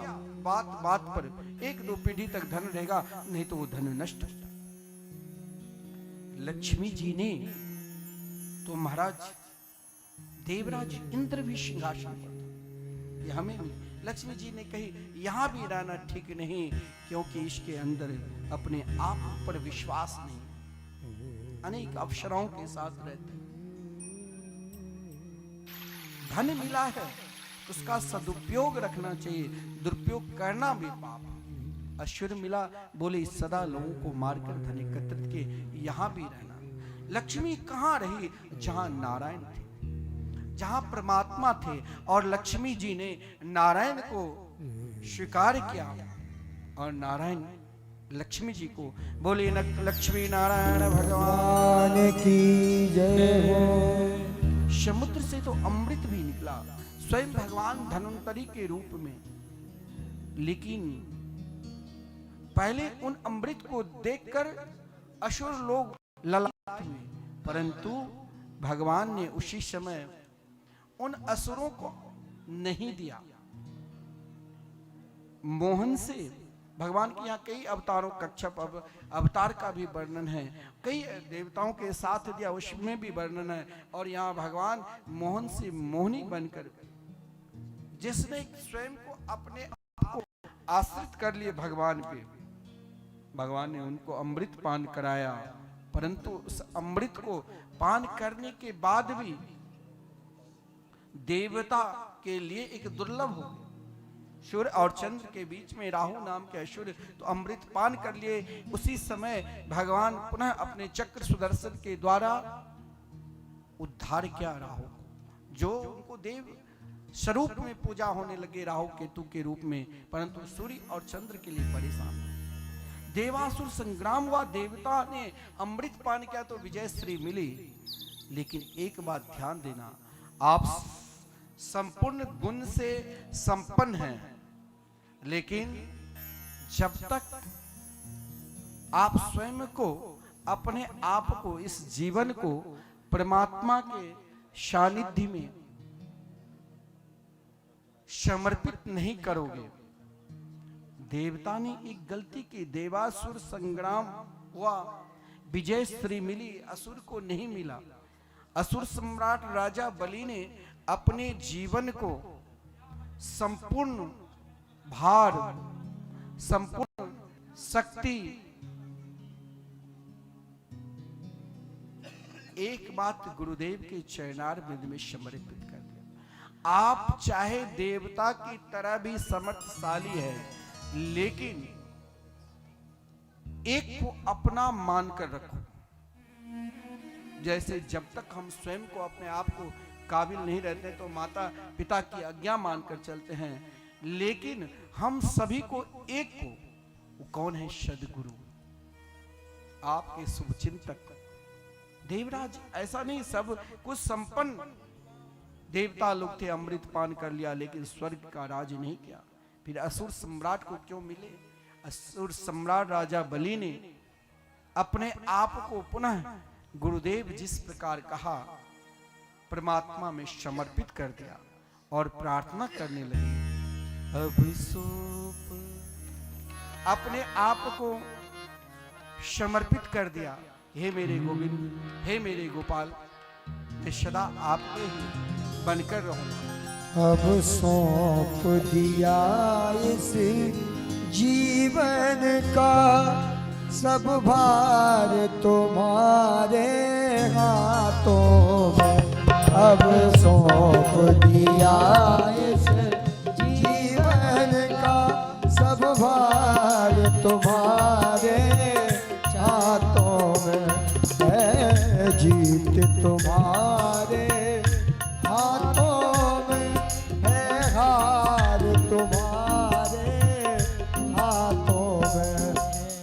बात बात पर 1-2 पीढ़ी तक धन रहेगा, नहीं तो वो धन नष्ट हो जाए। लक्ष्मी जी ने तो महाराज देवराज इंद्र भी सिंहासन पर था, ये हमें भी लक्ष्मी जी ने कही यहां भी रहना ठीक नहीं, क्योंकि इसके अंदर अपने आप पर विश्वास नहीं। अनेक अप्सराओं के साथ रहते, धन मिला है उसका सदुपयोग रखना चाहिए, दुरुपयोग करना भी पाप। ऐश्वर्य मिला, बोले सदा लोगों को मारकर धन एकत्रित के यहां भी रहना। लक्ष्मी कहां रही? जहां नारायण थे, जहां परमात्मा थे, और लक्ष्मी जी ने नारायण को स्वीकार किया और नारायण लक्ष्मी जी को बोले लक्ष्मी नारायण भगवान की जय हो। समुद्र से तो अमृत भी निकला। स्वयं भगवान धन्वंतरी के रूप में लेकिन पहले उन अमृत को देखकर असुर लोग ललाट हुए, परंतु भगवान ने उसी समय उन असुरों को नहीं दिया। मोहन से भगवान के यहाँ कई अवतारों, कच्छप अवतार का भी वर्णन है, कई देवताओं के साथ दिया उसमें भी वर्णन है। और यहाँ भगवान मोहन से मोहनी बनकर, जिसने स्वयं को अपने आप को आश्रित कर लिए भगवान पे, भगवान ने उनको अमृत पान कराया, परंतु उस अमृत को पान करने के बाद भी देवता के लिए एक दुर्लभ हो गया। सूर्य और चंद्र के बीच में राहु नाम के असुर तो अमृत पान कर लिए। उसी समय भगवान पुनः अपने चक्र सुदर्शन के द्वारा उद्धार किया राहु, जो उनको देव स्वरूप में पूजा होने लगे राहु केतु के रूप में, परंतु सूर्य और चंद्र के लिए परेशान हुए। देवासुर संग्राम हुआ, देवता ने अमृत पान किया तो विजय श्री मिली। लेकिन एक बात ध्यान देना, आप संपूर्ण गुण से संपन्न हैं, लेकिन जब तक आप स्वयं को, अपने आप को, इस जीवन को परमात्मा के सानिध्य में समर्पित नहीं करोगे। देवता ने एक गलती की, देवासुर संग्राम हुआ, विजय श्री मिली, असुर को नहीं मिला। असुर सम्राट राजा बलि ने अपने जीवन को संपूर्ण भार, संपूर्ण शक्ति, एक बात गुरुदेव के चरणारविंद में समर्पित कर दिया। आप चाहे देवता की तरह भी समर्थशाली है, लेकिन एक को अपना मानकर रखो। जैसे जब तक हम स्वयं को, अपने आप को काबिल नहीं रहते तो माता पिता की आज्ञा मानकर चलते हैं, लेकिन हम सभी को एक को, वो कौन है? सद्गुरु, आपके शुभचिंतक। देवराज ऐसा नहीं, सब कुछ संपन्न देवता लोग थे, अमृत पान कर लिया, लेकिन स्वर्ग का राज नहीं किया। फिर असुर सम्राट को क्यों मिले? असुर सम्राट राजा बलि ने अपने आप को पुनः गुरुदेव जिस प्रकार कहा, परमात्मा में समर्पित कर दिया और प्रार्थना करने लगे। अब सोप अपने आप को समर्पित कर दिया, हे मेरे गोविंद, हे मेरे गोपाल, मैं सदा आपके ही बनकर रहूंगा। अब सौंप दिया इस जीवन का सब भार तुम्हारे हाथों में। अब सौंप दिया इस जीवन का सब भार तुम्हारे हाथों में है। जीत तुम्हारे हाथों में है, हार तुम्हारे हाथों में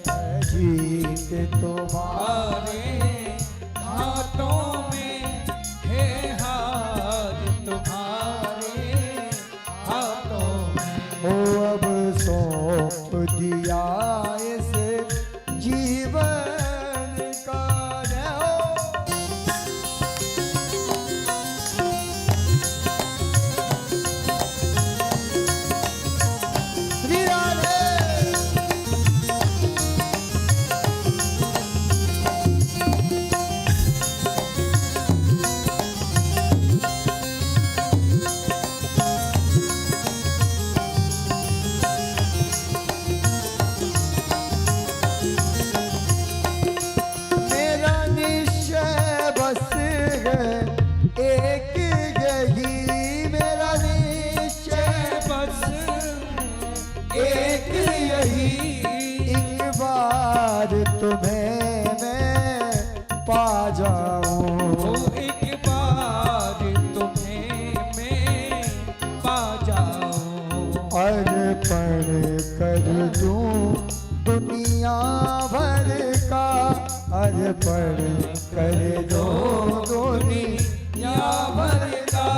है। जीत तुम्हारे हाथों में है, हार तुम्हारे हाथों में। ओ अब सौंप दिया इस जीवन का तुम्हें मैं पा जाऊं। एक बार तुम्हें मैं पा जाऊं। अर्पण कर दूं दुनिया भर का, अर्पण कर दूं दुनिया भर का।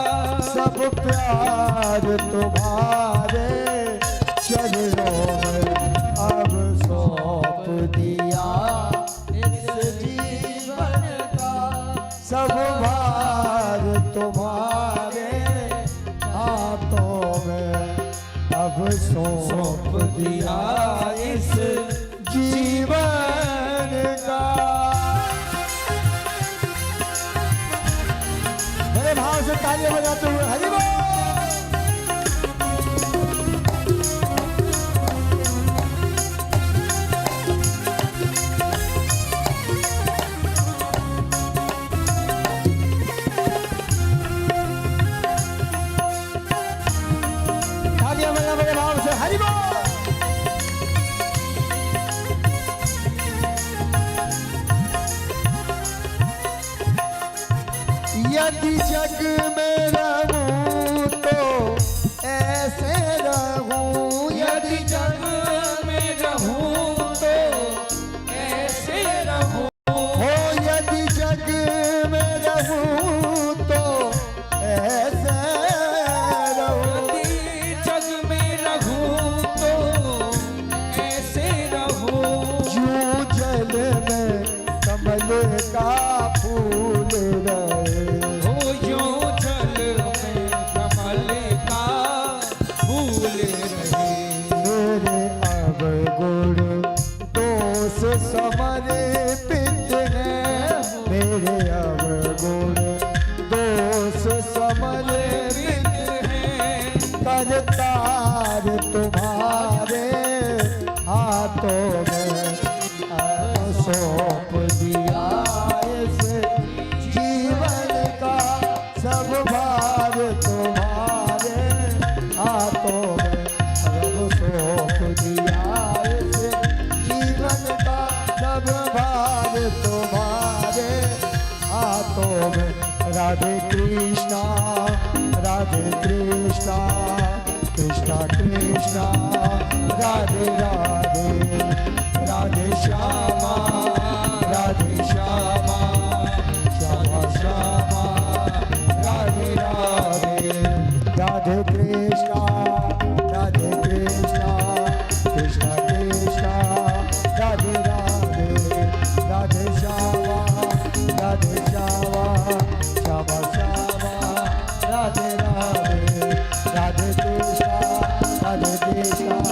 सब प्यार तुम्हारे चरणों में अब सौंप दिया इस जीवन का सब भार तुम्हारे हाथों में अब सौंप दिया इस जीवन का। बड़े भाव से तालियां बजाते हुए हरि बोल। बड़े भाव से हरि बोल। यदि जग में रहूं तो ऐसे रहूं, यदि जग में रहूं तो ऐसे रहूं, हो यदि जग में रहूं तो ऐसे रहूं, यदि जग में रहूं तो ऐसे रहूं, यूं जल में कमल का फूल रहे, हो यूं जल में कमल का फूल रहे। मेरे अवगुण दोष समर्पित हैं, मेरे अवगुण दोष समर्पित हैं, करतार तुम्हारे हाथों में सौंप दिया इस जीवन का सब भार तुम्हारे हाथों में अब सौंप दिया इस जीवन का सब भार तुम्हारे हाथों में। राधे कृष्णा राधे कृष्णा कृष्णा कृष्णा राधे राधे, राधे श्यामा राधे श्यामा श्यामा श्यामा राधे राधे, राधे कृष्णा राधे कृष्णा कृष्णा कृष्णा राधे राधे, राधे श्यामा राधे श्यामा श्यामा श्यामा राधे राधे, राधे कृष्णा राधे कृष्णा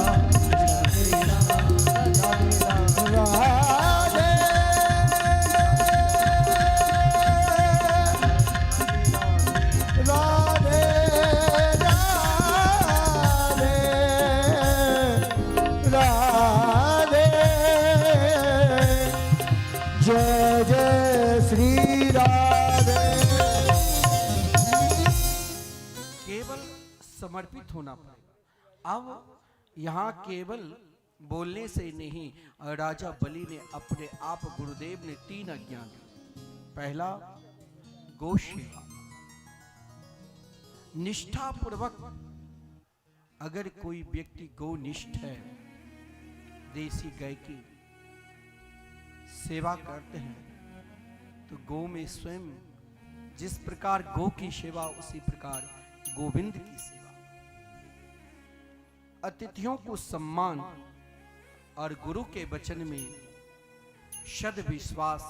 जय जय श्री राधे। केवल समर्पित होना पड़ेगा। अब यहाँ केवल बोलने से नहीं, राजा बलि ने अपने आप गुरुदेव ने 3 आज्ञा दी। पहला, गौ सेवा। निष्ठा पूर्वक अगर कोई व्यक्ति गोनिष्ठ है, देसी गाय की सेवा करते हैं, तो गौ में स्वयं जिस प्रकार गौ की सेवा, उसी प्रकार गोविंद की सेवा। अतिथियों को सम्मान और गुरु के वचन में सद विश्वास,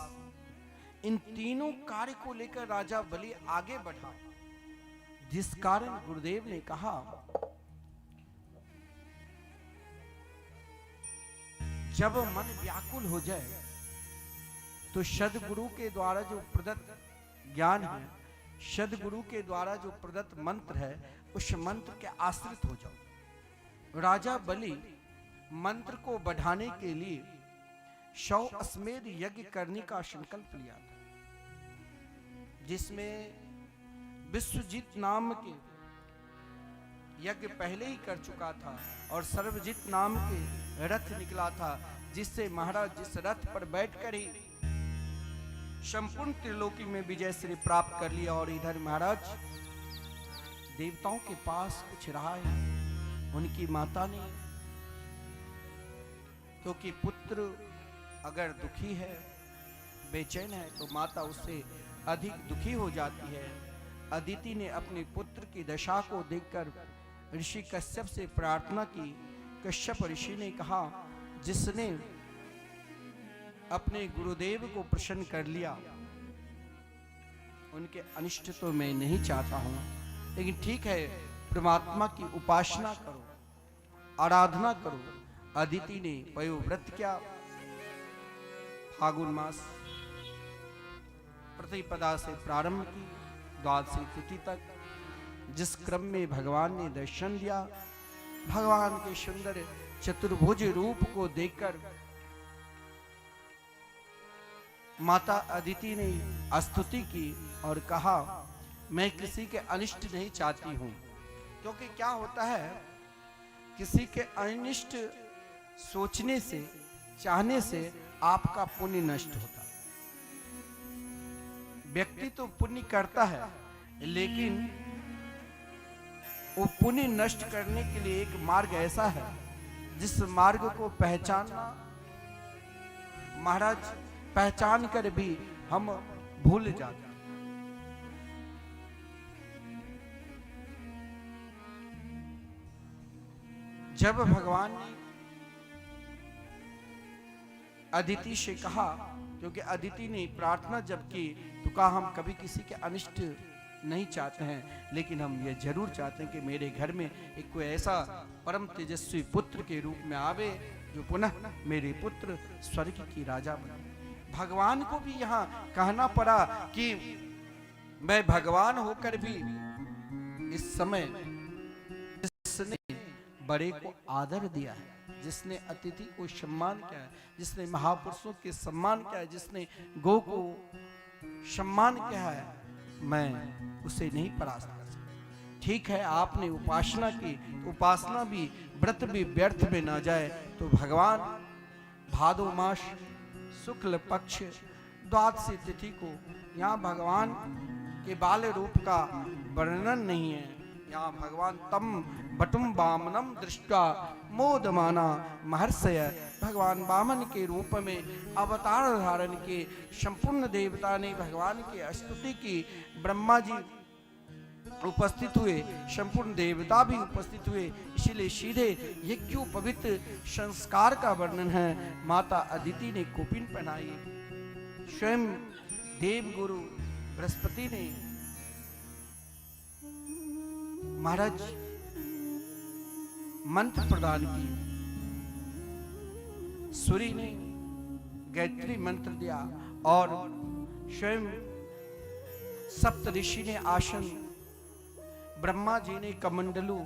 इन तीनों कार्य को लेकर राजा बलि आगे बढ़ा, जिस कारण गुरुदेव ने कहा, जब मन व्याकुल हो जाए तो सदगुरु के द्वारा जो प्रदत्त ज्ञान है, सदगुरु के द्वारा जो प्रदत्त मंत्र है, उस मंत्र के आश्रित हो जाओ। राजा बलि मंत्र को बढ़ाने के लिए 100 अश्वमेध यज्ञ करने का संकल्प लिया था, जिसमें विश्वजीत नाम के यज्ञ पहले ही कर चुका था और सर्वजीत नाम के रथ निकला था, जिससे महाराज जिस रथ पर बैठकर ही संपूर्ण त्रिलोकी में विजय श्री प्राप्त कर लिया। और इधर महाराज देवताओं के पास कुछ रहा है, उनकी माता ने, क्योंकि पुत्र अगर दुखी है, बेचैन है, तो माता उससे अधिक दुखी हो जाती है। अदिति ने अपने पुत्र की दशा को देखकर ऋषि कश्यप से प्रार्थना की कश्यप ऋषि ने कहा, जिसने अपने गुरुदेव को प्रसन्न कर लिया, उनके अनिष्ट तो मैं नहीं चाहता हूं, लेकिन ठीक है, परमात्मा की उपासना करो, आराधना करो। अदिति ने पयोव्रत किया। फागुन मास प्रतिपदा से प्रारंभ की, द्वादशी तिथि तक, जिस क्रम में भगवान ने दर्शन दिया, भगवान के सुंदर चतुर्भुज रूप को देखकर माता अदिति ने स्तुति की और कहा, मैं किसी के अनिष्ट नहीं चाहती हूं। क्योंकि क्या होता है, किसी के अनिष्ट सोचने से, चाहने से आपका पुण्य नष्ट होता है। व्यक्ति तो पुण्य करता है, लेकिन वो पुण्य नष्ट करने के लिए एक मार्ग ऐसा है, जिस मार्ग को पहचानना, महाराज, पहचान कर भी हम भूल जाते हैं। जब भगवान ने अदिति से कहा, क्योंकि अदिति ने प्रार्थना जब की तो कहा, हम कभी किसी के अनिष्ट नहीं चाहते हैं, लेकिन हम ये जरूर चाहते हैं कि मेरे घर में एक कोई ऐसा परम तेजस्वी पुत्र के रूप में आवे, जो पुनः मेरे पुत्र स्वर्ग की राजा बने। भगवान को भी यहाँ कहना पड़ा कि मैं भगवान होकर भी इस समय जिसने बड़े को आदर दिया है, जिसने अतिथि को सम्मान किया है, जिसने महापुरुषों के सम्मान किया है, जिसने गौ को सम्मान किया है, मैं उसे नहीं परास्त कर सकता। ठीक है, आपने उपासना की, तो उपासना भी, व्रत भी व्यर्थ में ना जाए। तो भगवान भादो मास शुक्ल पक्ष द्वादशी तिथि को, यहाँ भगवान के बाल रूप का वर्णन नहीं है, यहाँ भगवान तम बटुम वामनम दृष्टा मोदमाना महर्षय, भगवान वामन के रूप में अवतार धारण के संपूर्ण देवता ने भगवान की स्तुति की। ब्रह्मा जी उपस्थित हुए, संपूर्ण देवता भी उपस्थित हुए, इसलिए सीधे यज्ञोपवीत संस्कार का वर्णन है। माता अदिति ने कोपिन पहनाई, स्वयं देव गुरु बृहस्पति ने महाराज मंत्र प्रदान की, सूर्य ने गायत्री मंत्र दिया और स्वयं सप्त ऋषि ने आसन, ब्रह्मा जी ने कमंडलू,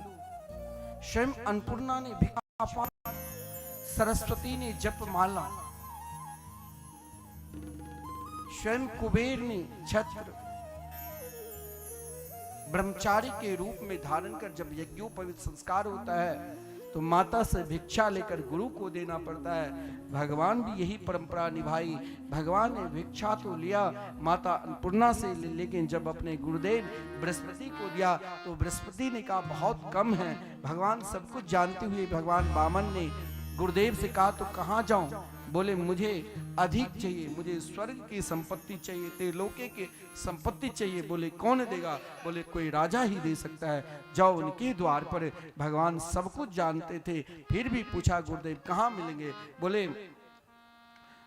स्वयं अन्नपूर्णा ने भिक्षापान, सरस्वती ने जपमाला, स्वयं कुबेर ने छत्र, ब्रह्मचारी के रूप में धारण कर जब यज्ञोपवीत संस्कार होता है तो माता से भिक्षा लेकर गुरु को देना पड़ता है। भगवान भी यही परंपरा निभाई। भगवान ने भिक्षा तो लिया माता अन्नपूर्णा से, लेकिन जब अपने गुरुदेव बृहस्पति को दिया तो बृहस्पति ने कहा बहुत कम है। भगवान सब कुछ जानते हुए भगवान वामन ने गुरुदेव से कहा तो कहाँ जाऊं? बोले मुझे अधिक चाहिए, मुझे स्वर्ग की संपत्ति चाहिए, त्रिलोके की संपत्ति चाहिए। बोले कौन देगा? बोले कोई राजा ही दे सकता है, जाओ उनके द्वार पर। भगवान सब कुछ जानते थे, फिर भी पूछा गुरुदेव कहाँ मिलेंगे? बोले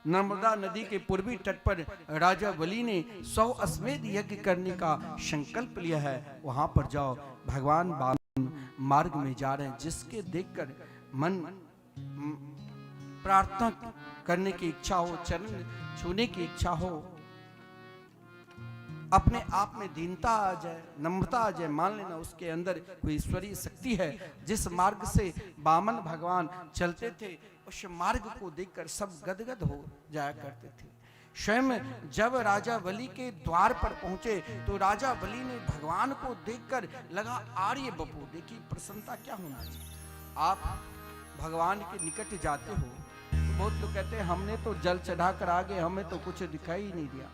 नर्मदा नदी के पूर्वी तट पर राजा बलि ने 100 अश्वमेध यज्ञ करने का संकल्प लिया है, वहां पर जाओ। भगवान वामन मार्ग में जा रहे हैं, जिसके देखकर मन प्रार्थना करने की इच्छा हो, चरण छूने की इच्छा हो, अपने आप में दीनता आ जाए, नम्रता आ जाए, मान लेना उसके अंदर कोई ईश्वरीय शक्ति है। जिस मार्ग से वामन भगवान चलते थे उस मार्ग को देखकर सब गदगद हो जाया करते थे। स्वयं जब राजा बलि के द्वार पर पहुंचे तो राजा बलि ने भगवान को देखकर लगा आर्य बपू, देखिए प्रसन्नता क्या होना चाहिए। आप भगवान के निकट जाते हो तो बहुत लोग कहते हैं हमने तो जल चढ़ा कर आ गए, हमें तो कुछ दिखाई ही नहीं दिया,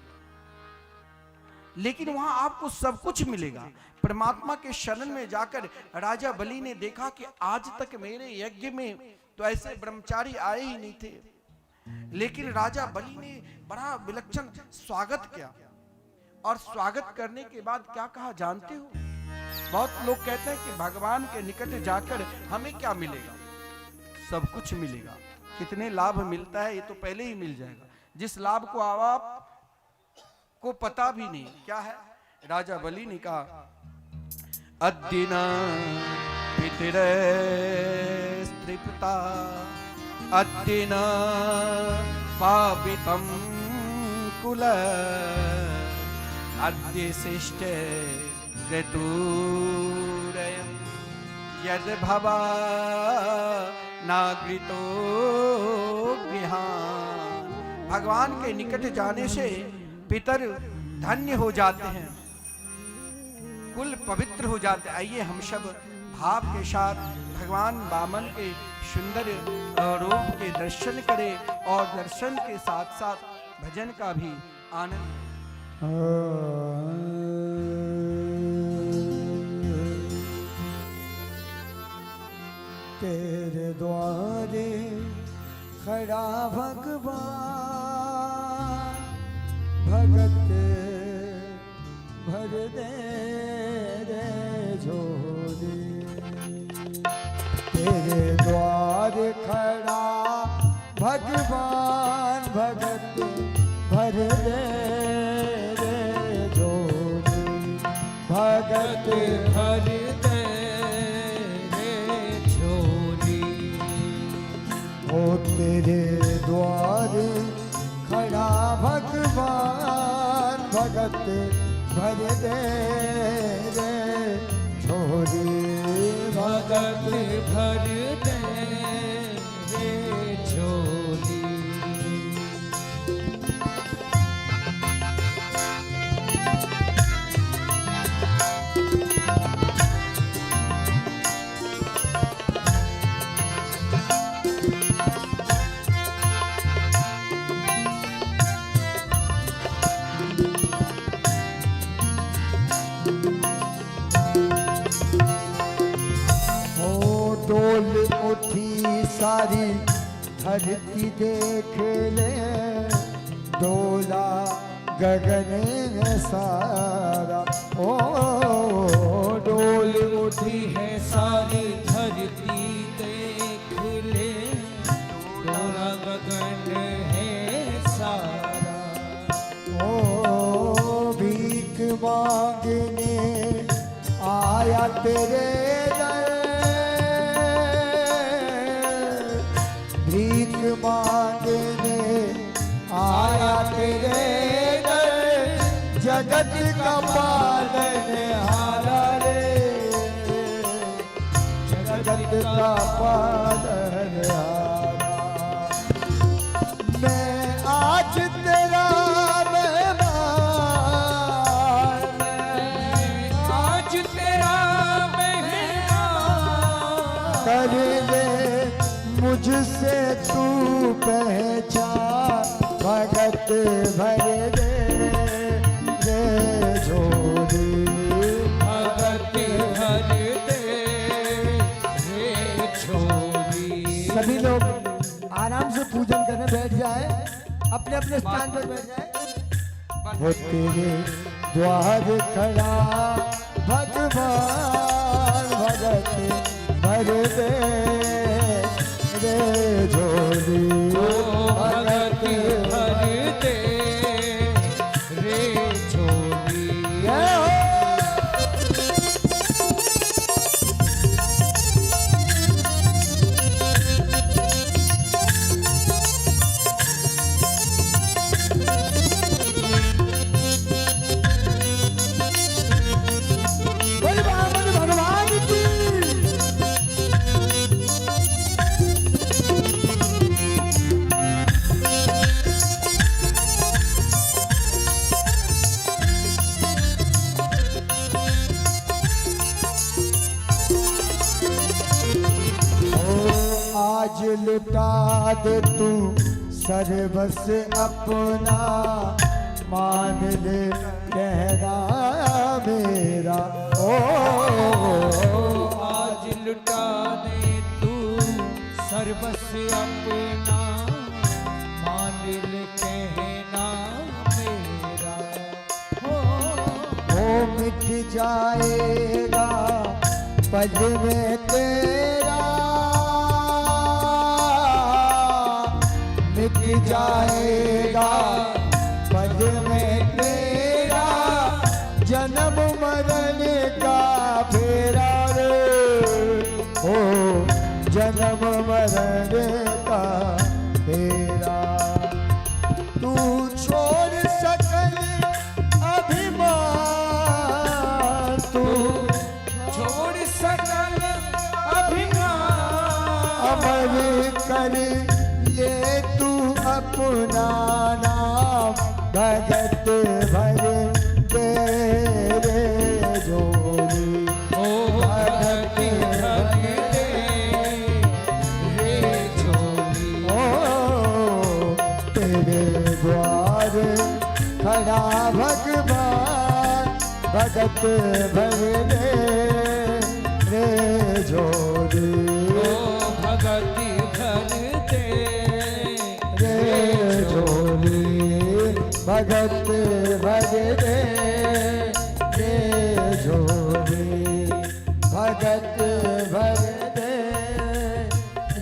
लेकिन वहां आपको सब कुछ मिलेगा। परमात्मा के शरण में जाकर राजा बलि ने देखा कि आज तक मेरे यज्ञ में तो ऐसे ब्रह्मचारी आए ही नहीं थे, लेकिन राजा बलि ने बड़ा विलक्षण स्वागत किया। और स्वागत करने के बाद क्या कहा जानते हो? बहुत लोग कहते हैं कि भगवान के निकट जाकर हमें क्या मिलेगा। सब कुछ मिलेगा। कितने लाभ मिलता है ये तो पहले ही मिल जाएगा, जिस लाभ को आप को पता भी नहीं क्या है। राजा बलि ने कहा अद्दिना पितरस्तृप्ता अद्दिना पापितं कुल अद्य शिष्टे क्रतुरयं यद भवा नागृतो गृहान। भगवान के निकट जाने से पितर धन्य हो जाते हैं, कुल पवित्र हो जाते हैं। आइए हम सब भाव के साथ भगवान वामन के सुंदर रूप के दर्शन करें और दर्शन के साथ साथ भजन का भी आनंद। तेरे द्वारे खड़ा भगवान भगत भर दे रे झोली। तेरे द्वारे खड़ा भगवान भगत भर दे रे झोली। भगत भर दे रे झोली। ओ तेरे द्वारे खड़ा भगवान भगत भर दे रे झोली। भगत भर दे रे झोली। डोल उठी सारी धरती देख ले, डोला गगन में सारा। ओ डोल उठी है सारी धरती देख ले, डोला गगन है सारा। ओ भीख मांगने आया तेरे दर, भीख मांगने आया तेरे दर। जगत का पालन हारा रे, जगत का पालन हारा। मैं आज तेरा मेहमान, आज तेरा मेहमान। कर ले मुझसे तू पहचान। भगत भर दे रे झोली। भगत भर दे रे झोली। सभी लोग आराम से पूजन करने बैठ जाए, अपने अपने स्थान पर बैठ जाए। वो तेरे द्वार खड़ा भगवान भगत भर दे रे झोली। भगत भर दे रे झोली। भगवान की आज लुटा दे तू सर्वस अपना, मान ले कहना मेरा। ओ आज लुटा दे तू सर्वस्व अपना, मान ले कहना मेरा। वो मिट जाएगा पल में तेरा, जाएगा पद में तेरा जन्म मरण का फेरा रे ओ जन्म मरण का फेरा तू छोड़ सकल अभिमान तू छोड़ सकल अभिमान अमर कर ले तू अपना नाम भगत भर तेरे जोड़ी ओ भगति भगते रे जोड़ी ओ तेरे द्वार खड़ा भगवान भगत भर रे जोड़ी ओ भगति भगते रे जोड़ी भगत भगते रे जोड़ी भगत भगते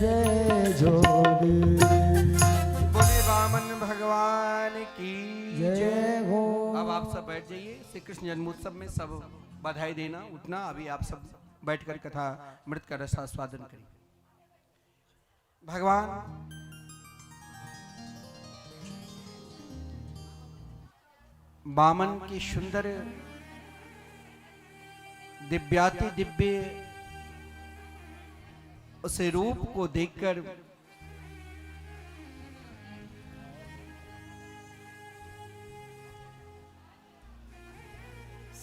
रे जोड़ी बोले वामन भगवान की जय हो। अब आप सब बैठ जाइए। श्री कृष्ण जन्मोत्सव में सब बधाई देना, उठना। अभी आप सब बैठकर कथा मृत का रसास्वादन करिए। भगवान वामन की सुंदर दिव्याति दिव्य उस रूप को देखकर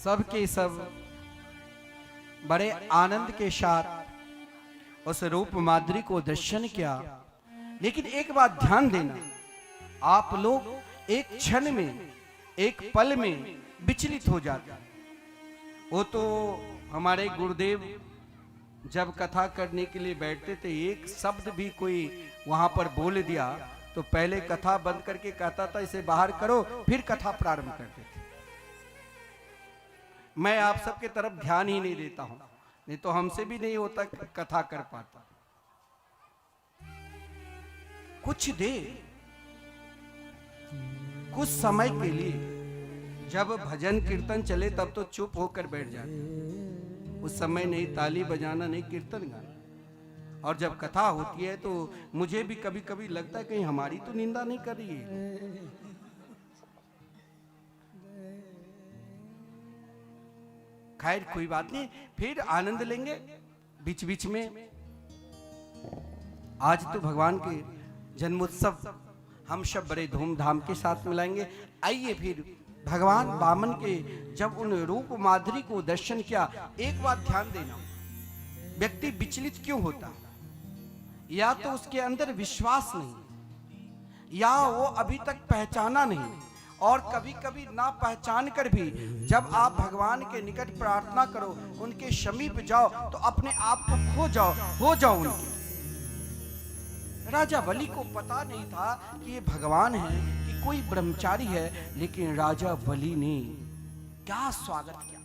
सब के सब बड़े आनंद के साथ उस रूप माधुरी को दर्शन किया। लेकिन एक बात ध्यान देना, आप लोग एक क्षण में, एक पल में विचलित हो जाते हैं। वो तो हमारे गुरुदेव जब कथा करने के लिए बैठते थे, एक शब्द भी कोई वहां पर बोल दिया तो पहले कथा बंद करके कहता था इसे बाहर करो, फिर कथा प्रारंभ करते थे। मैं आप सबके तरफ ध्यान ही नहीं देता हूं, नहीं तो हमसे भी नहीं होता कथा कर पाता। कुछ देर, कुछ समय के लिए जब भजन कीर्तन चले तब तो चुप होकर बैठ जाते। उस समय नहीं ताली बजाना, नहीं कीर्तन गाना। और जब कथा होती है तो मुझे भी कभी कभी लगता है कहीं हमारी तो निंदा नहीं कर रही है। खैर कोई बात नहीं, फिर आनंद लेंगे बीच बीच में। आज तो भगवान के जन्मोत्सव हम सब बड़े धूमधाम के साथ मिलाएंगे। आइए फिर भगवान वामन के जब उन रूप माधुरी को दर्शन किया, एक बात ध्यान देना, व्यक्ति विचलित क्यों होता है? या तो उसके अंदर विश्वास नहीं, या वो अभी तक पहचाना नहीं। और कभी कभी ना पहचान कर भी जब आप भगवान के निकट प्रार्थना करो, उनके समीप जाओ तो अपने आप को खो जाओ, हो जाओ उनके। राजा बलि को पता नहीं था कि ये भगवान है कि कोई ब्रह्मचारी है, लेकिन राजा बलि ने क्या स्वागत किया।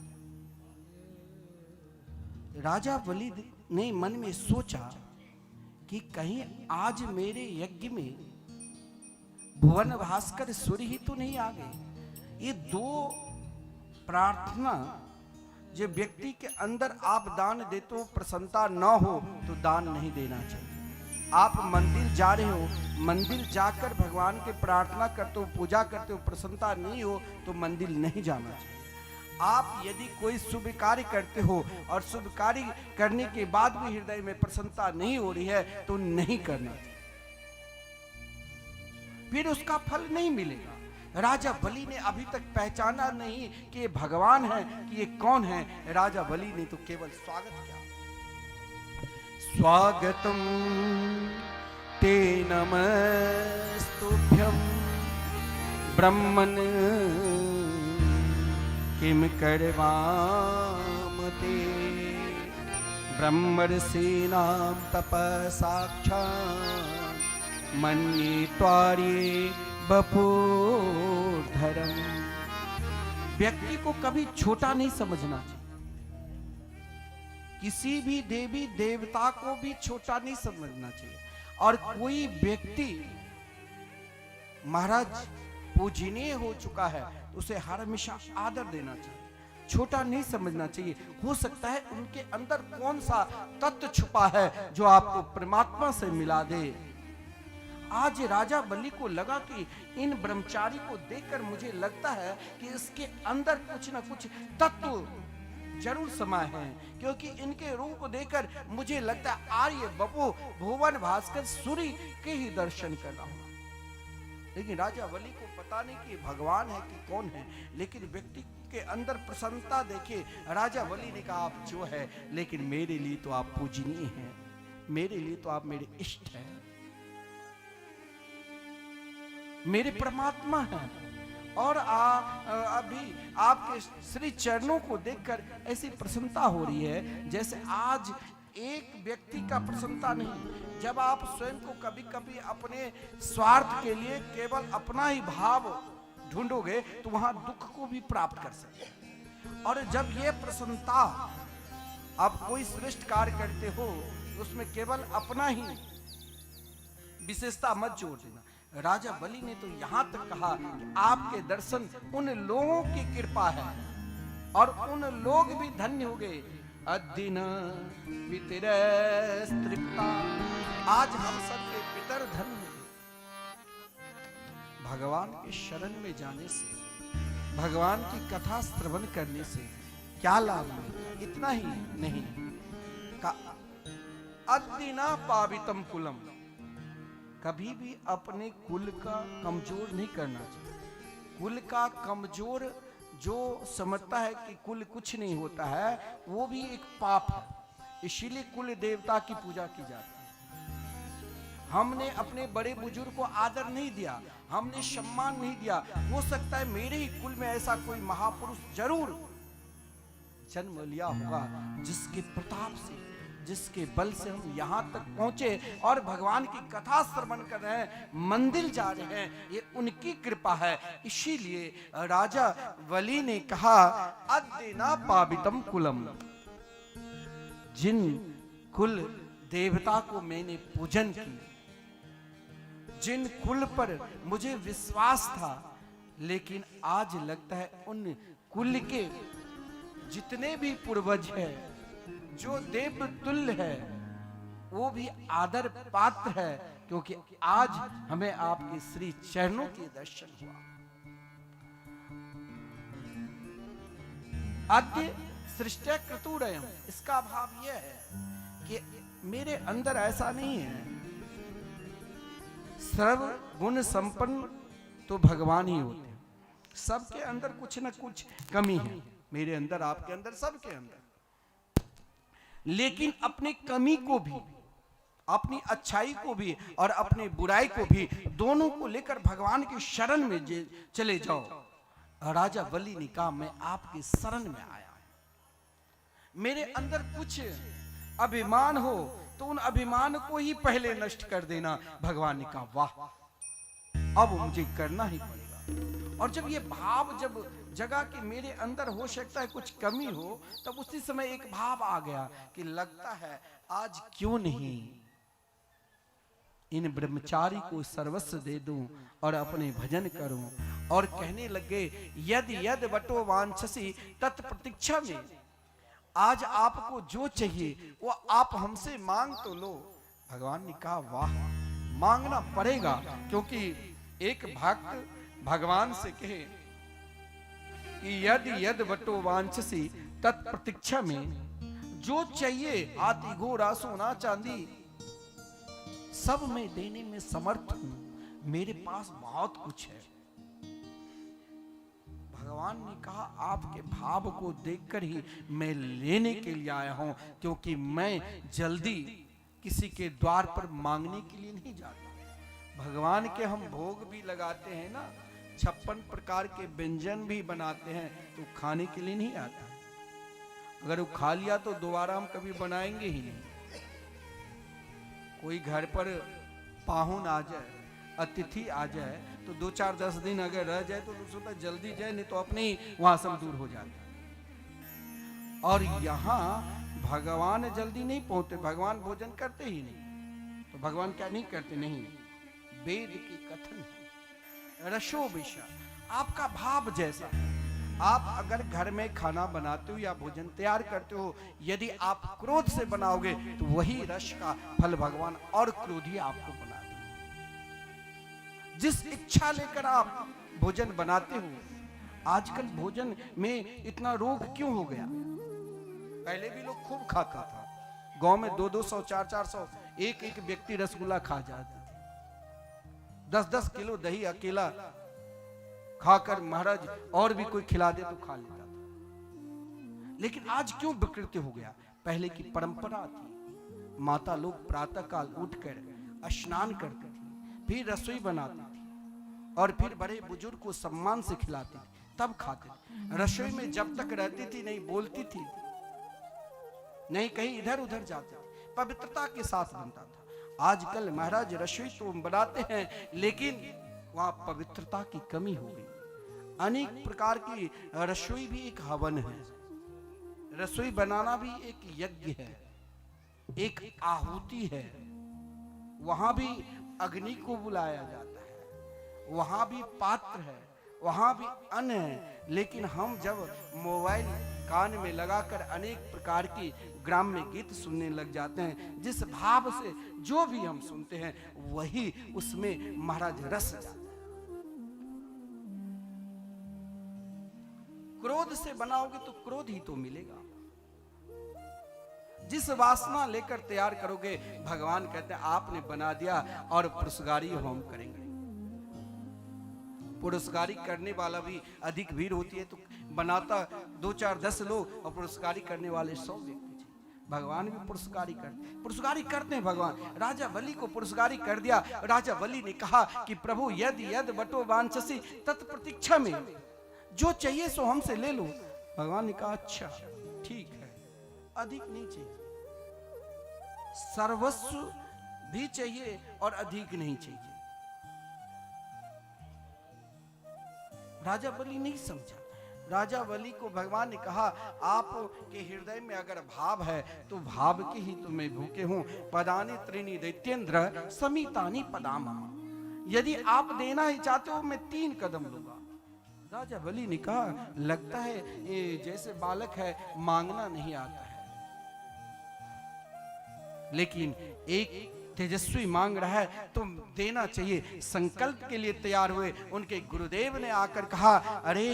राजा बलि ने मन में सोचा कि कहीं आज मेरे यज्ञ में भुवन भास्कर सूर्य ही तो नहीं आ गए। ये दो प्रार्थना जो व्यक्ति के अंदर आप दान देते हो, प्रसन्नता न हो तो दान नहीं देना चाहिए। आप मंदिर जा रहे हो, मंदिर जाकर भगवान के प्रार्थना करते हो, पूजा करते हो, प्रसन्नता नहीं हो तो मंदिर नहीं जाना चाहिए। आप यदि कोई शुभ कार्य करते हो और शुभ कार्य करने के बाद भी हृदय में प्रसन्नता नहीं हो रही है तो नहीं करना चाहिए, फिर उसका फल नहीं मिलेगा। राजा बलि ने अभी तक पहचाना नहीं कि ये भगवान है, कि ये कौन है। राजा बलि ने तो केवल स्वागत किया। स्वागतम ते नमस्तुभ्यं ब्रह्मन् किम करवाम ते ब्रह्मर्षीणां तपसाक्षात् मन्ये त्वारे बपुर्धरम। व्यक्ति को कभी छोटा नहीं समझना चाहिए, किसी भी देवी देवता को भी छोटा नहीं समझना चाहिए। और कोई व्यक्ति महाराज पूजनीय हो चुका है तो उसे हर हमेशा आदर देना चाहिए, छोटा नहीं समझना चाहिए। हो सकता है उनके अंदर कौन सा तत्व छुपा है जो आपको परमात्मा से मिला दे। आज राजा बलि को लगा कि इन ब्रह्मचारी को देखकर मुझे लगता है कि इसके अंदर कुछ ना कुछ तत्व जरूर समाये हैं, क्योंकि इनके रूप को देखकर मुझे लगता है आर्य बपो भुवन भास्कर सूर्य के ही दर्शन कर रहा हूं। लेकिन राजा बलि को पता नहीं कि भगवान है कि कौन है, लेकिन व्यक्ति के अंदर प्रसन्नता देखे राजा बलि ने कहा आप जो है, लेकिन मेरे लिए तो आप पूजनीय हैं, मेरे लिए तो आप मेरे इष्ट हैं, मेरे परमात्मा हैं। और अभी आपके श्री चरणों को देखकर ऐसी प्रसन्नता हो रही है जैसे आज एक व्यक्ति का प्रसन्नता नहीं। जब आप स्वयं को कभी कभी अपने स्वार्थ के लिए केवल अपना ही भाव ढूंढोगे तो वहां दुख को भी प्राप्त कर सकते। और जब ये प्रसन्नता, आप कोई श्रेष्ठ कार्य करते हो उसमें केवल अपना ही विशेषता मत जोड़ देना। राजा बलि ने तो यहां तक कहा कि आपके दर्शन उन लोगों की कृपा है और उन लोग भी धन्य हो गए। अद्दिन पितरस्तृप्ता, आज हम सबके पितर धन्य हो गए। भगवान के शरण में जाने से, भगवान की कथा श्रवण करने से क्या लाभ मिलता? इतना ही नहीं, अद्दिना पावितम कुलम, कभी भी अपने कुल का कमजोर नहीं करना चाहिए। कुल का कमजोर जो समझता है कि कुल कुछ नहीं होता है वो भी एक पाप है। इसीलिए कुल देवता की पूजा की जाती है। हमने अपने बड़े बुजुर्ग को आदर नहीं दिया, हमने सम्मान नहीं दिया। हो सकता है मेरे ही कुल में ऐसा कोई महापुरुष जरूर जन्म लिया होगा जिसके प्रताप से, जिसके बल से हम यहाँ तक पहुंचे और भगवान की कथा श्रवण कर रहे हैं, मंदिर जा रहे हैं, ये उनकी कृपा है। इसीलिए राजा बलि ने कहा अद्दिना पावितम कुलम, जिन कुल देवता को मैंने पूजन की, जिन कुल पर मुझे विश्वास था, लेकिन आज लगता है उन कुल के जितने भी पूर्वज हैं, जो देव तुल्य है, वो भी आदर पात्र है, क्योंकि आज हमें आपके श्री चरणों के दर्शन हुआ। अद्य सृष्टि क्रतुरयम्, इसका भाव यह है कि मेरे अंदर ऐसा नहीं है। सर्व गुण संपन्न तो भगवान ही होते हैं, सबके अंदर कुछ न कुछ कमी है, मेरे अंदर, आपके अंदर, सबके अंदर। लेकिन अपनी कमी को भी, अपनी अच्छाई को भी और अपनी बुराई को भी, दोनों को लेकर भगवान की शरण में चले जाओ। राजा बलि ने कहा मैं आपकी शरण में आया, मेरे अंदर कुछ अभिमान हो तो उन अभिमान को ही पहले नष्ट कर देना। भगवान ने कहा वाह, अब मुझे करना ही पड़ेगा। और जब ये भाव जब जगह कि मेरे अंदर हो सकता है कुछ कमी हो, तब उसी समय एक भाव आ गया कि लगता है आज क्यों नहीं इन ब्रह्मचारी को सर्वस्व दे दूं और अपने भजन करूं। और कहने लगे यद यद वटो वांछसी तत्प्रतीक्षा में, आज आपको जो चाहिए वो आप हमसे मांग तो लो। भगवान ने कहा वाह, मांगना पड़ेगा, क्योंकि एक भक्त भगवान से कहे कि यदि यद वटो वांछसी तत्प्रतीक्षा में, जो चाहिए हाथी घोड़ा सोना चांदी सब मैं देने में समर्थ हूं, मेरे पास बहुत कुछ है। भगवान ने कहा आपके भाव को देखकर ही मैं लेने के लिए आया हूं, क्योंकि मैं जल्दी किसी के द्वार पर मांगने के लिए नहीं जाता। भगवान के हम भोग भी लगाते हैं ना, 56 प्रकार के व्यंजन भी बनाते हैं, तो खाने के लिए नहीं आता। अगर वो खा लिया तो दोबारा हम कभी बनाएंगे ही नहीं। कोई घर पर पाहुन आ जाए, अतिथि आ जाए, तो 2-4-10 दिन अगर रह जाए तो सोचता जल्दी जाए, नहीं तो अपने ही वहां से दूर हो जाता है। और यहाँ भगवान जल्दी नहीं पहुंचते, भगवान भोजन करते ही नहीं। तो भगवान क्या नहीं करते? नहीं, वेद की कथन है, रसो विषा, आपका भाव जैसा है। आप अगर घर में खाना बनाते हो या भोजन तैयार करते हो, यदि आप क्रोध से बनाओगे तो वही रस का फल भगवान और क्रोधी आपको बना देंगे। जिस इच्छा लेकर आप भोजन बनाते हो, आजकल भोजन में इतना रोग क्यों हो गया? पहले भी लोग खूब खाता था, गांव में 200-200 400-400 एक व्यक्ति रसगुल्ला खा जाते थे। 10-10 किलो दही अकेला खाकर महाराज और भी कोई खिला दे तो खा लेता था। लेकिन आज क्यों विकृति हो गया? पहले की परंपरा थी, माता लोग प्रातः काल उठकर स्नान करती थी, फिर रसोई बनाती थी और फिर बड़े बुजुर्ग को सम्मान से खिलाती थी, तब खाते थे। रसोई में जब तक रहती थी नहीं बोलती थी, नहीं कहीं इधर उधर जाती थी, पवित्रता के साथ बनता था। आजकल महाराज रसोई तो बनाते हैं लेकिन वहां पवित्रता की कमी हो गई। अनेक प्रकार की रसोई भी एक हवन है, रसोई बनाना भी एक यज्ञ है, एक आहुति है। वहां भी अग्नि को बुलाया जाता है, वहां भी पात्र है, वहां भी अन्न है। लेकिन हम जब मोबाइल कान में लगाकर अनेक प्रकार की ग्राम्य गीत सुनने लग जाते हैं, जिस भाव से जो भी हम सुनते हैं वही उसमें महाराज रस जाता है। क्रोध से बनाओगे तो क्रोध ही तो मिलेगा। जिस वासना लेकर तैयार करोगे, भगवान कहते हैं आपने बना दिया और पुरस्कारी होम करेंगे। पुरस्कारी करने वाला भी अधिक भीड़ होती है तो बनाता 2 4 10 लोग और पुरस्कारी करने वाले 100 व्यक्ति। भगवान भी पुरस्कारी करते हैं। भगवान राजा बलि को पुरस्कारी कर दिया। राजा बलि ने कहा कि प्रभु यदि यद बटो वांछसी तत्प्रतीक्षा में, जो चाहिए सो हमसे ले लो। भगवान ने कहा अच्छा ठीक है, अधिक नहीं चाहिए, सर्वस्व भी चाहिए और अधिक नहीं चाहिए। राजा बलि नहीं समझा। राजा बलि को भगवान ने कहा आपके हृदय में अगर भाव है तो भाव के ही तो मैं भूखे हूं। पदानि त्रीणि दैत्येंद्र समीतानि पदाम, यदि आप देना ही चाहते हो मैं 3 कदम लूंगा। राजा बलि ने कहा लगता है ये जैसे बालक है, मांगना नहीं आता है। लेकिन एक तेजस्वी मांग रहा है तो देना चाहिए। संकल्प के लिए तैयार हुए। उनके गुरुदेव ने आकर कहा अरे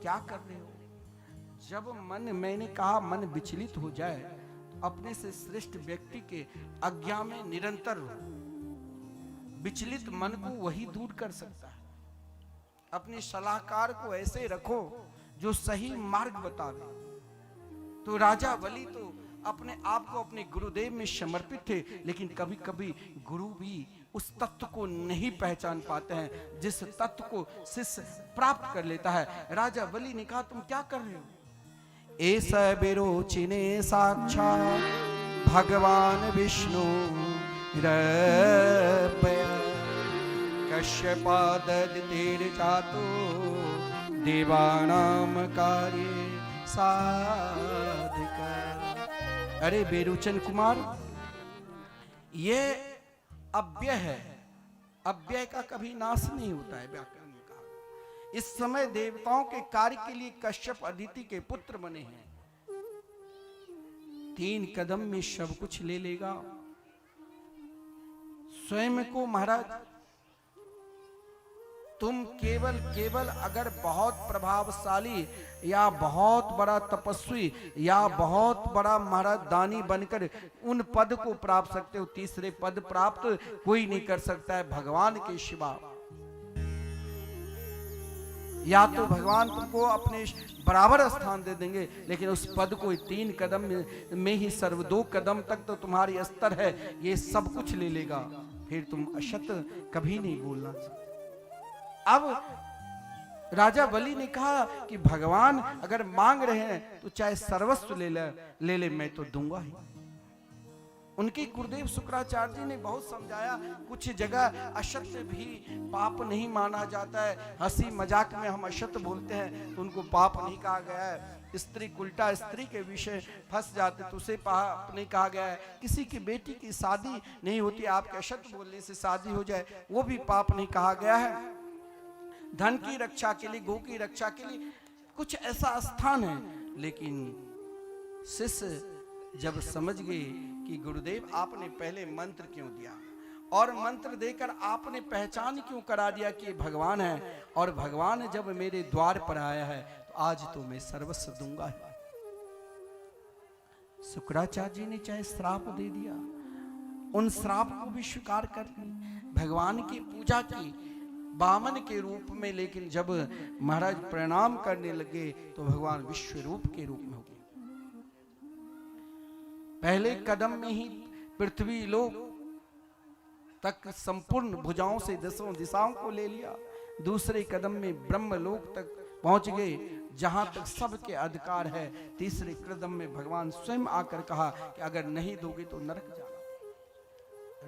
क्या कर रहे हो? जब मैंने कहा मन विचलित हो जाए तो अपने से श्रेष्ठ व्यक्ति के आज्ञा में निरंतर रहो। विचलित मन को वही दूर कर सकता है। अपने सलाहकार को ऐसे रखो जो सही मार्ग बतावे। तो राजा बलि तो अपने आप को अपने गुरुदेव में समर्पित थे, लेकिन कभी कभी गुरु भी उस तत्व को नहीं पहचान पाते हैं जिस तत्व को शिष्य प्राप्त कर लेता है। राजा बलि ने कहा तुम क्या कर रहे हो? एस विरोचिने साक्षात् भगवान विष्णु कश्यपाददितेर चातो देवानां कार्ये साधिका। अरे बेरुचन कुमार, ये अव्यय है, अव्यय का कभी नाश नहीं होता है। व्याकरण में कहा इस समय देवताओं के कार्य के लिए कश्यप अदिति के पुत्र बने हैं। 3 कदम में सब कुछ ले लेगा। स्वयं को महाराज तुम केवल अगर बहुत प्रभावशाली या बहुत बड़ा तपस्वी या बहुत बड़ा महाराज दानी बनकर उन पद को प्राप्त सकते हो, तीसरे पद प्राप्त कोई नहीं कर सकता है भगवान के सिवा। या तो भगवान तुमको अपने बराबर स्थान दे देंगे, लेकिन उस पद को 3 कदम में ही सर्व 2 कदम तक तो तुम्हारी स्तर है, ये सब कुछ ले लेगा। फिर तुम अशत कभी नहीं बोलना चाहिए। अब राजा बलि ने कहा कि भगवान अगर मांग रहे हैं तो चाहे सर्वस्व ले ले मैं तो दूंगा ही। उनके गुरुदेव शुक्राचार्य जी ने बहुत समझाया। कुछ जगह अशत भी पाप नहीं माना जाता है। हंसी मजाक में हम अशत बोलते हैं तो उनको पाप नहीं कहा गया है। स्त्री उल्टा स्त्री के विषय फंस जाते तो उसे पाप नहीं कहा गया है। किसी की बेटी की शादी नहीं होती, आपके अशत बोलने से शादी हो जाए वो भी पाप नहीं कहा गया है। धन की रक्षा के लिए, गो की रक्षा के लिए कुछ ऐसा स्थान है। लेकिन शिष्य जब समझ गए कि गुरुदेव आपने पहले मंत्र क्यों दिया और मंत्र देकर आपने पहचान क्यों करा दिया कि भगवान है, और भगवान जब मेरे द्वार पर आया है तो आज तो मैं सर्वस्व दूंगा ही। शुक्राचार्य जी ने चाहे श्राप दे दिया, उन श्राप को भी स्वीकार कर ली, भगवान की पूजा की बामन के रूप में। लेकिन जब महाराज प्रणाम करने लगे तो भगवान विश्व रूप के रूप में हो गए। पहले कदम में ही पृथ्वी लोक तक संपूर्ण भुजाओं से दसों दिशाओं को ले लिया। दूसरे कदम में ब्रह्मलोक तक पहुंच गए जहां तक सबके अधिकार है। तीसरे कदम में भगवान स्वयं आकर कहा कि अगर नहीं दोगे तो नरक जाना।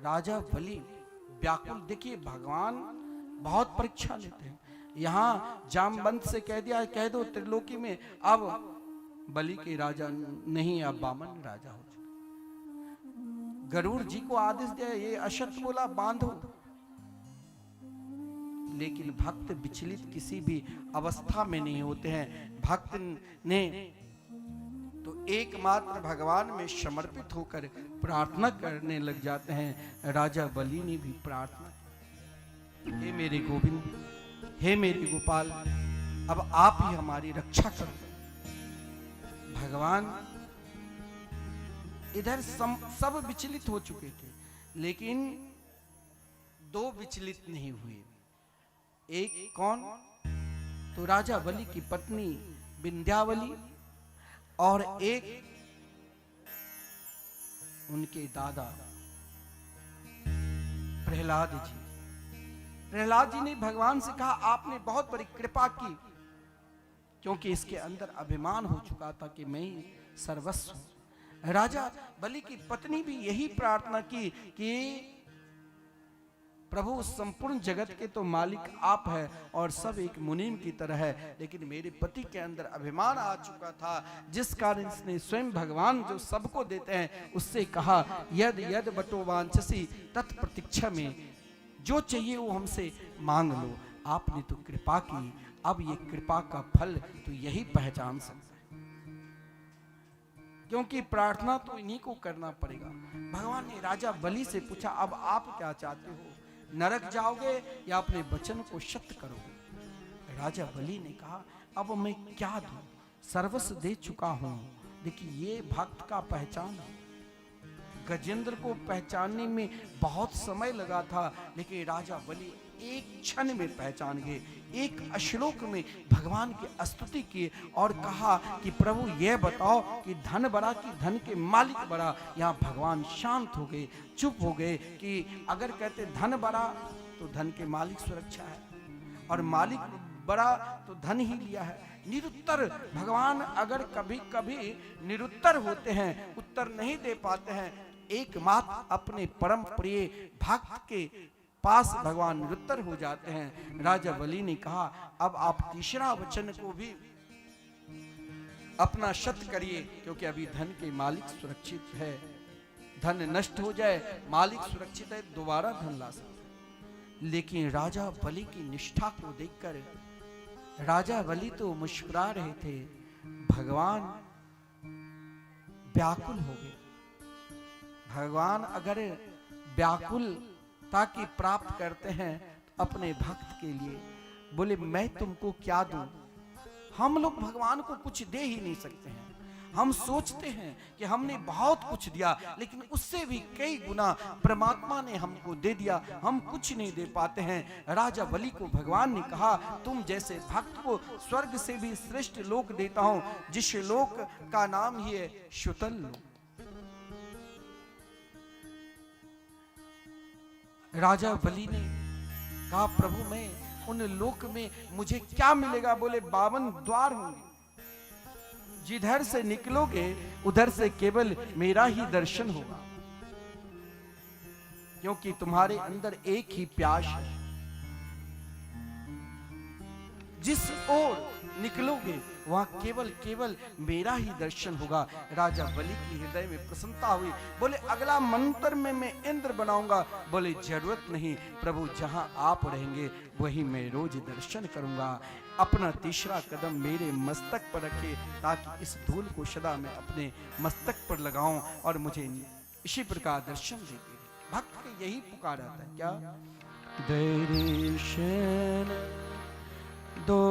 राजा बलि व्याकुल, देखिए भगवान बहुत परीक्षा लेते हैं। यहाँ जामवंत से कह दिया, कह दो त्रिलोकी में अब बलि के राजा नहीं, अब वामन राजा हो। गरुड़ जी को आदेश दिया, ये अशत बोला बांधो। लेकिन भक्त विचलित किसी भी अवस्था में नहीं होते हैं। भक्त ने तो एकमात्र भगवान में समर्पित होकर प्रार्थना करने लग जाते हैं। राजा बलि ने भी प्रार्थना, हे मेरे गोविंद, हे मेरे गोपाल, अब आप ही हमारी रक्षा करो। भगवान इधर सब विचलित हो चुके थे, लेकिन दो विचलित नहीं हुए। एक कौन? तो राजा बलि की पत्नी विंध्यावली और एक उनके दादा प्रहलाद जी। प्रहलाद जी ने भगवान से कहा, आपने बहुत बड़ी कृपा की, क्योंकि इसके अंदर अभिमान हो चुका था कि मैं ही सर्वस्व हूं। राजा बलि की पत्नी भी यही प्रार्थना की कि प्रभु संपूर्ण जगत के तो मालिक आप है और सब एक मुनीम की तरह है, लेकिन मेरे पति के अंदर अभिमान आ चुका था, जिस कारण इसने स्वयं भगवान जो सबको देते हैं उससे कहा, यद यद बटो वांछसी तत्प्रतीक्षा में, जो चाहिए वो हमसे मांग लो। आपने तो कृपा की, अब ये कृपा का फल तो यही पहचान सकता है, क्योंकि प्रार्थना तो इन्हीं को करना पड़ेगा। भगवान ने राजा बलि से पूछा, अब आप क्या चाहते हो, नरक जाओगे या अपने वचन को सत्य करोगे? राजा बलि ने कहा, अब मैं क्या दूं, सर्वस्व दे चुका हूं। देखिए ये भक्त का पहचान है। गजेंद्र को पहचानने में बहुत समय लगा था, लेकिन राजा बलि एक क्षण में पहचान गए। एक श्लोक में भगवान की स्तुति की और कहा कि प्रभु यह बताओ कि धन बड़ा कि धन के मालिक बड़ा। यहाँ भगवान शांत हो गए, चुप हो गए कि अगर कहते धन बड़ा तो धन के मालिक सुरक्षा है, और मालिक बड़ा तो धन ही लिया है। निरुत्तर भगवान अगर कभी कभी निरुत्तर होते हैं, उत्तर नहीं दे पाते हैं, एकमात्र अपने परम प्रिय भक्त के पास भगवान निरुत्तर हो जाते हैं। राजा बलि ने कहा, अब आप तीसरा वचन को भी अपना सत्य करिए, क्योंकि अभी धन के मालिक सुरक्षित है। धन नष्ट हो जाए, मालिक सुरक्षित है, दोबारा धन ला सकते। लेकिन राजा बलि की निष्ठा को देखकर राजा बलि तो मुस्कुरा रहे थे, भगवान व्याकुल हो गए। भगवान अगर व्याकुलता की प्राप्त करते हैं तो अपने भक्त के लिए बोले, मैं तुमको क्या दूं? हम लोग भगवान को कुछ दे ही नहीं सकते हैं। हम सोचते हैं कि हमने बहुत कुछ दिया, लेकिन उससे भी कई गुना परमात्मा ने हमको दे दिया, हम कुछ नहीं दे पाते हैं। राजा बलि को भगवान ने कहा, तुम जैसे भक्त को स्वर्ग से भी श्रेष्ठ लोक देता हूं, जिस लोक का नाम ही है शुतल लोक। राजा बलि ने कहा, प्रभु मैं उन लोक में मुझे क्या मिलेगा? बोले 52 द्वार होंगे, जिधर से निकलोगे उधर से केवल मेरा ही दर्शन होगा, क्योंकि तुम्हारे अंदर एक ही प्यास है। जिस ओर निकलोगे वहां केवल केवल मेरा ही दर्शन होगा। राजा बलि की हृदय में प्रसन्नता हुई। बोले अगला मंत्र में मैं इंद्र बनाऊंगा। बोले जरूरत नहीं प्रभु, जहां आप रहेंगे वही मैं रोज दर्शन करूंगा। अपना तीसरा कदम मेरे मस्तक पर रखे ताकि इस धूल को सदा मैं अपने मस्तक पर लगाऊं और मुझे इसी प्रकार दर्शन देते। भक्त के यही पुकार आता है, क्या दर्शन दो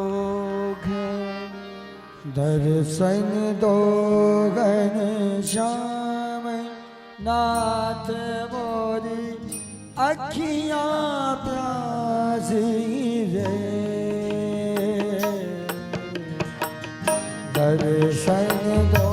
दर्शन दो घनश्याम नाथ मोरी अखियां प्यासी रे। दर्शन दो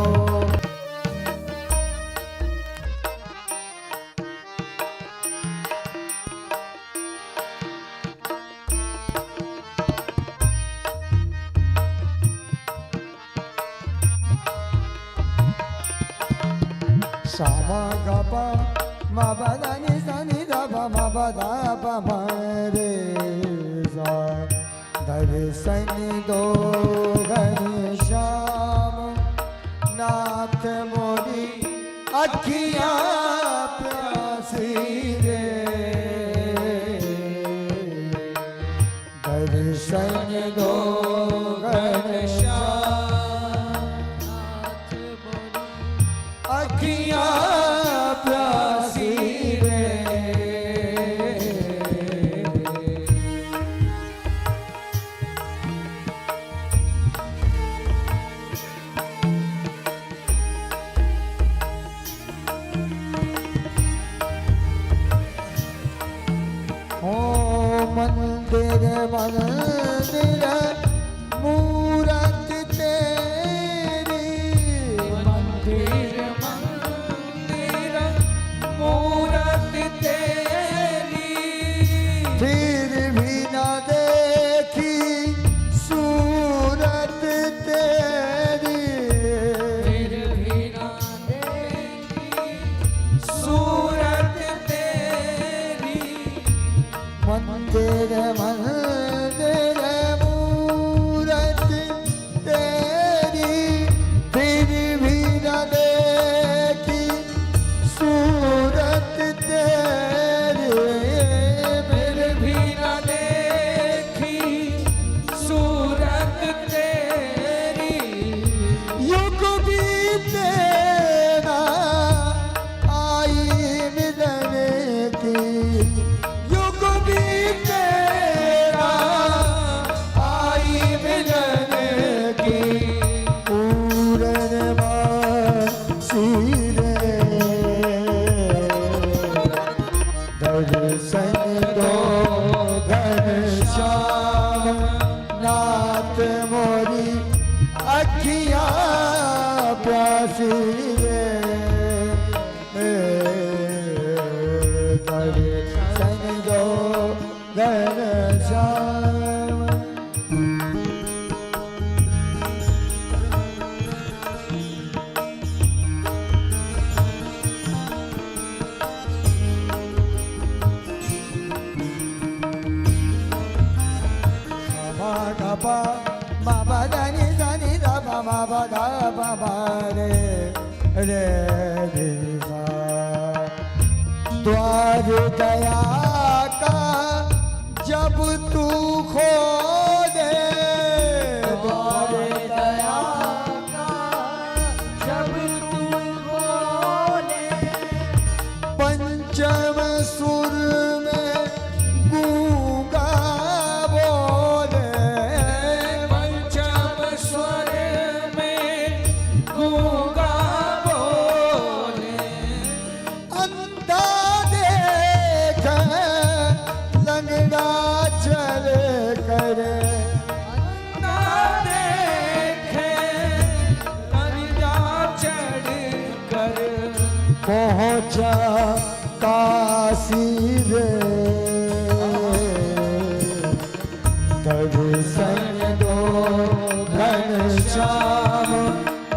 Sama gapa ma ba ni sa ni da ba ma ba da ba ma re sa. Darshan do Ghanshyam नाथ मोरी अखियां प्यासी रे। दर्शन दो अखियां प्यासी रे। ओ मंदिर मंदिर मूरत तेरी। मंदिर मूरत तेरी फिर भी न देखी सूरत तेरी। फिर भी ना देखी सूरत तेरी। मंदिर मंदिर मूरत तेरी फिर भी न देखी सूरत तेरी। फिर भी ना देखी सूरत तेरी। युग बीते ना आई मिलने की। युग बीते ना आई मिलने की। पूरन बासी रे। दर्शन दो घनश्याम नाथ मोरी अखियां प्यासी रे। दर्शन दो Ghanshyam. ma ga pa ma ba da ni sa ni da ba ma ba da ba ba re re re sa. द्वार दया का जब तू खोले। द्वार दया का जब तू बोले पंचम सुर में गूंगा बोले। पंचम स्वर में गूंगा बोले। अंधा देख लंगड़ा चल करे। ना देखे लंगा चढ़ कर। पहुंचा काशी रे। दर्शन दो घनश्याम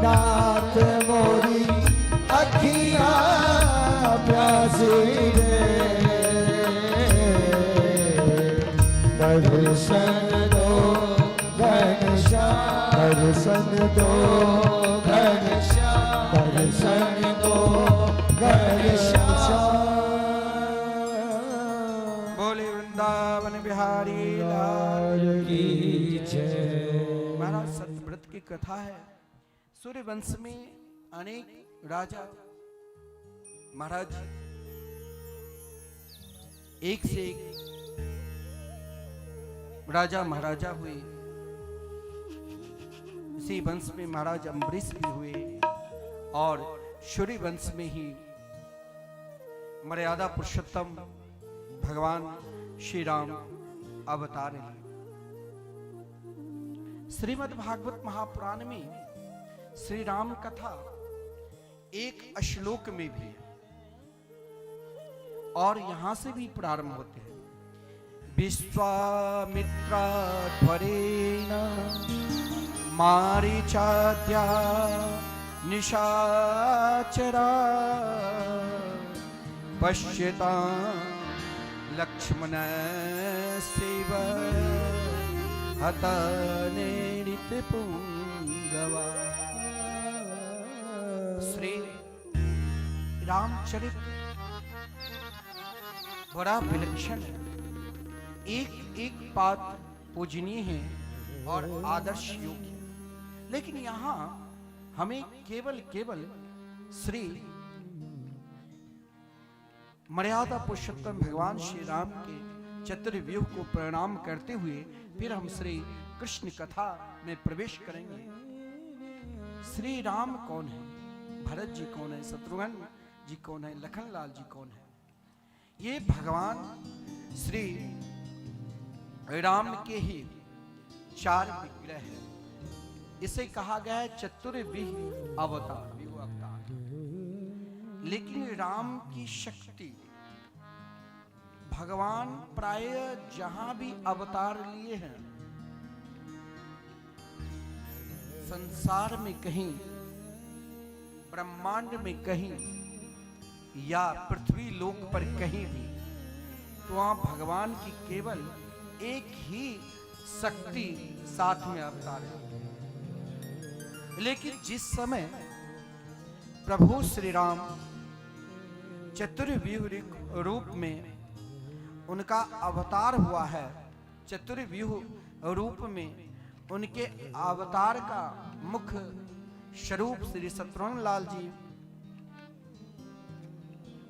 नाथ मोरी अखियां प्यासी रे। दर्शन दो दर्शन दो घनश्याम दर्शन दो घनश्याम। बोले वृंदावन बिहारी लाल की जय। महाराज सत्यव्रत की कथा है। सूर्यवंश में अनेक राजा महाराज एक से एक राजा महाराजा हुए। इसी वंश में महाराज अम्बरीश भी हुए और सूर्य वंश में ही मर्यादा पुरुषोत्तम भगवान श्री राम अवतार हैं। श्रीमद् भागवत महापुराण में श्री राम कथा एक श्लोक में भी है और यहां से भी प्रारंभ होते हैं। विश्वामित्रा ध्वरेण मारीचाद्या निशाचरा पश्यता लक्ष्मण सेव हतनेरित पुंगवा। श्री रामचरित बड़ा विलक्षण है। एक एक पात्र पूजनीय है और आदर्श योग्य है। लेकिन यहाँ हमें केवल श्री मर्यादा पुरुषोत्तम भगवान श्री राम के चतुर्व्यूह को प्रणाम करते हुए फिर हम श्री कृष्ण कथा में प्रवेश करेंगे। श्री राम कौन है, भरत जी कौन है, शत्रुघ्न जी कौन है, लखन लाल जी कौन है? ये भगवान श्री राम के ही चार विग्रह है। इसे कहा गया है चतुर्व्यूह अवतार। लेकिन राम की शक्ति भगवान प्राय जहां भी अवतार लिए हैं संसार में कहीं, ब्रह्मांड में कहीं या पृथ्वी लोक पर कहीं भी, तो वहां भगवान की केवल एक ही शक्ति साथ में अवतार है। लेकिन जिस समय प्रभु श्री राम चतुर्व्यूह रूप में उनका अवतार हुआ है, चतुर्व्यूह रूप में उनके अवतार का मुख्य स्वरूप श्री शत्रुघ्न लाल जी,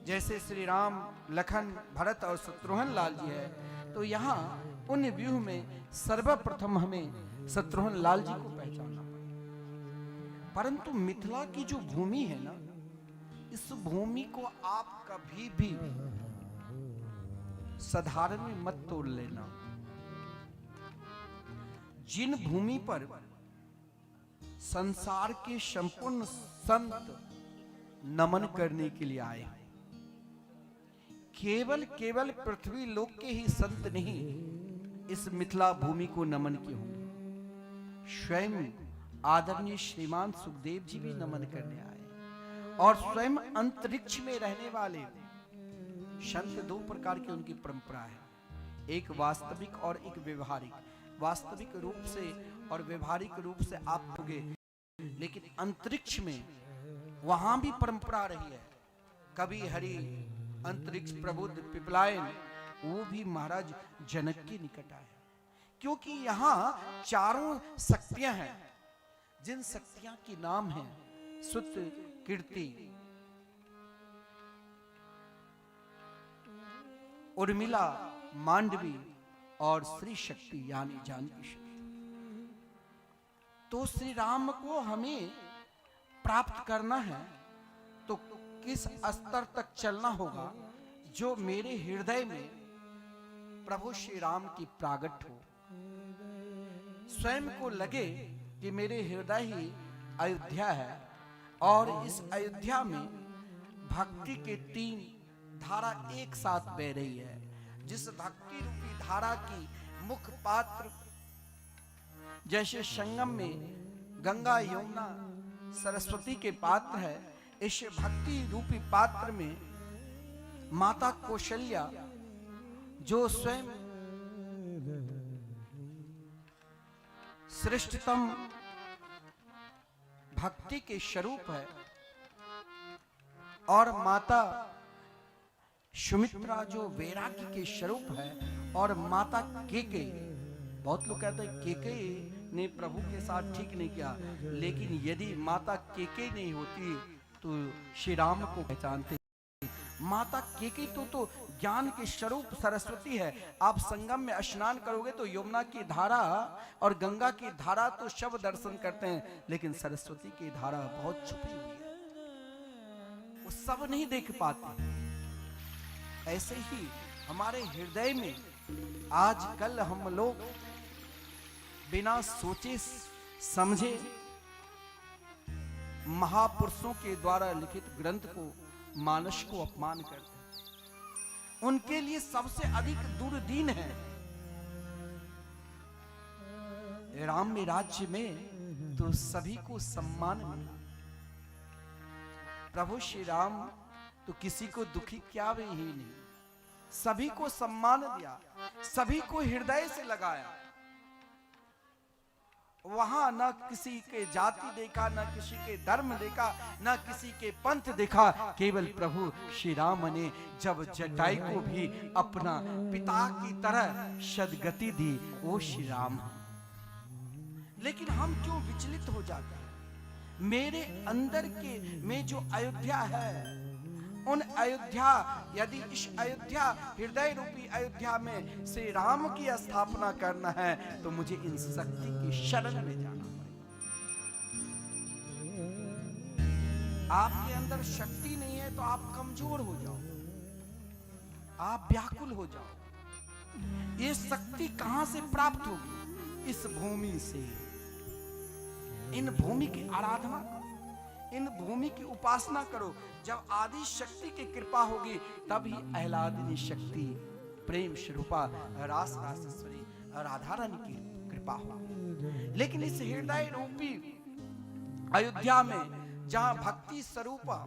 जैसे श्री राम, लखन, भरत और शत्रुघ्न लाल जी है, तो यहाँ उन व्यूह में सर्वप्रथम हमें शत्रुघ्न लाल जी को पहचानना पड़ेगा। परंतु मिथिला की जो भूमि है ना, इस भूमि को आप कभी भी साधारण में मत तोड़ लेना। जिन भूमि पर संसार के संपूर्ण संत नमन करने के लिए आए, केवल पृथ्वी लोक के ही संत नहीं इस मिथिला भूमि को नमन किए होंगे। स्वयं आदरणीय श्रीमान सुखदेव जी भी नमन करने आए और स्वयं अंतरिक्ष में रहने वाले संत दो प्रकार की उनकी परंपरा है, एक वास्तविक और एक व्यवहारिक। वास्तविक रूप से और व्यवहारिक रूप से आप होंगे, लेकिन अंतरिक्ष में वहां भी परंपरा रही है। कभी हरि अंतरिक्ष प्रबुद्ध पिपलायन, वो भी महाराज जनक के निकट आए, क्योंकि यहाँ चारों शक्तियां हैं, जिन शक्तियां की नाम है सुत, कीर्ति, उर्मिला, मांडवी और श्री शक्ति यानी जानकी शक्ति। तो श्री राम को हमें प्राप्त करना है तो किस स्तर तक चलना होगा जो मेरे हृदय में प्रभु श्री राम की प्रागट हो। स्वयं को लगे कि मेरे हृदय ही अयोध्या है और इस अयोध्या में भक्ति के तीन धारा एक साथ बह रही है। जिस भक्ति रूपी धारा की मुख्य पात्र जैसे संगम में गंगा, यमुना, सरस्वती के पात्र है, इस भक्ति रूपी पात्र में माता कौशल्या जो स्वयं श्रेष्ठतम भक्ति के स्वरूप है। और माता सुमित्रा जो वैराग्य के स्वरूप है, और माता केके, बहुत लोग कहते हैं केके ने प्रभु के साथ ठीक नहीं किया, लेकिन यदि माता केके नहीं होती तो श्री राम को पहचानते। माता केके तो ज्ञान के स्वरूप सरस्वती है। आप संगम में स्नान करोगे तो यमुना की धारा और गंगा की धारा तो सब दर्शन करते हैं, लेकिन सरस्वती की धारा बहुत छुपी हुई है, वो सब नहीं देख पाते। ऐसे ही हमारे हृदय में आजकल हम लोग बिना सोचे समझे महापुरुषों के द्वारा लिखित ग्रंथ को, मानस को अपमान करते हैं। उनके लिए सबसे अधिक दुर्दीन है। राम में राज्य में तो सभी को सम्मान मिला। प्रभु श्री राम तो किसी को दुखी क्या भी ही नहीं, सभी को सम्मान दिया, सभी को हृदय से लगाया। वहां न किसी के जाति देखा, न किसी के धर्म देखा, न किसी के पंथ देखा। केवल प्रभु श्री राम ने जब जटाई को भी अपना पिता की तरह सदगति दी, वो श्री राम है। लेकिन हम क्यों विचलित हो जाते हैं? मेरे अंदर के में जो अयोध्या है, उन अयोध्या, यदि इस अयोध्या हृदय रूपी अयोध्या में श्री राम की स्थापना करना है तो मुझे इन शक्ति की शरण में जाना पड़ेगा। आपके अंदर शक्ति नहीं है तो आप कमजोर हो जाओ, आप व्याकुल हो जाओ। ये शक्ति कहां से प्राप्त होगी? इस भूमि से। इन भूमि की आराधना करो, इन भूमि की उपासना करो। जब आदि शक्ति की कृपा होगी तभी आह्लादिनी शक्ति प्रेम स्वरूपा रास रासेश्वरी राधा रानी की कृपा होगी। लेकिन इस हृदय रूपी अयोध्या में जहां भक्ति स्वरूपा,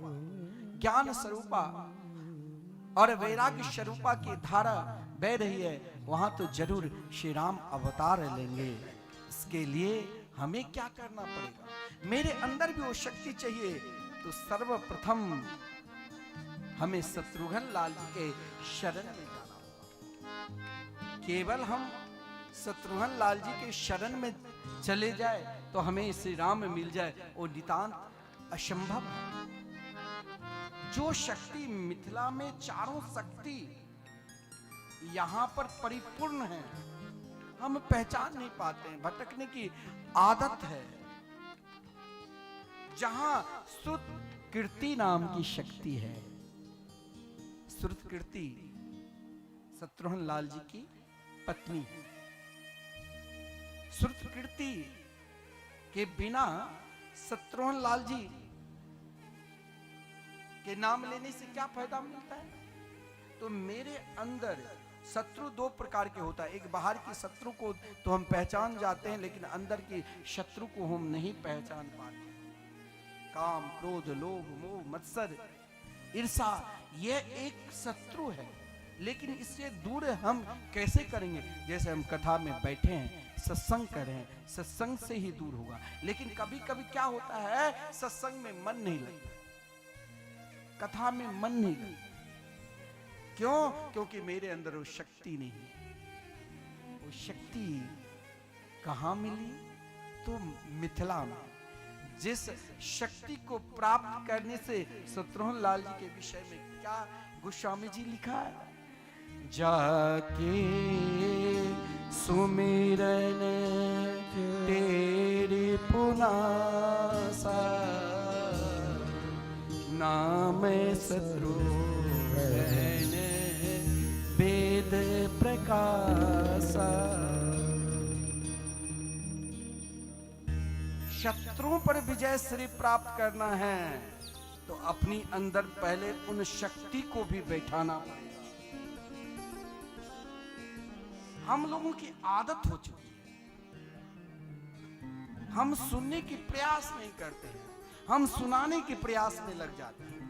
ज्ञान स्वरूपा और वैराग्य स्वरूपा की धारा बह रही है, वहां तो जरूर श्री राम अवतार लेंगे। इसके लिए हमें क्या करना पड़ेगा? मेरे अंदर भी वो शक्ति चाहिए, तो सर्वप्रथम हमें शत्रुघ्न लाल जी के शरण में जाना होगा। केवल हम शत्रुघ्न लाल जी के शरण में चले जाए तो हमें श्री राम मिल जाए, वो नितांत असंभव है। जो शक्ति मिथिला में चारों शक्ति यहां पर परिपूर्ण है, हम पहचान नहीं पाते हैं, भटकने की आदत है। जहां श्रुत कीर्ति नाम की शक्ति है, श्रुत कीर्ति शत्रुघ्न लाल जी की पत्नी है। श्रुत कीर्ति के बिना शत्रुघ्न लाल जी के नाम लेने से क्या फायदा मिलता है? तो मेरे अंदर शत्रु दो प्रकार के होता है। एक बाहर की शत्रु को तो हम पहचान जाते हैं, लेकिन अंदर की शत्रु को हम नहीं पहचान पाते। काम, क्रोध, लोभ, मोह, मत्सर, ईर्षा, ये एक शत्रु है। लेकिन इससे दूर हम कैसे करेंगे? जैसे हम कथा में बैठे हैं, सत्संग कर रहे हैं, सत्संग से ही दूर होगा। लेकिन कभी कभी क्या होता है, सत्संग में मन नहीं लगता, कथा में मन नहीं लगता। क्यों? क्योंकि मेरे अंदर वो शक्ति नहीं है। वो शक्ति कहां मिली? तो मिथिला में। जिस शक्ति को प्राप्त करने से शत्रुघ्न लाल जी के विषय में क्या गोस्वामी जी लिखा है? जाके सुमिरन तेरी पुनासा, नाम शत्रुघ्न वेद प्रकाशा। शत्रुओं पर विजय श्री प्राप्त करना है तो अपनी अंदर पहले उन शक्ति को भी बैठाना पड़ेगा। हम लोगों की आदत हो चुकी है, हम सुनने की प्रयास नहीं करते हैं, हम सुनाने के प्रयास में लग जाते हैं।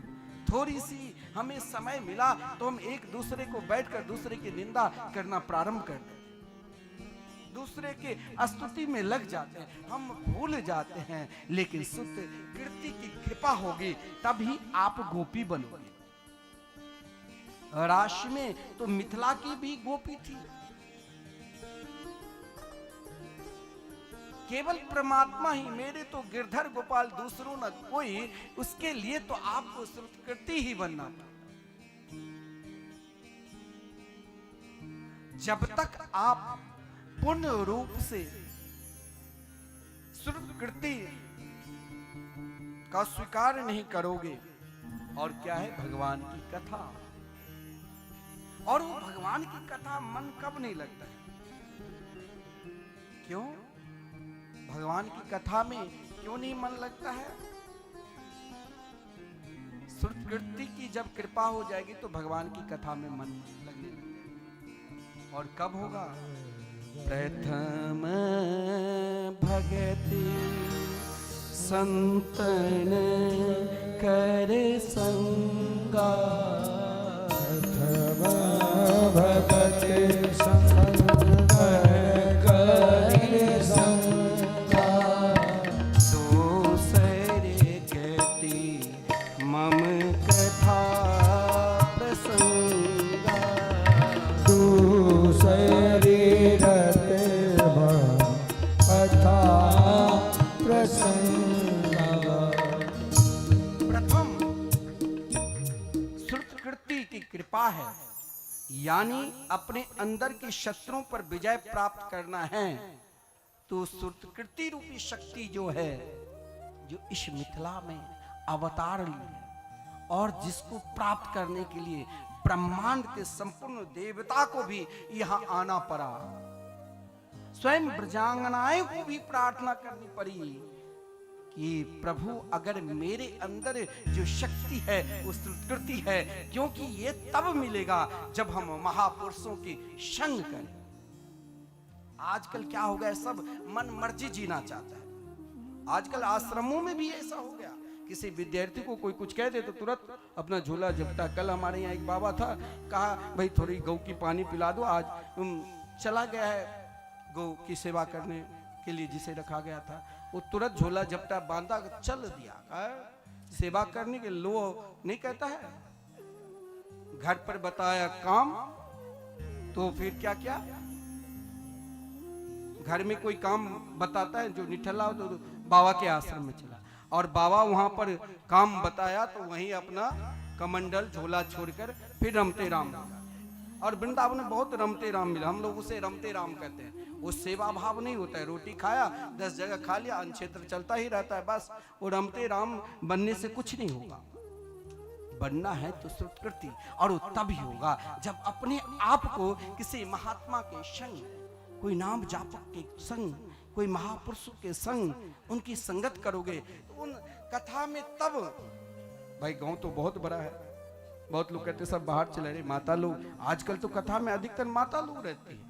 थोड़ी सी हमें समय मिला तो हम एक दूसरे को बैठकर दूसरे की निंदा करना प्रारंभ कर देते। दूसरे के स्तुति में लग जाते हैं, हम भूल जाते हैं। लेकिन शुद्ध कीर्ति की कृपा होगी तभी आप गोपी बनोगे। राशि में तो मिथिला की भी गोपी थी, केवल परमात्मा ही मेरे तो गिरधर गोपाल दूसरों न कोई, उसके लिए तो आपको संस्कृति ही बनना पड़ता। जब तक आप पूर्ण रूप से संस्कृति का स्वीकार नहीं करोगे, और क्या है भगवान की कथा, और वो भगवान की कथा मन कब नहीं लगता है? क्यों भगवान की कथा में क्यों नहीं मन लगता है? संस्कृति की जब कृपा हो जाएगी तो भगवान की कथा में मन लगने लगेगा। और कब होगा? प्रथम भगति संतन कर संगा, भगति संग करे संगा, दूसरे गति मम कथा प्रसंगा, दूसरी रते कथा प्रसंगा। प्रथम संस्कृति की कृपा है, यानी अपने अंदर के शत्रुओं पर विजय प्राप्त करना है। तो संस्कृति रूपी शक्ति जो है, जो इस मिथिला में अवतार ली है, और जिसको प्राप्त करने के लिए ब्रह्मांड के संपूर्ण देवता को भी यहाँ आना पड़ा, स्वयं ब्रजांगनाएं को भी प्रार्थना करनी पड़ी कि प्रभु अगर मेरे अंदर जो शक्ति है वो संस्कृति है, क्योंकि ये तब मिलेगा जब हम महापुरुषों की संग करें। आजकल क्या हो गया, सब मन मर्जी जीना चाहता है। आजकल आश्रमों में भी ऐसा हो गया, किसी विद्यार्थी को कोई कुछ कह दे तो तुरंत अपना झोला झपटा। कल हमारे यहाँ एक बाबा था, कहा भाई थोड़ी गौ की पानी पिला दो, आज चला गया है गौ की सेवा करने के लिए जिसे रखा गया था, वो तुरंत झोला झपटा बांधा चल दिया। सेवा करने के लो नहीं कहता है, घर पर बताया काम तो फिर क्या क्या, घर में कोई काम बताता है जो निठल्ला हो तो बाबा के आश्रम में चला, और बाबा वहां पर काम बताया तो वहीं अपना कमंडल झोला छोड़कर फिर रमते राम। और वृंदावन में बहुत रमते राम मिला, हम लोग उसे रमते राम कहते हैं। वो सेवा भाव नहीं होता है, रोटी खाया 10 जगह खा लिया, अन्न क्षेत्र चलता ही रहता है, बस। वो रमते राम बनने से कुछ नहीं होगा। बनना है तो संस्कृति, और वो तभी होगा जब अपने आप को किसी महात्मा के संग, कोई नाम जापक के संग, कोई महापुरुषों के संग उनकी संगत करोगे तो उन कथा में तब। भाई गांव तो बहुत बड़ा है, बहुत लोग कहते सब बाहर चले रहे, माता लोग, आजकल तो कथा में अधिकतर माता लोग रहती है,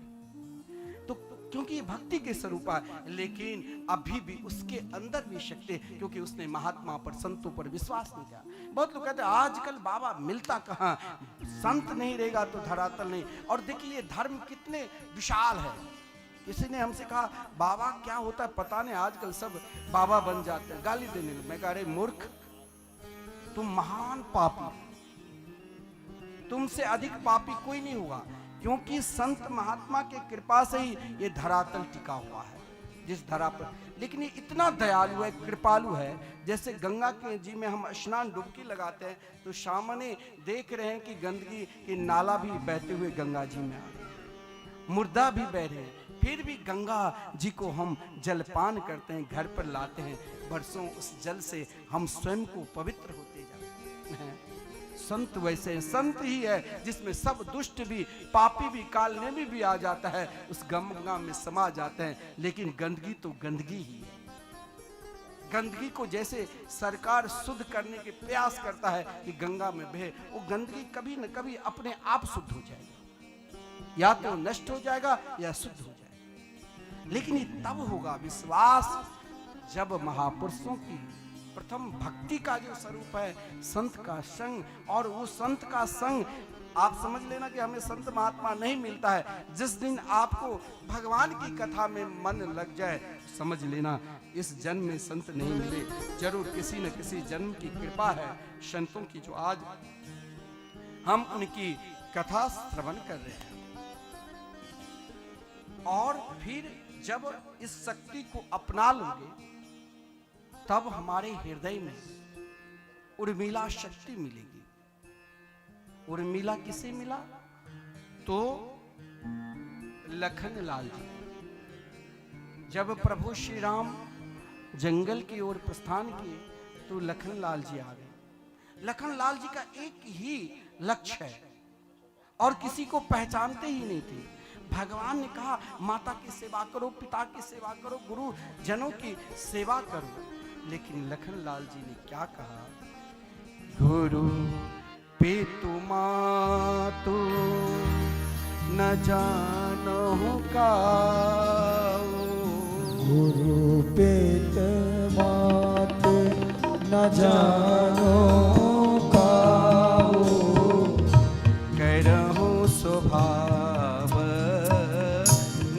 तो क्योंकि ये भक्ति के स्वरूप है। लेकिन अभी भी उसके अंदर भी शक्ति, क्योंकि उसने महात्मा पर, संतों पर विश्वास नहीं किया। बहुत लोग कहते हैं आजकल बाबा मिलता कहाँ, संत नहीं रहेगा तो धरातल नहीं। और देखिए ये धर्म कितने विशाल है। किसी ने हमसे कहा बाबा क्या होता है पता नहीं, आजकल सब बाबा बन जाते हैं, गाली देने लगे। मैं कह रहे मूर्ख, तुम महान पापी, तुमसे अधिक पापी कोई नहीं होगा, क्योंकि संत महात्मा के कृपा से ही ये धरातल टिका हुआ है जिस धरा पर। लेकिन ये इतना दयालु है, कृपालु है। जैसे गंगा के जी में हम स्नान डुबकी लगाते हैं तो सामने देख रहे हैं कि गंदगी के नाला भी बहते हुए गंगा जी में आ रहे हैं, मुर्दा भी बह रहे हैं, फिर भी गंगा जी को हम जलपान करते हैं, घर पर लाते हैं, बरसों उस जल से हम स्वयं को पवित्र होते जाते हैं। संत वैसे संत ही है जिसमें सब दुष्ट भी, पापी भी, कालने भी आ जाता है, उस गंगा में समा जाते हैं। लेकिन गंदगी तो गंदगी ही है। गंदगी को जैसे सरकार शुद्ध करने के प्रयास करता है कि गंगा में बहे, वो गंदगी कभी न कभी अपने आप शुद्ध हो जाएगा, या तो नष्ट हो जाएगा या शुद्ध हो जाएगा। लेकिन ये तब होगा विश्वास जब महापुरुषों की प्रथम भक्ति का जो स्वरूप है संत का संग, और वो संत का संग आप समझ लेना कि हमें संत महात्मा नहीं मिलता है। जिस दिन आपको भगवान की कथा में मन लग जाए, समझ लेना इस जन्म में संत नहीं मिले, जरूर किसी न किसी जन्म की कृपा है संतों की, जो आज हम उनकी कथा श्रवण कर रहे हैं। और फिर जब इस शक्ति को अपना लोगे, तब हमारे हृदय में उर्मिला शक्ति मिलेगी। उर्मिला किसे मिला? तो लखन लाल जी। जब प्रभु श्री राम जंगल की ओर प्रस्थान किए तो लखन लाल जी आ गए। लखन लाल जी का एक ही लक्ष्य है और किसी को पहचानते ही नहीं थे। भगवान ने कहा माता की सेवा करो, पिता की सेवा करो, गुरु जनों की सेवा करो, लेकिन लखन लाल जी ने क्या कहा? गुरु पितु मातु न जानो काऊ, गुरु पेत मात न जानो काऊ, करहु स्वभाव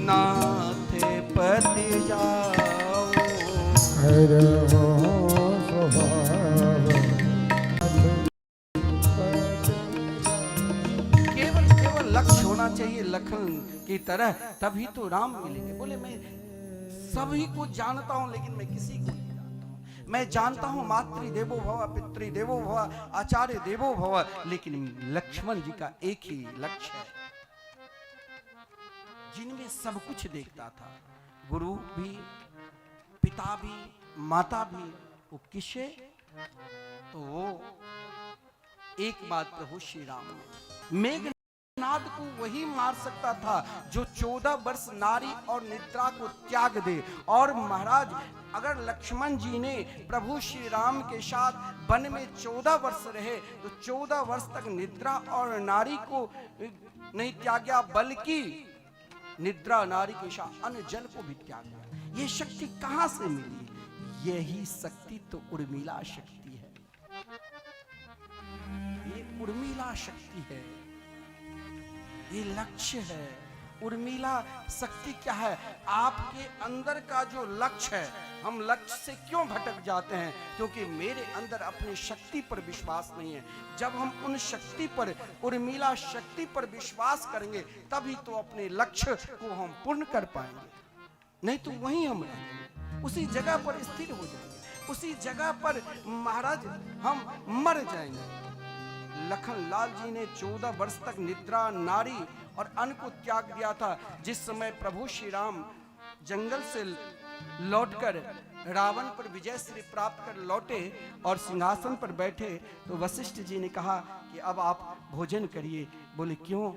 नाथ पति जाओ, करहु स्वभाव केवल लक्ष्य होना चाहिए लखन की तरह, तभी तो राम मिलेंगे। बोले मैं सभी को जानता हूं लेकिन मैं किसी को नहीं जानता हूं। मैं जानता हूं मातृदेवो भव, पितृदेवो भव, आचार्य देवो भव, लेकिन लक्ष्मण जी का एक ही लक्ष्य है, जिनमें सब कुछ देखता था, गुरु भी, पिता भी, माता भी, वो किसे? तो वो एकमात्र प्रभु श्री राम ने। मेघनाद को वही मार सकता था जो 14 वर्ष नारी और निद्रा को त्याग दे। और महाराज अगर लक्ष्मण जी ने प्रभु श्री राम के साथ वन में 14 वर्ष रहे तो 14 वर्ष तक निद्रा और नारी को नहीं त्यागा, बल्कि निद्रा नारी के साथ अन्य जल को भी त्यागा। ये शक्ति कहां से मिली? यही शक्ति तो उर्मिला शक्ति है। ये उर्मिला शक्ति है, ये लक्ष्य है। उर्मिला शक्ति क्या है? आपके अंदर का जो लक्ष्य है, हम लक्ष्य से क्यों भटक जाते हैं? क्योंकि मेरे अंदर अपनी शक्ति पर विश्वास नहीं है। जब हम उन शक्ति पर, उर्मिला शक्ति पर विश्वास करेंगे, तभी तो अपने लक्ष्य को हम पूर्ण कर पाएंगे। नहीं तो वहीं हम रहेंगे, उसी जगह पर स्थिर हो जाएंगे, उसी जगह पर महाराज हम मर जाएंगे। लखन लाल जी ने 14 वर्ष तक निद्रा, नारी और अन्न को त्याग दिया था। जिस समय प्रभु श्री राम जंगल से लौटकर रावण पर विजय श्री प्राप्त कर लौटे और सिंहासन पर बैठे, तो वशिष्ठ जी ने कहा कि अब आप भोजन करिए। बोले क्यों?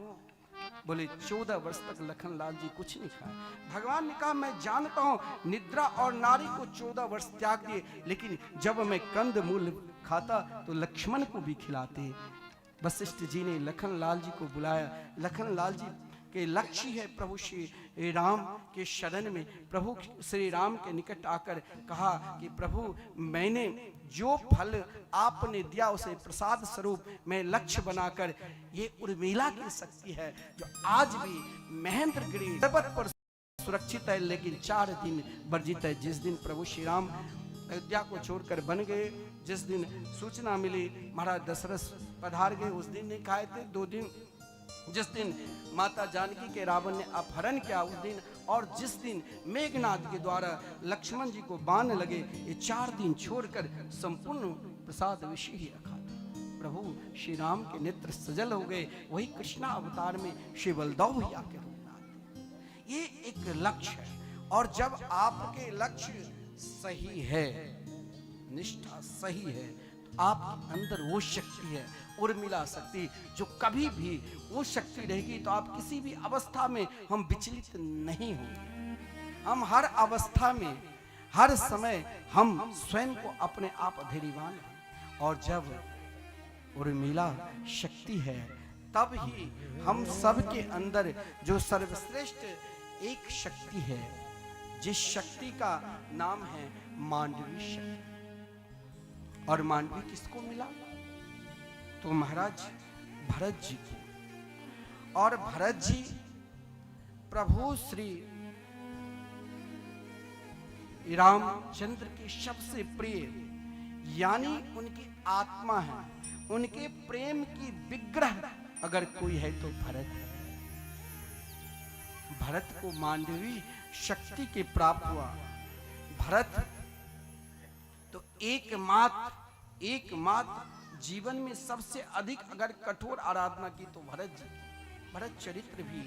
बोले 14 वर्ष तक लखन लाल जी कुछ नहीं खाया। भगवान ने कहा मैं जानता हूं निद्रा और नारी को 14 वर्ष त्याग दिए, लेकिन जब मैं कंद मूल खाता तो लक्ष्मण को भी खिलाते। वशिष्ठ जी ने लखन लाल जी को बुलाया। लखन लाल जी के लक्ष्य है प्रभु श्री राम के शरण में, प्रभु श्री राम के निकट आकर कहा कि प्रभु मैंने जो फल आपने दिया उसे प्रसाद स्वरूप मैं लक्ष्य बनाकर, ये उर्मिला की शक्ति है जो आज भी महेंद्रगिरी पर्वत पर सुरक्षित है, लेकिन 4 दिन वर्जित है। जिस दिन प्रभु श्री राम अयोध्या को छोड़कर बन गए, जिस दिन सूचना मिली महाराज दशरथ पधार गए, उस दिन नहीं खाए थे। 2 दिन, जिस दिन माता जानकी के रावण ने अपहरण किया उस दिन, और जिस दिन मेघनाद के द्वारा लक्ष्मण जी को बांध लगे, ये 4 दिन छोड़कर संपूर्ण प्रसाद विषय ही रखा था। प्रभु श्री राम के नेत्र सजल हो गए, वही कृष्णा अवतार में श्री बलदेव भैया के रूप में आते। ये एक लक्ष्य है, और जब आपके लक्ष्य सही है, निष्ठा सही है, तो आपके अंदर वो शक्ति है उर्मिला शक्ति, जो कभी भी वो शक्ति रहेगी तो आप किसी भी अवस्था में हम विचलित नहीं होंगे। हम हर अवस्था में, हर समय हम स्वयं को अपने आप धैर्यवान हैं। और जब उर्मिला शक्ति है, तब ही हम सबके अंदर जो सर्वश्रेष्ठ एक शक्ति है, जिस शक्ति का नाम है मांडवी शक्ति। और मांडवी किसको मिला? तो महाराज भरत जी को। और भरत जी प्रभु श्री रामचंद्र के सबसे प्रिय यानी उनकी आत्मा है, उनके प्रेम की विग्रह अगर कोई है तो भरत है। भरत को मांडवी शक्ति के प्राप्त हुआ। भरत तो एकमात्र जीवन में सबसे अधिक अगर कठोर आराधना की तो भरत जी। भरत चरित्र भी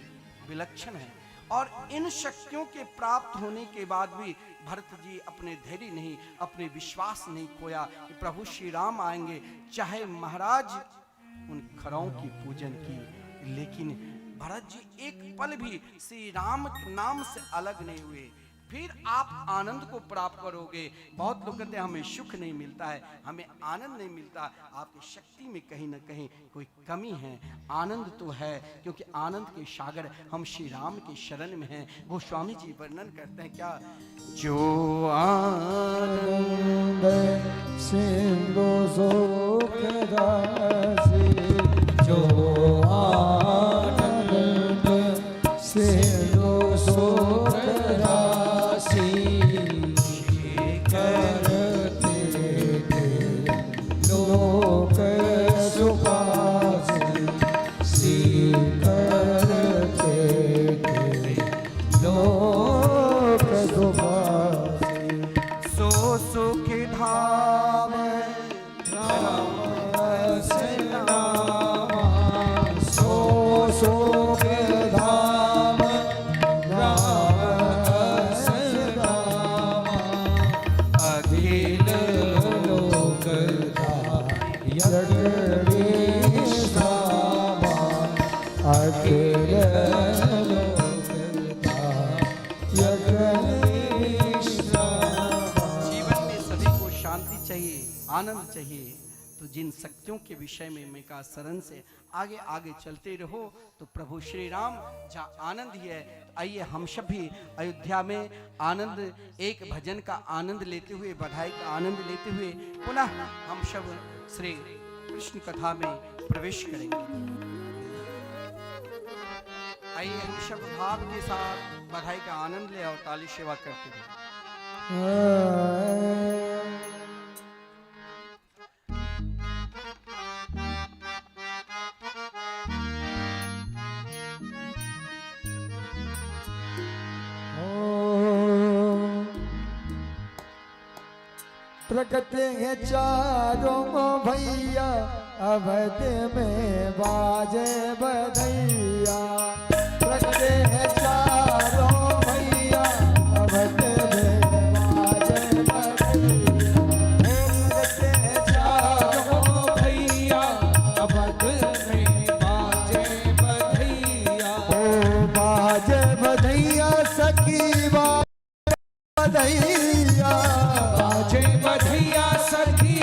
विलक्षण है और इन शक्तियों के प्राप्त होने के बाद भी भरत जी अपने धैर्य नहीं, अपने विश्वास नहीं खोया कि प्रभु श्री राम आएंगे। चाहे महाराज उन खरों की पूजन की, लेकिन भरत जी एक पल भी श्री राम के नाम से अलग नहीं हुए। फिर आप आनंद को प्राप्त करोगे। बहुत लोग कहते हैं हमें सुख नहीं मिलता है, हमें आनंद नहीं मिलता। आपकी शक्ति में कहीं ना कहीं कोई कमी है। आनंद तो है, क्योंकि आनंद के सागर हम श्री राम के शरण में हैं। गोस्वामी जी वर्णन करते हैं क्या, जो आनंद सिंधु सुख राशि, जो आनंद सिंधु सुख राशि, करते लोक सुखासी, सी करते लोक सुखासी। सो सुख धाम राम से नामा, सो सुख धाम राम से नामा, अखिल लोक जगदीश धामा, अखिल लोक जगदीश धामा। जीवन में सभी को शांति चाहिए, आनंद चाहिए। तो जिन शक्तियों के विषय में मैं का शरण से आगे आगे चलते रहो तो प्रभु श्री राम जहाँ आनंद ही है। आइए हम सब भी अयोध्या में आनंद, एक भजन का आनंद लेते हुए, बधाई का आनंद लेते हुए पुनः हम सब श्री कृष्ण कथा में प्रवेश करेंगे। आइए हम सब भाव के साथ बधाई का आनंद ले और ताली सेवा करते हुए। प्रकट है चारों भैया, अवध में बाजे बधैया। प्रकट है चारों भैया, अवध में बाजे बधैया। प्रकट है चारों भैया, अवध में बाजे बधैया। ओ बाजे बधैया, सखी बधैया, बाजे बधैया सखी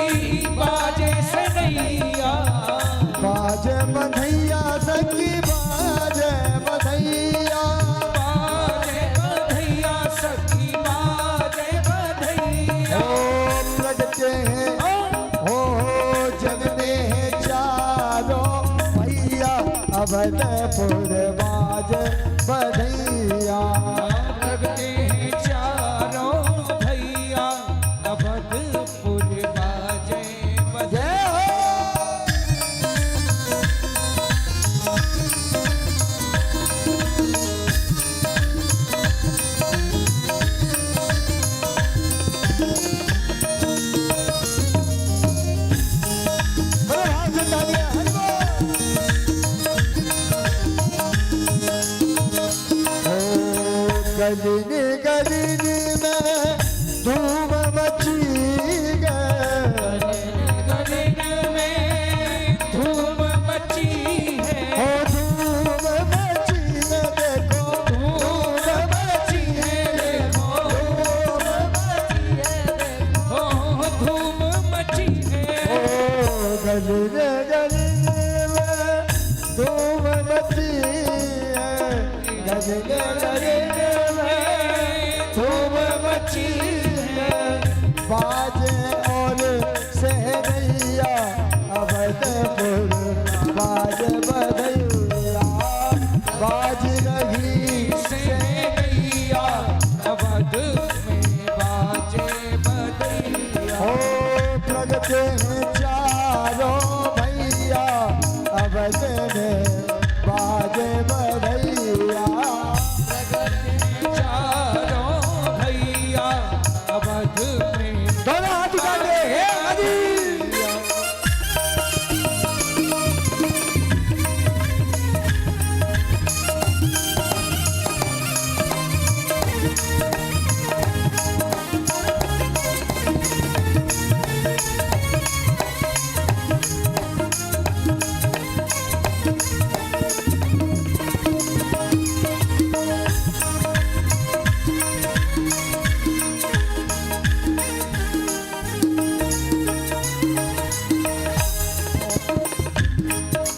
बाजे सनैया, बाजे बधैया सखी बाजे बधैया, बाजे बधैया सखी बाजे बधैया। ओ प्रगटे हैं हो जगने हैं चारों भैया, अवधपुर बाजे बधैया। लगते हैं चारों भैया, अवधपुर बाजे जय हो। बड़े भाव से तालियां, हरि बोल। गलिनी गलिनी में धूम मची गए, गगन में धूम मची है, हो धूम मची है देखो, धूम मची है देखो, धूम मची है देखो। हो धूम मची है। ओ गलिनी गलिनी में धूम मची है, गलिनी गलिनी में धूम मची है। बाजे और सहरैया, अवधपुर बाजे बधैया।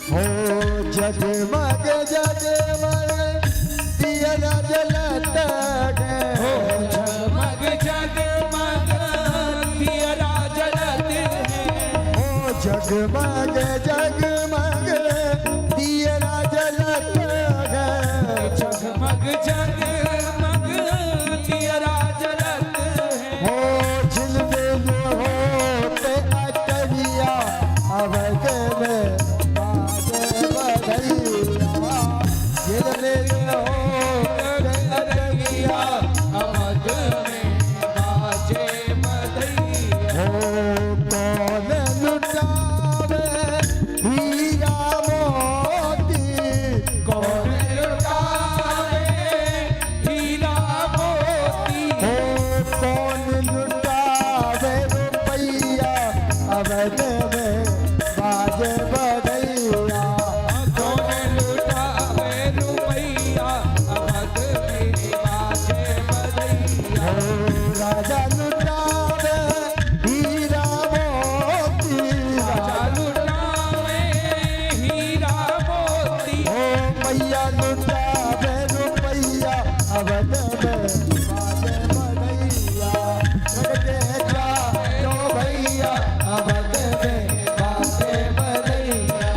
हो जगमग जगमग दिया जलत हो है जगमग जगमग दियरा जलत है हो जगमग जगमग दिया जलत है जगमग जगमग दियरा जलत है हो झिलमिल होते अटरिया अवध में बाजे बधैया झिलमिल होते अरगिया अवध में बाजे बधैया हो कौन लुटावे हीरा मोती कौन लुटावे हीरा मोती हो कौन लुटावे रुपैया अवध में बाजे बधैया कौन लुटावे रुपैया अवध में बाजे बधैया हो राजा लुटावे हीरा मोती राजा लुटावे हीरा मोती हो मैया लुटावे रुपैया अवध में बाजे बधैया लड़के जाओ भैया अवध में बाजे बधैया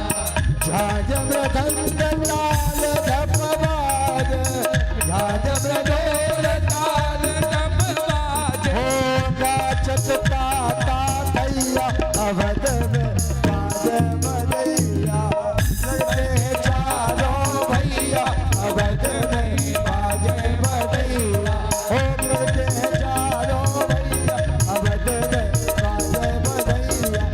झांझ मृदंग ताल धपवाज झांझ मृदंग ताल तब बाजे हो नाचत ताता भैया अवध में बाजे बधैया लड़के चारों भैया अवध में बाजे बधैया हो लड़के चारों भैया अवध में बाजे बधैया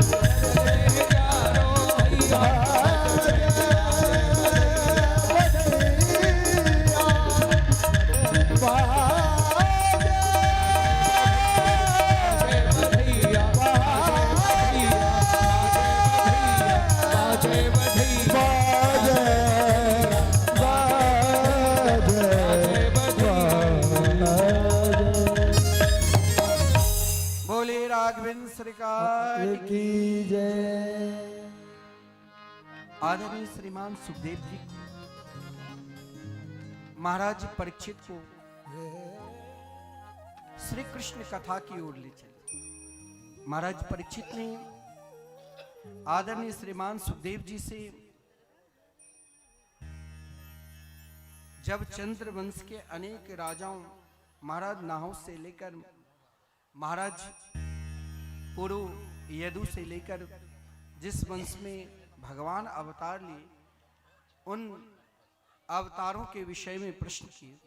बाजे बधैया बोले राघवेंद्र सरकार की जय। आदरणीय श्रीमान सुखदेव जी महाराज परीक्षित को श्री कृष्ण कथा की ओर ले चले। महाराज परीक्षित ने आदरणीय श्रीमान सुखदेव जी से जब चंद्र वंश के अनेक राजाओं महाराज नाहु से लेकर महाराज पुरु यदु से लेकर जिस वंश में भगवान अवतार लिए उन अवतारों के विषय में प्रश्न किए।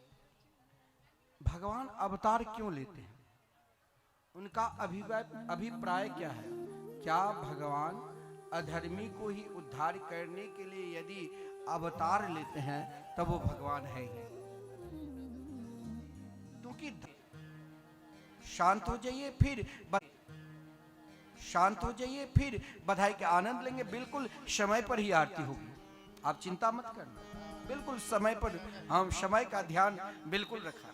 भगवान अवतार क्यों लेते हैं, उनका अभिप्राय क्या है? क्या भगवान अधर्मी को ही उद्धार करने के लिए यदि अवतार लेते हैं तब वो भगवान है ही? क्योंकि शांत हो जाइए फिर बधाई के आनंद लेंगे। बिल्कुल समय पर ही आरती होगी, आप चिंता मत करना। बिल्कुल समय पर, हम समय का ध्यान बिल्कुल रखा।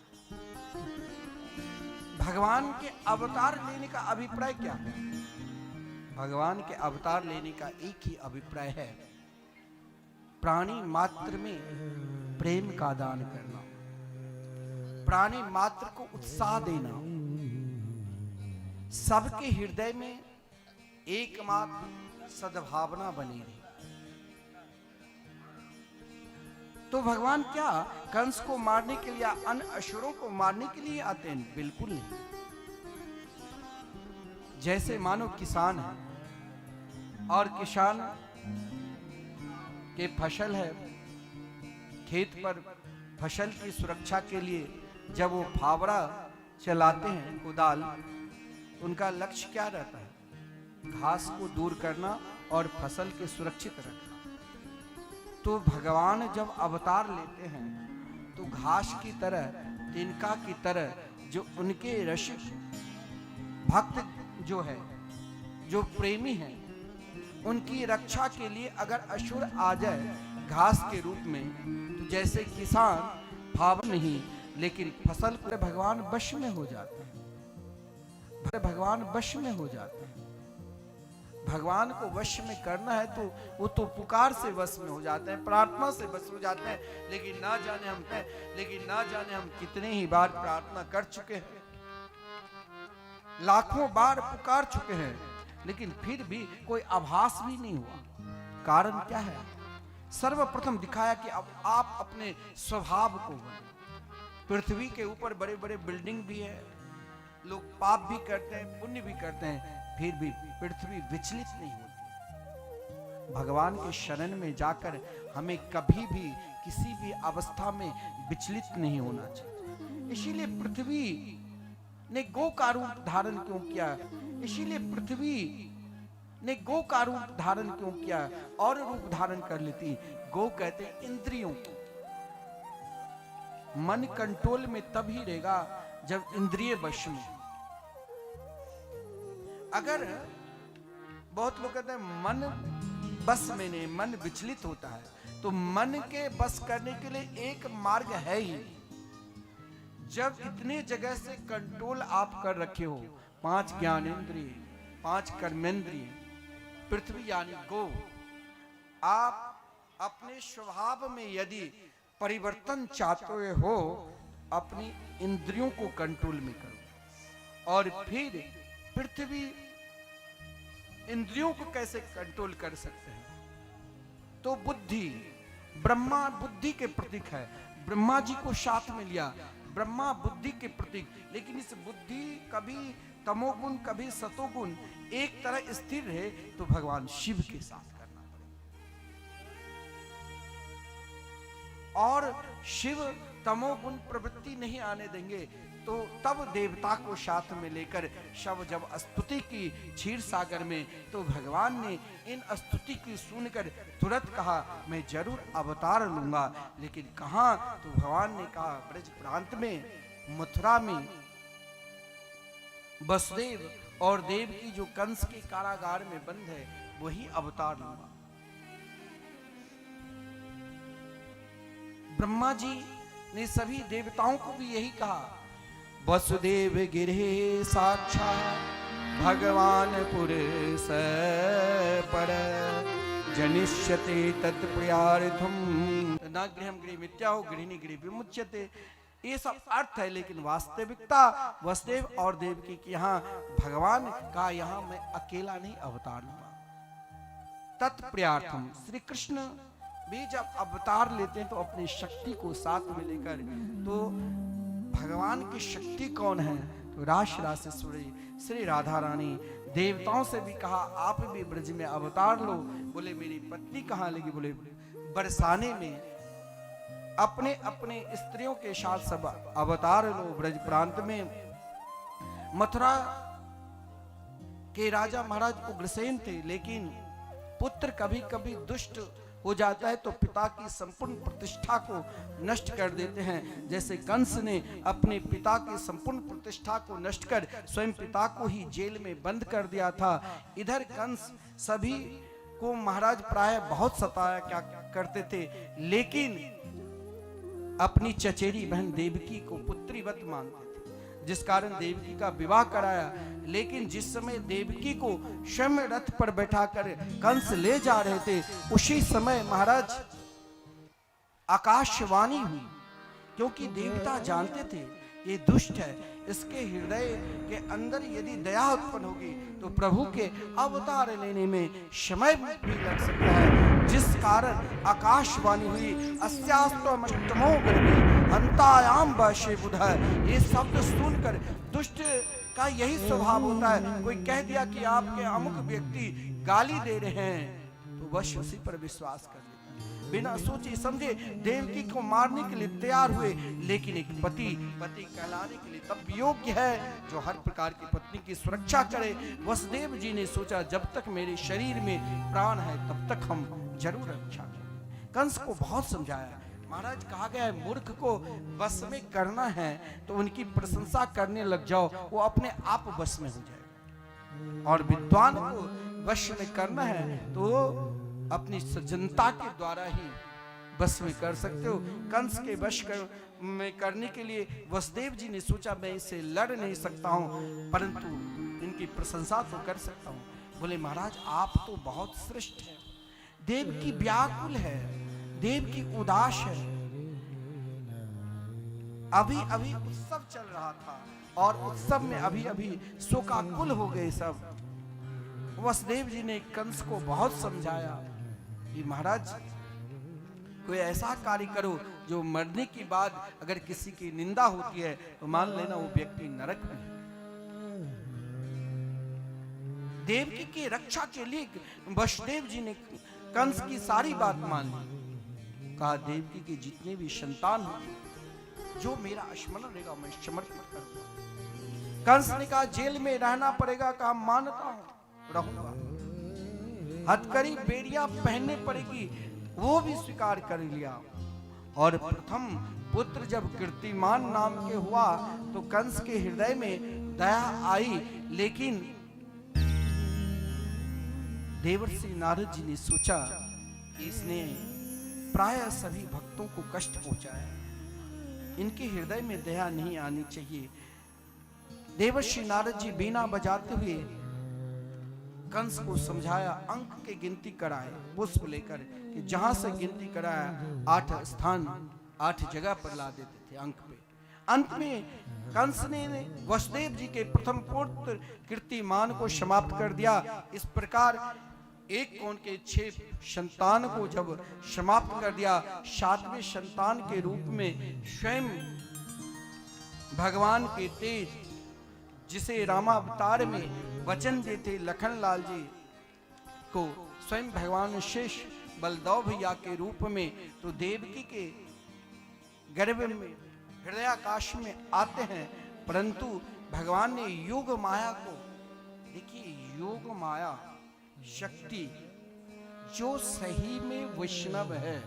भगवान के अवतार लेने का अभिप्राय क्या है? भगवान के अवतार लेने का एक ही अभिप्राय है, प्राणी मात्र में प्रेम का दान करना, प्राणी मात्र को उत्साह देना, सबके हृदय में एकमात्र सद्भावना बनी रही। तो भगवान क्या कंस को मारने के लिए, अन्य असुरों को मारने के लिए आते हैं? बिल्कुल नहीं। जैसे मानो किसान है और किसान के फसल है, खेत पर फसल की सुरक्षा के लिए जब वो फावड़ा चलाते हैं, कुदाल, उनका लक्ष्य क्या रहता है? घास को दूर करना और फसल के सुरक्षित रखना। तो भगवान जब अवतार लेते हैं तो घास की तरह तिनका की तरह जो उनके रसिक भक्त जो है, जो प्रेमी है, उनकी रक्षा के लिए अगर असुर आ जाए घास के रूप में, तो जैसे किसान भाव नहीं, लेकिन फसल पर भगवान वश में हो जाते हैं, भगवान वश में हो जाते हैं। भगवान को वश में करना है तो वो तो पुकार से वश में हो जाते हैं, प्रार्थना से वश हो जाते हैं। लेकिन ना जाने हम कितने ही बार प्रार्थना कर चुके हैं, लाखों बार पुकार चुके हैं, लेकिन फिर भी कोई आभास भी नहीं हुआ। कारण क्या है? सर्वप्रथम दिखाया कि अब आप अपने स्वभाव को बने। पृथ्वी के ऊपर बड़े बड़े बिल्डिंग भी है, लोग पाप भी करते हैं, पुण्य भी करते हैं, फिर भी पृथ्वी विचलित नहीं होती। भगवान के शरण में जाकर हमें कभी भी किसी भी अवस्था में विचलित नहीं होना चाहिए। इसीलिए पृथ्वी ने गौ का रूप धारण क्यों किया? इसीलिए पृथ्वी ने गौ का रूप धारण क्यों किया? और रूप धारण कर लेती। गौ कहते हैं इंद्रियों को। मन कंट्रोल में तभी रहेगा जब इंद्रिय वश में। अगर बहुत लोग कहते हैं मन बस में नहीं, मन विचलित होता है, तो मन के बस करने के लिए एक मार्ग है ही। जब इतने जगह से कंट्रोल आप कर रखे हो, 5 ज्ञानेंद्रिय, 5 कर्मेंद्रिय, पृथ्वी यानी गो, आप अपने स्वभाव में यदि परिवर्तन चाहते हो, अपनी इंद्रियों को कंट्रोल में करो। और फिर पृथ्वी इंद्रियों को कैसे कंट्रोल कर सकते हैं? तो बुद्धि, ब्रह्मा बुद्धि के प्रतीक है। ब्रह्मा जी को साथ में लिया, ब्रह्मा बुद्धि के प्रतीक। लेकिन इस बुद्धि कभी तमोगुण कभी सतोगुण एक तरह स्थिर रहे तो भगवान शिव के साथ करना पड़ेगा। और शिव तमोगुण प्रवृत्ति नहीं आने देंगे, तो तब देवता को साथ में लेकर शव जब स्तुति की क्षीर सागर में, तो भगवान ने इन स्तुति की सुनकर तुरंत कहा मैं जरूर अवतार लूंगा। लेकिन कहां? तो भगवान ने कहा ब्रज प्रांत में, मथुरा में वसुदेव और देव की जो कंस के कारागार में बंद है, वही अवतार लूंगा। ब्रह्मा जी ने सभी देवताओं को भी यही कहा, वसुदेव गिरे साक्षात् भगवान पुरुष पर जनिष्यते तत्प्रियार्थम न गृहं गृह मिथ्याहो गृहिणी गृह विमुच्यते। ये सब अर्थ है, लेकिन वास्तविकता वसुदेव और देवकी की यहाँ भगवान का यहाँ मैं अकेला नहीं अवतार लूंगा। तत्प्रियार्थम, श्री कृष्ण भी जब अवतार लेते हैं तो अपनी शक्ति को साथ में लेकर, तो भगवान की शक्ति कौन है? तो रास रासेश्वरी श्री राधा रानी। देवताओं से भी कहा आप भी ब्रज में अवतार लो। बोले मेरी पत्नी कहाँ लगी? बोले बरसाने में अपने अपने स्त्रियों के साथ सब अवतार लो ब्रज प्रांत में। मथुरा के राजा महाराज उग्रसेन थे, लेकिन पुत्र कभी कभी दुष्ट हो जाता है तो पिता की संपूर्ण प्रतिष्ठा को नष्ट कर देते हैं। जैसे कंस ने अपने पिता की संपूर्ण प्रतिष्ठा को नष्ट कर स्वयं पिता को ही जेल में बंद कर दिया था। इधर कंस सभी को महाराज प्राय बहुत सताया क्या करते थे, लेकिन अपनी चचेरी बहन देवकी को पुत्रीवत मानते थे, जिस कारण देवकी का विवाह कराया। लेकिन जिस समय देवकी को स्वयं रथ पर बैठाकर कंस ले जा रहे थे, उसी समय महाराज आकाशवाणी हुई, क्योंकि देवता जानते थे ये दुष्ट है, इसके हृदय के अंदर यदि दया उत्पन्न होगी तो प्रभु के अवतार लेने में समय भी लग सकता है। जिस कारण आकाशवाणी हुई, अस्यास्तमष्टमो गर्भे हंतायाम वशे बुधा। ये शब्द सुनकर दुष्ट का यही स्वभाव होता है, कोई कह दिया कि आपके अमुक व्यक्ति गाली दे रहे हैं तो वश उसी पर विश्वास कर लेता है, बिना सोचे समझे देवकी को मारने के लिए तैयार हुए। लेकिन एक पति कहलाने के लिए तब योग्य है जो हर प्रकार की पत्नी की सुरक्षा करे। वसुदेव जी ने सोचा जब तक मेरे शरीर में प्राण है तब तक हम जरूर रक्षा करें। कंस को बहुत समझाया, महाराज कहा गया है मूर्ख को बस में करना है तो उनकी प्रशंसा करने लग जाओ, वो अपने आप बस में हो जाएगा। और विद्वान को वश में करना है तो वो अपनी सज्जनता के द्वारा ही बस में कर सकते हो। कंस के वश में करने के लिए वसुदेव जी ने सोचा मैं इससे लड़ नहीं सकता हूं, परंतु इनकी प्रशंसा तो कर सकता हूं। बोले महाराज आप तो बहुत श्रेष्ठ हैं, देव की व्याकुल है, देव की उदास है। अभी अभी उत्सव चल रहा था और उत्सव में अभी अभी शोकाकुल हो गए सब। वसुदेव जी ने कंस को बहुत समझाया कि महाराज कोई ऐसा कार्य करो जो मरने के बाद अगर किसी की निंदा होती है तो मान लेना वो व्यक्ति नरक में है। देवकी की रक्षा के लिए वसुदेव जी ने कंस की सारी बात मान ली। कहा देवकी के जितने भी संतान हो जो मेरा स्मरण रहेगा मैं समर्पित कर दूंगा। कंस ने कहा जेल में रहना पड़ेगा, कहा मानता हूं रहूंगा। हथकड़ी बेड़िया पहनने पड़ेगी, वो भी स्वीकार कर लिया। और प्रथम पुत्र जब कीर्तिमान नाम के हुआ तो कंस के हृदय में दया आई, लेकिन देवर्षि नारद जी ने सोचा कि इसने प्राय सभी भक्तों को कष्ट पहुंचाया, इनके हृदय में दया नहीं आनी चाहिए। देवर्षि नारद जी बीना बजाते हुए कंस को समझाया, अंक के गिनती कराए पुष्प लेकर कि जहां से गिनती कराया 8 स्थान 8 जगह पर ला देते थे अंक पे। अंत में कंस ने वसुदेव जी के प्रथम पुत्र कीर्तिमान को समाप्त कर दिया। इस प्रकार एक कौन के 6 संतान को जब समाप्त कर दिया, 7वें संतान के रूप में स्वयं भगवान के तेज, जिसे रामावतार में वचन देते लखन लाल जी को, स्वयं भगवान शेष बलदेव भैया के रूप में, तो देवकी के गर्भ में हृदयाकाश में आते हैं। परंतु भगवान ने योग माया को, देखिए योग माया शक्ति जो सही में वैष्णव है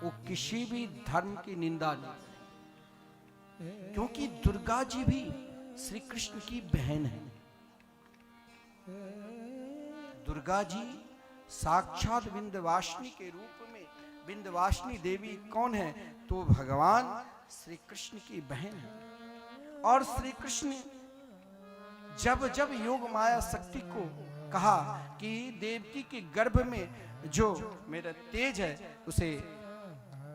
वो किसी भी धर्म की निंदा नहीं, क्योंकि दुर्गा जी भी श्री कृष्ण की बहन है। दुर्गा जी साक्षात विंध्यवासिनी के रूप में, विंध्यवासिनी देवी कौन है तो भगवान श्री कृष्ण की बहन है। और श्री कृष्ण जब जब योग माया शक्ति को कहा कि देवकी के गर्भ में जो मेरा तेज है उसे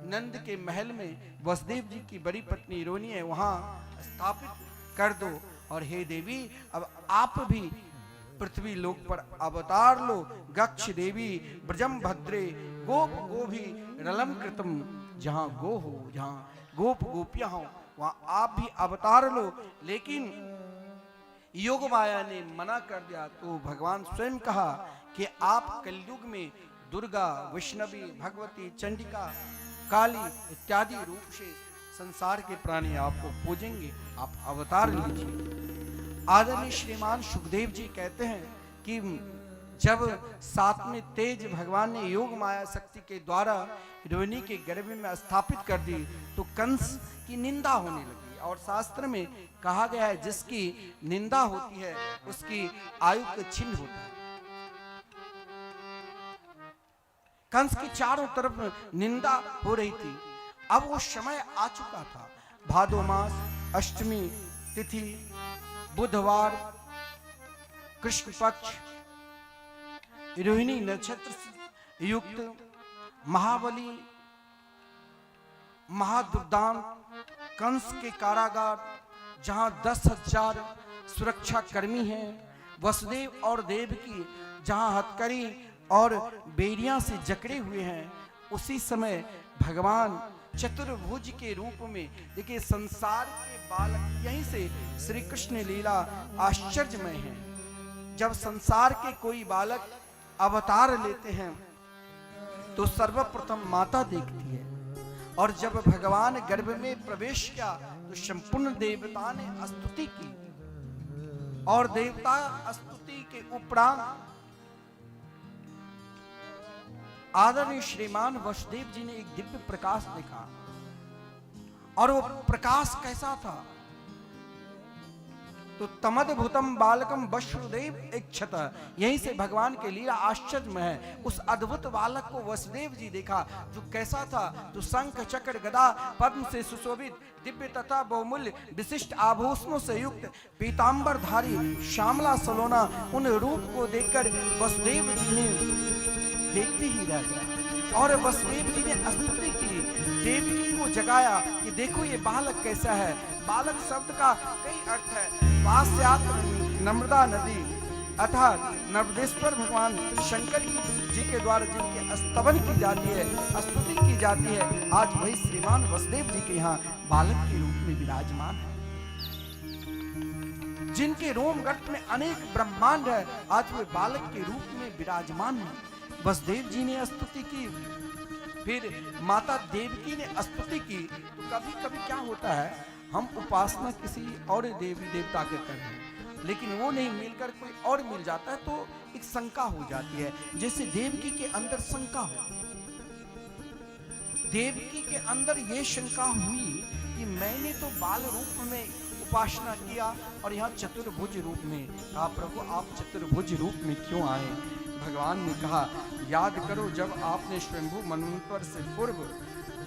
नंद के महल में वसुदेव जी की बड़ी पत्नी रोनी है वहां स्थापित कर दो, और हे देवी अब आप भी पृथ्वी लोक पर अवतार लो। गक्ष देवी ब्रजम भद्रे गोप गोभी रलम कृतम, जहां गो हो जहां गोप गोपियां हो वहां आप भी अवतार लो। लेकिन योग माया ने मना कर दिया तो भगवान स्वयं कहा कि आप कलयुग में दुर्गा, वैष्णवी, भगवती, चंडिका, काली इत्यादि रूप से संसार के प्राणी आपको पूजेंगे, आप अवतार लीजिए। आदरणीय श्रीमान सुखदेव जी कहते हैं कि जब 7वें तेज भगवान ने योग माया शक्ति के द्वारा रोहिणी के गर्भ में स्थापित कर दी तो कंस की निंदा होने लगी। और शास्त्र में कहा गया है जिसकी निंदा होती है उसकी आयु का छिन्न होता है। कंस की चारों तरफ निंदा हो रही थी। अब वो समय आ चुका था। भादो मास अष्टमी तिथि बुधवार कृष्ण पक्ष रोहिणी नक्षत्र युक्त महाबली महादुर्दान कंस के कारागार जहां 10,000 सुरक्षा कर्मी हैं, वसुदेव और देवकी जहां हथकड़ी और बेड़ियां से जकड़े हुए हैं, उसी समय भगवान चतुर्भुज के रूप में, देखिए संसार के बालक यहीं से श्री कृष्ण लीला आश्चर्यमय है। जब संसार के कोई बालक अवतार लेते हैं तो सर्वप्रथम माता देखती है, और जब भगवान गर्भ में प्रवेश किया तो संपूर्ण देवता ने स्तुति की, और देवता स्तुति के उपरांत आदरणीय श्रीमान वसुदेव जी ने एक दिव्य प्रकाश देखा। और वो प्रकाश कैसा था? तो तमद्भुतम बालकम वसुदेव इच्छत, यहीं से भगवान के लीला आश्चर्य में है। उस अद्भुत बालक को वसुदेव जी देखा जो कैसा था? तो शंख चक्र गदा पद्म से सुशोभित, दिव्य तथा बहुमूल्य विशिष्ट आभूषणों से युक्त, पीतांबरधारी श्यामला सलोना, उन रूप को देखकर वसुदेव जी ने देखते ही रह गया। और वसुदेव जी ने स्तुति की, देवकी को जगाया कि देखो ये बालक कैसा है। बालक शब्द का कई अर्थ है। वास्यात नर्मदा नदी अर्थात नर्मदेश्वर भगवान शंकर जी के द्वारा जिनके स्तवन की जाती है, स्तुति की जाती है, आज वही श्रीमान वसुदेव जी के यहाँ बालक के रूप में विराजमान है। जिनके रोमगर्त में अनेक ब्रह्मांड है, आज वे बालक के रूप में विराजमान है। वसुदेव जी ने स्तुति की, फिर माता देवकी ने स्तुति की। तो कभी कभी क्या होता है, हम उपासना किसी और देवी देवता के कर रहे हैं, लेकिन वो नहीं मिलकर कोई और मिल जाता है तो एक शंका हो जाती है। जैसे देवकी के अंदर शंका हो, देवकी के अंदर ये शंका हुई कि मैंने तो बाल रूप में उपासना किया और यहाँ चतुर्भुज रूप में। कहा प्रभु आप चतुर्भुज रूप में क्यों आए? भगवान ने कहा याद करो, जब आपने स्वयंभू मनवंतर से पूर्व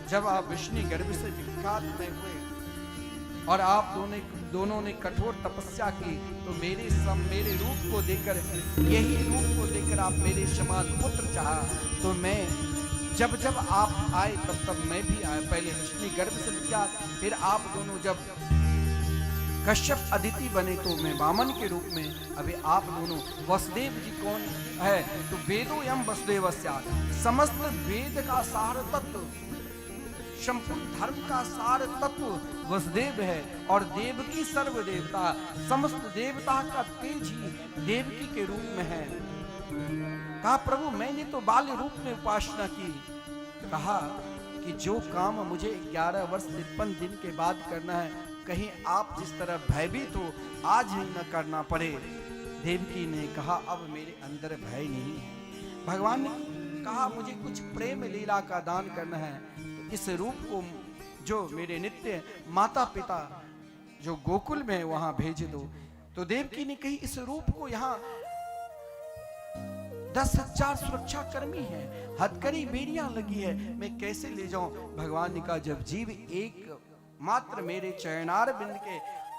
जब आप विष्णु गर्भ से विख्यात में हुए और आप दोनों ने कठोर तपस्या की, तो मेरे रूप को देखकर, यही रूप को देखकर आप मेरे समान पुत्र चाहा। तो मैं जब जब आप आए तब मैं भी आया। पहले विष्णु गर्भ से विख्यात, फिर आप दोनों जब कश्यप अदिति बने तो मैं वामन के रूप में। अभी आप दोनों, वसुदेव जी कौन है? तो वेदो यम वसुदेवस्यात्, समस्त वेद का सार तत्व, संपूर्ण धर्म का सार तत्व वसुदेव है। और देवकी सर्व देवता, समस्त देवता का तेज ही देवकी के रूप में है। कहा प्रभु मैंने तो बाल रूप में उपासना की। कहा कि जो काम मुझे 11 वर्ष 53 दिन के बाद करना है, कहीं आप जिस तरह भयभीत हो आज ही न करना पड़े। देवकी ने कहा अब मेरे अंदर भय नहीं है। भगवान ने कहा मुझे कुछ प्रेम लीला का दान करना है, तो इस रूप को जो मेरे नित्य माता पिता जो गोकुल में है वहां भेज दो। तो देवकी ने कही इस रूप को यहाँ 10,000 सुरक्षा कर्मी है, हथकड़ी बेड़ियां लगी है, मैं कैसे ले जाऊं? भगवान ने कहा जब जीव एक मात्र मेरे चरणार बिंद के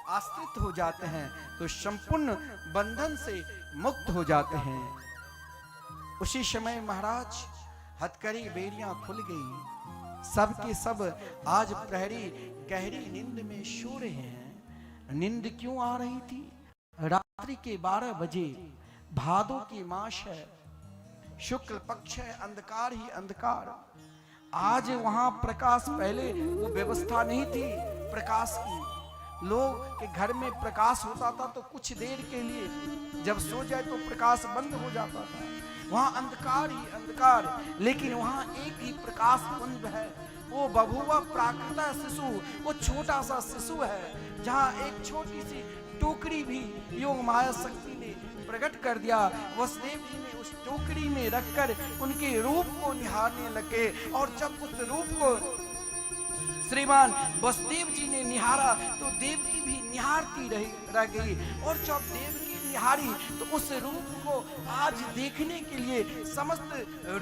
आश्रित हो जाते हैं तो संपूर्ण बंधन से मुक्त हो जाते हैं। उसी समय महाराज हथकड़ी बेड़ियां खुल गई। सब के सब आज प्रहरी गहरी नींद में सो रहे हैं। नींद क्यों आ रही थी? रात्रि के 12 बजे, भादों की मास है, शुक्ल पक्ष है, अंधकार ही अंधकार। आज वहां प्रकाश, पहले वो व्यवस्था नहीं थी प्रकाश की। लोग के घर में प्रकाश होता था तो कुछ देर के लिए, जब सो जाए तो प्रकाश बंद हो जाता था। वहां अंधकार ही अंधकार, लेकिन वहां एक ही प्रकाश बंद है। वो बभुआ प्राकृता शिशु, वो छोटा सा शिशु है, जहां एक छोटी सी टोकरी भी योग माया शक्ति ने प्रकट कर दिया। वसुदेव जी ने उस टोकरी में रखकर उनके रूप को निहारने लगे। और जब उस रूप को श्रीमान वसुदेव जी ने निहारा तो देवकी भी निहारती रह गई। और जब देवकी निहारी तो उस रूप को आज देखने के लिए समस्त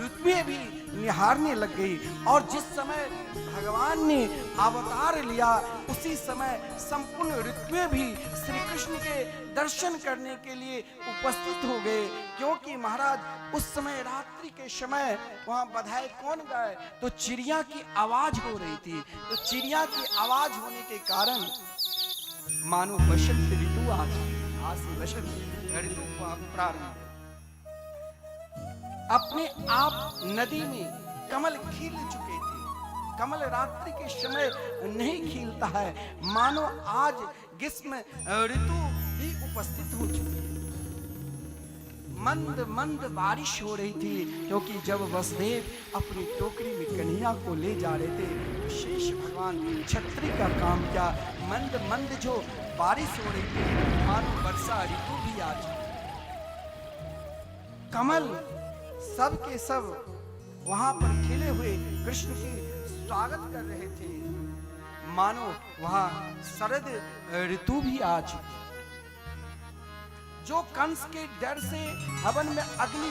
ऋतुएं भी निहारने लग गई। और जिस समय भगवान ने अवतार लिया उसी समय संपूर्ण ऋतुएं भी श्री कृष्ण के दर्शन करने के लिए उपस्थित हो गए। क्योंकि महाराज उस समय रात्रि के समय वहां बधाई कौन गाए? तो चिड़िया की आवाज हो रही थी। तो चिड़िया की आवाज होने के कारण मानो बसंत ऋतु आज से बसंत ऋतु का प्रारंभ। अपने आप नदी में कमल खिल चुके थे। कमल रात्रि के समय नहीं खिलता है, मानो आज ग्रीष्म ऋतु भी उपस्थित हो चुकी है। मंद मंद बारिश हो रही थी, क्योंकि जब वसुदेव अपनी टोकरी में कन्हैया को ले जा रहे थे, शेष भगवान छतरी का काम किया। मंद मंद जो बारिश हो रही थी, मानो वर्षा ऋतु भी आ चुकी। कमल सब के सब वहां पर खिले हुए कृष्ण की स्वागत कर रहे थे, मानो वहां शरद ऋतु भी आ चुकी। जो कंस के डर से हवन में अग्नि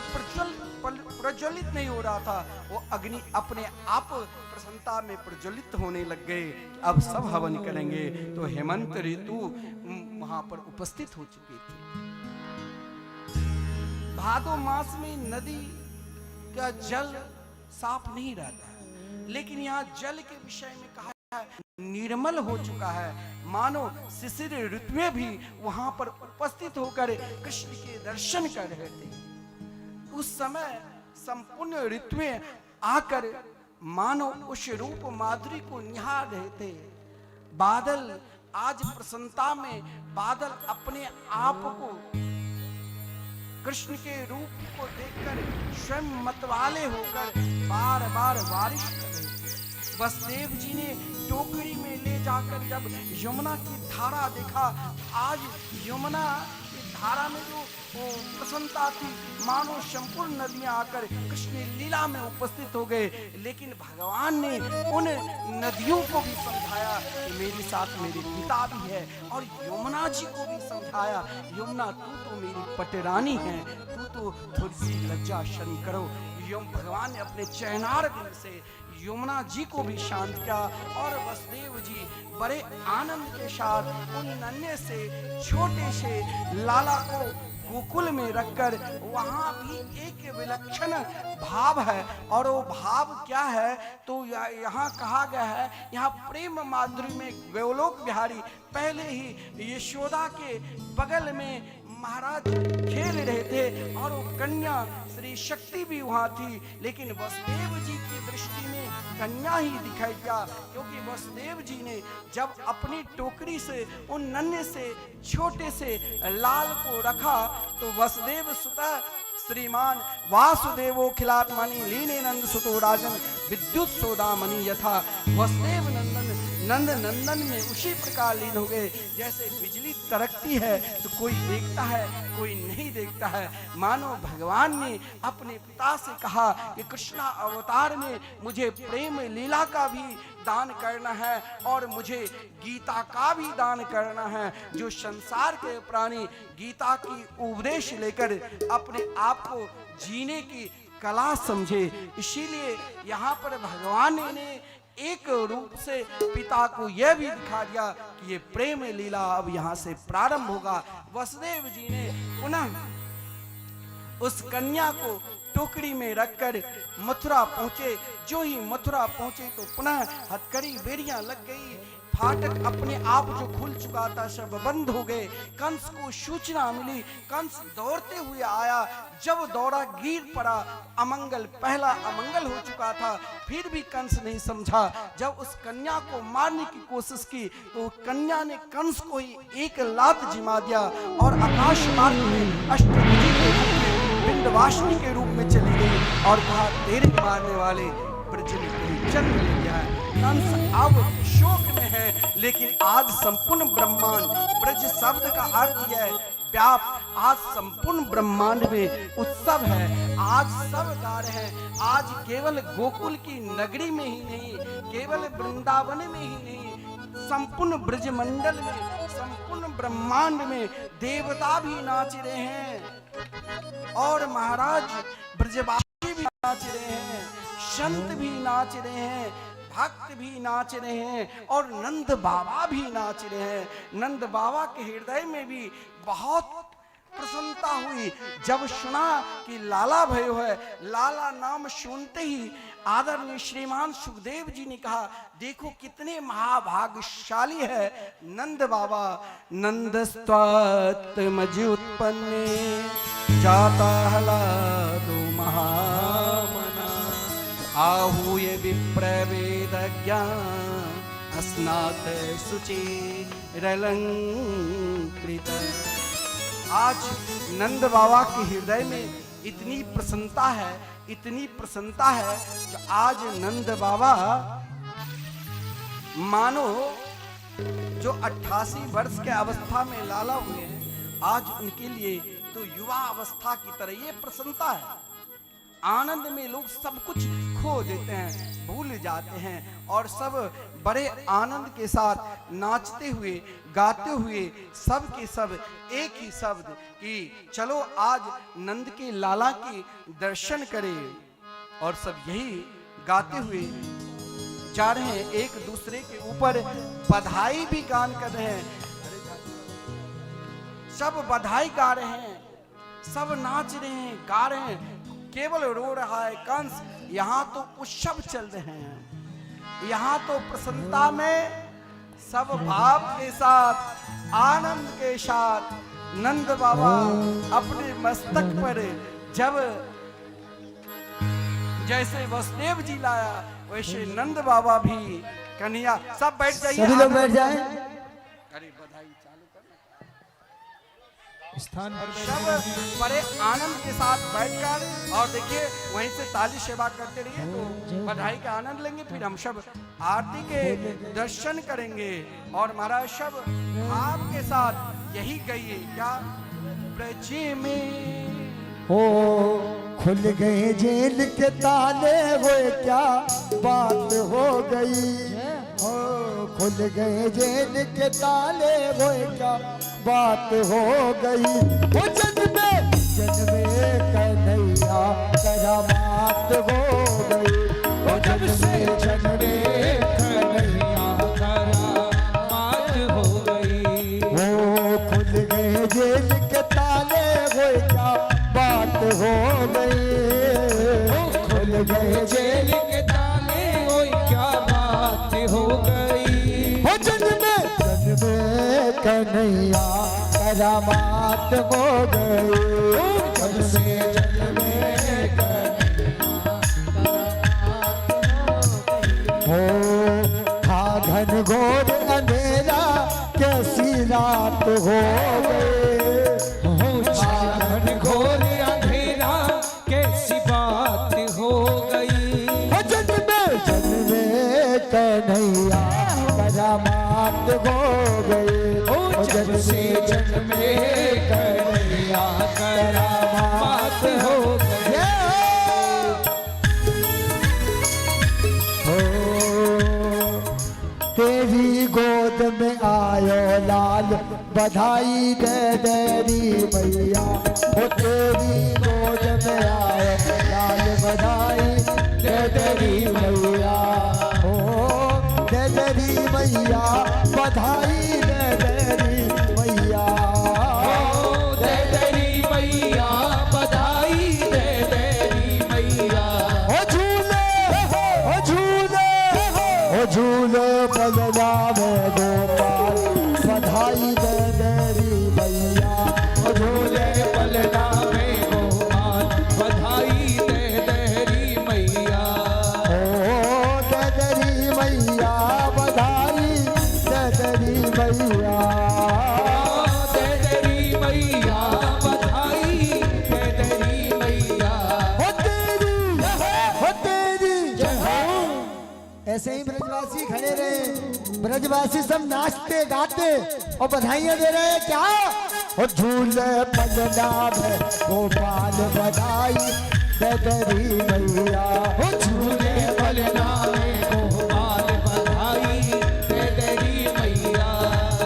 प्रज्वलित नहीं हो रहा था, वो अग्नि अपने आप प्रसन्नता में प्रज्वलित होने लग गए। अब सब हवन करेंगे, तो हेमंत ऋतु वहां पर उपस्थित हो चुकी थी। भादो मास में नदी का जल साफ नहीं रहता है, लेकिन यहाँ जल के विषय में कहा निर्मल हो चुका है, मानो शिशिर ऋतुएं भी वहां पर उपस्थित होकर कृष्ण के दर्शन कर रहे थे। उस समय संपूर्ण ऋतुएं आकर मानो उस रूप माधुरी को निहार रहे थे। बादल आज प्रसन्नता में बादल अपने आप को कृष्ण के रूप को देखकर स्वयं मतवाले होकर बार बार बारिश कर रहे थे। वसुदेव जी ने टोकरी में ले जाकर जब यमुना की धारा देखा, आज यमुना की धारा में जो प्रसन्नता थी, मानो संपूर्ण नदियां आकर कृष्ण लीला में उपस्थित हो गए। लेकिन भगवान ने उन नदियों को भी समझाया कि मेरे साथ मेरे पिता भी है, और यमुना जी को भी समझाया, यमुना तू तो मेरी पटरानी है, तू तो थोड़ी सी लज्जा शर्म करो। भगवान ने अपने चैनार बिंद से यमुना जी को भी शांत किया, और वसुदेव जी बड़े आनंद के साथ उन नन्हे से छोटे से लाला को गोकुल में रखकर, वहां भी एक विलक्षण भाव है। और वो भाव क्या है, तो यहाँ कहा गया है, यहाँ प्रेम माधुरी में गोलोक बिहारी पहले ही यशोदा के बगल में महाराज खेल रहे थे, और वो कन्या श्री शक्ति भी वहां थी। लेकिन वसुदेव जी की दृष्टि में कन्या ही दिखाई दिया, क्योंकि वसुदेव जी ने जब अपनी टोकरी से उन नन्हे से छोटे से लाल को रखा, तो वसुदेव सुतः श्रीमान वासुदेवो खिलात्मनि लीने नंद सुतो राजन विद्युत सोदामणि यथा। वसुदेव नंद नंदन में उसी प्रकार लीन हो गए, जैसे बिजली तड़कती है तो कोई देखता है कोई नहीं देखता है। मानो भगवान ने अपने पिता से कहा कि कृष्णा अवतार में मुझे प्रेम लीला का भी दान करना है, और मुझे गीता का भी दान करना है। जो संसार के प्राणी गीता की उपदेश लेकर अपने आप को जीने की कला समझे, इसीलिए यहाँ पर भगवान ने एक रूप से पिता को यह भी दिखा दिया कि ये प्रेम लीला अब यहाँ से प्रारंभ होगा। वसुदेव जी ने पुनः उस कन्या को टोकरी में रखकर मथुरा पहुंचे। जो ही मथुरा पहुंचे तो पुनः हथकड़ी बेड़ियां लग गई, फाटक अपने आप जो खुल चुका था सब बंद हो गए। कंस को सूचना मिली, कंस दौड़ते हुए आया, जब दौड़ा गिर पड़ा, अमंगल पहला अमंगल हो चुका था। फिर भी कंस नहीं समझा, जब उस कन्या को मारने की कोशिश की तो कन्या ने कंस को ही एक लात जिमा दिया, और आकाश मार्ग में अष्टभुजी के रूप में विंध्यवासिनी के रूप में चली गई, और कहा तेरे मारने वाले ब्रज में कोई जन्म ले लिया है। कंस अब शोक में है, लेकिन आज संपूर्ण ब्रह्मांड, ब्रज शब्द का अर्थ है व्याप, आज संपूर्ण ब्रह्मांड में उत्सव है। आज सब गा रहे हैं, आज केवल गोकुल की नगरी में ही नहीं, केवल वृंदावन में ही नहीं, संपूर्ण ब्रजमंडल में, संपूर्ण ब्रह्मांड में देवता भी नाच रहे हैं, और महाराज ब्रजवासी भी नाच रहे हैं, संत भी नाच रहे हैं, भक्त भी नाच रहे हैं, और नंद बाबा भी नाच रहे हैं। नंद बाबा के हृदय में भी बहुत प्रसन्नता हुई जब सुना कि लाला भयो है। लाला नाम सुनते ही आदरणीय श्रीमान सुखदेव जी ने कहा, देखो कितने महाभाग्यशाली है नंद बाबा। नंदस्त्वात्मज उत्पन्ने जाता हलादो महामना, आहूय विप्रवेदज्ञा अस्नात सुचिरलंकृत। आज नंद बाबा के हृदय में इतनी प्रसन्नता है, इतनी प्रसन्नता है कि आज नंद बाबा मानो जो 88 वर्ष के अवस्था में लाला हुए हैं, आज उनके लिए तो युवा अवस्था की तरह ये प्रसन्नता है। आनंद में लोग सब कुछ खो देते हैं, भूल जाते हैं और सब बड़े आनंद के साथ नाचते हुए गाते हुए सब के सब एक ही शब्द कि चलो आज नंद के लाला के दर्शन करें, और सब यही गाते हुए जा रहे हैं, एक दूसरे के ऊपर बधाई भी गान कर रहे हैं। सब बधाई गा रहे हैं, सब नाच रहे हैं, गा रहे हैं, केवल रो रहा है कंस। यहाँ तो उत्सव चल रहे हैं, यहाँ तो प्रसन्नता में सब भाव के साथ आनंद के साथ नंद बाबा अपने मस्तक पर जब जैसे वसुदेव जी लाया वैसे नंद बाबा भी कन्हैया। सब बैठ जाइए, सभी लोग बैठ जाएं। अरे बधाई चालू करना। स्थान पर सब बड़े आनंद के साथ बैठकर और देखिए वहीं से ताली सेवा करते रहिए तो बधाई का आनंद लेंगे। फिर हम सब आरती के दर्शन करेंगे और महाराज सब आपके साथ यही कहिए क्या, ब्रज में हो खुल गए जेल के ताले, वो क्या बात हो गई। हो खुल गए जेल के ताले, वो क्या बात हो गई। वो जन्मे कन्हैया करामात हो गई। वो जब से जन्मे कन्हैया करामात हो गई। वो खुल गए जेल के ताले, वो क्या बात हो गई। वो खुल गए जेल के ताले, ओए क्या बात हो गई। हो जन्मे कन्हैया करामात हो गई। जब से जन्मे हो था घन घोर अंधेरा, कैसी रात हो गई। घन घोर अंधेरा, कैसी बात हो गई। हो जन्मे कन्हैया करामात हो गई। जब से जन्मे कन्हैया करामात हो गई। हो तेरी गोद में आयो लाल, बधाई दे देरी मैया। हो तेरी गोद में आयो लाल, बधाई दे देरी मैया। हो दे देरी मैया, बधाई दे देरी मैया। दे तेरी मैया, बधाई दे तेरी मैया। हो झूले हो झूले हो झूले बलराम गोपाल, बधाई दे देरी मैया। हो झूले बलराम गोपाल, बधाई दे तेरी मैया। हो दे देरी मैया, बधाई दे देरी मैया। दे तेरी मैया, बधाई दे तेरी मैया। हो तेरी ऐसे ही ब्रजवासी खड़े रहे, ब्रजवासी सब नाचते गाते और बधाइयां दे रहे हैं क्या। और झूले बलराम गोपाल, बधाई दे देरी मैया। हो झूले बलराम गोपाल, बधाई दे तेरी मैया।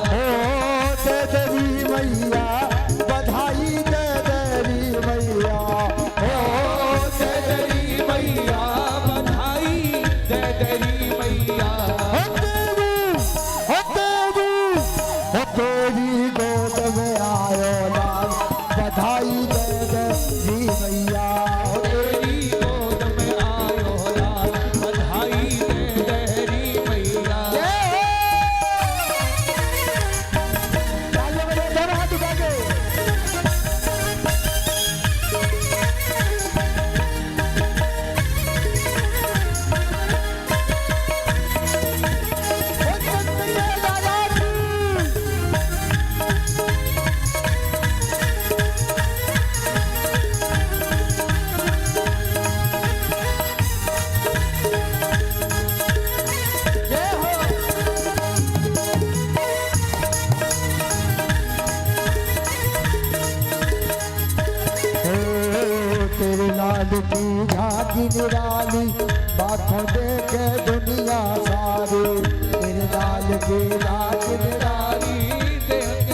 हो दे देरी मैया, बधाई दे देरी मैया। हो दे तेरी मैया, बधाई दे तेरी मैया। तेरी गोद में आयो लाल, बधाई दे देरी मैया। तेरी गोद में आयो लाल, बधाई दे तेरी मैया। दोनों हाथ उठा के लाल की झांकी निराली बातों देखे दुनिया सारी तेरे लाल की झांकी निराली देख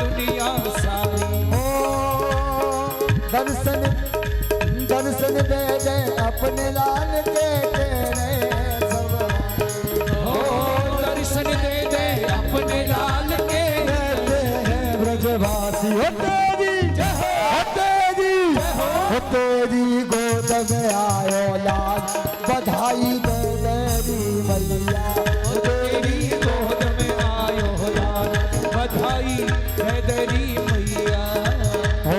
दुनिया सारी। ओ दर्शन दर्शन दे दे अपने लाल के तेरे सब ओ दर्शन दे दे अपने लाल के रहते हैं ब्रजवासी हो तेरी गोद में आयो लाल बधाई दे तेरी मैया तेरी गोद में आयो लाल बधाई है तेरी मैया। हो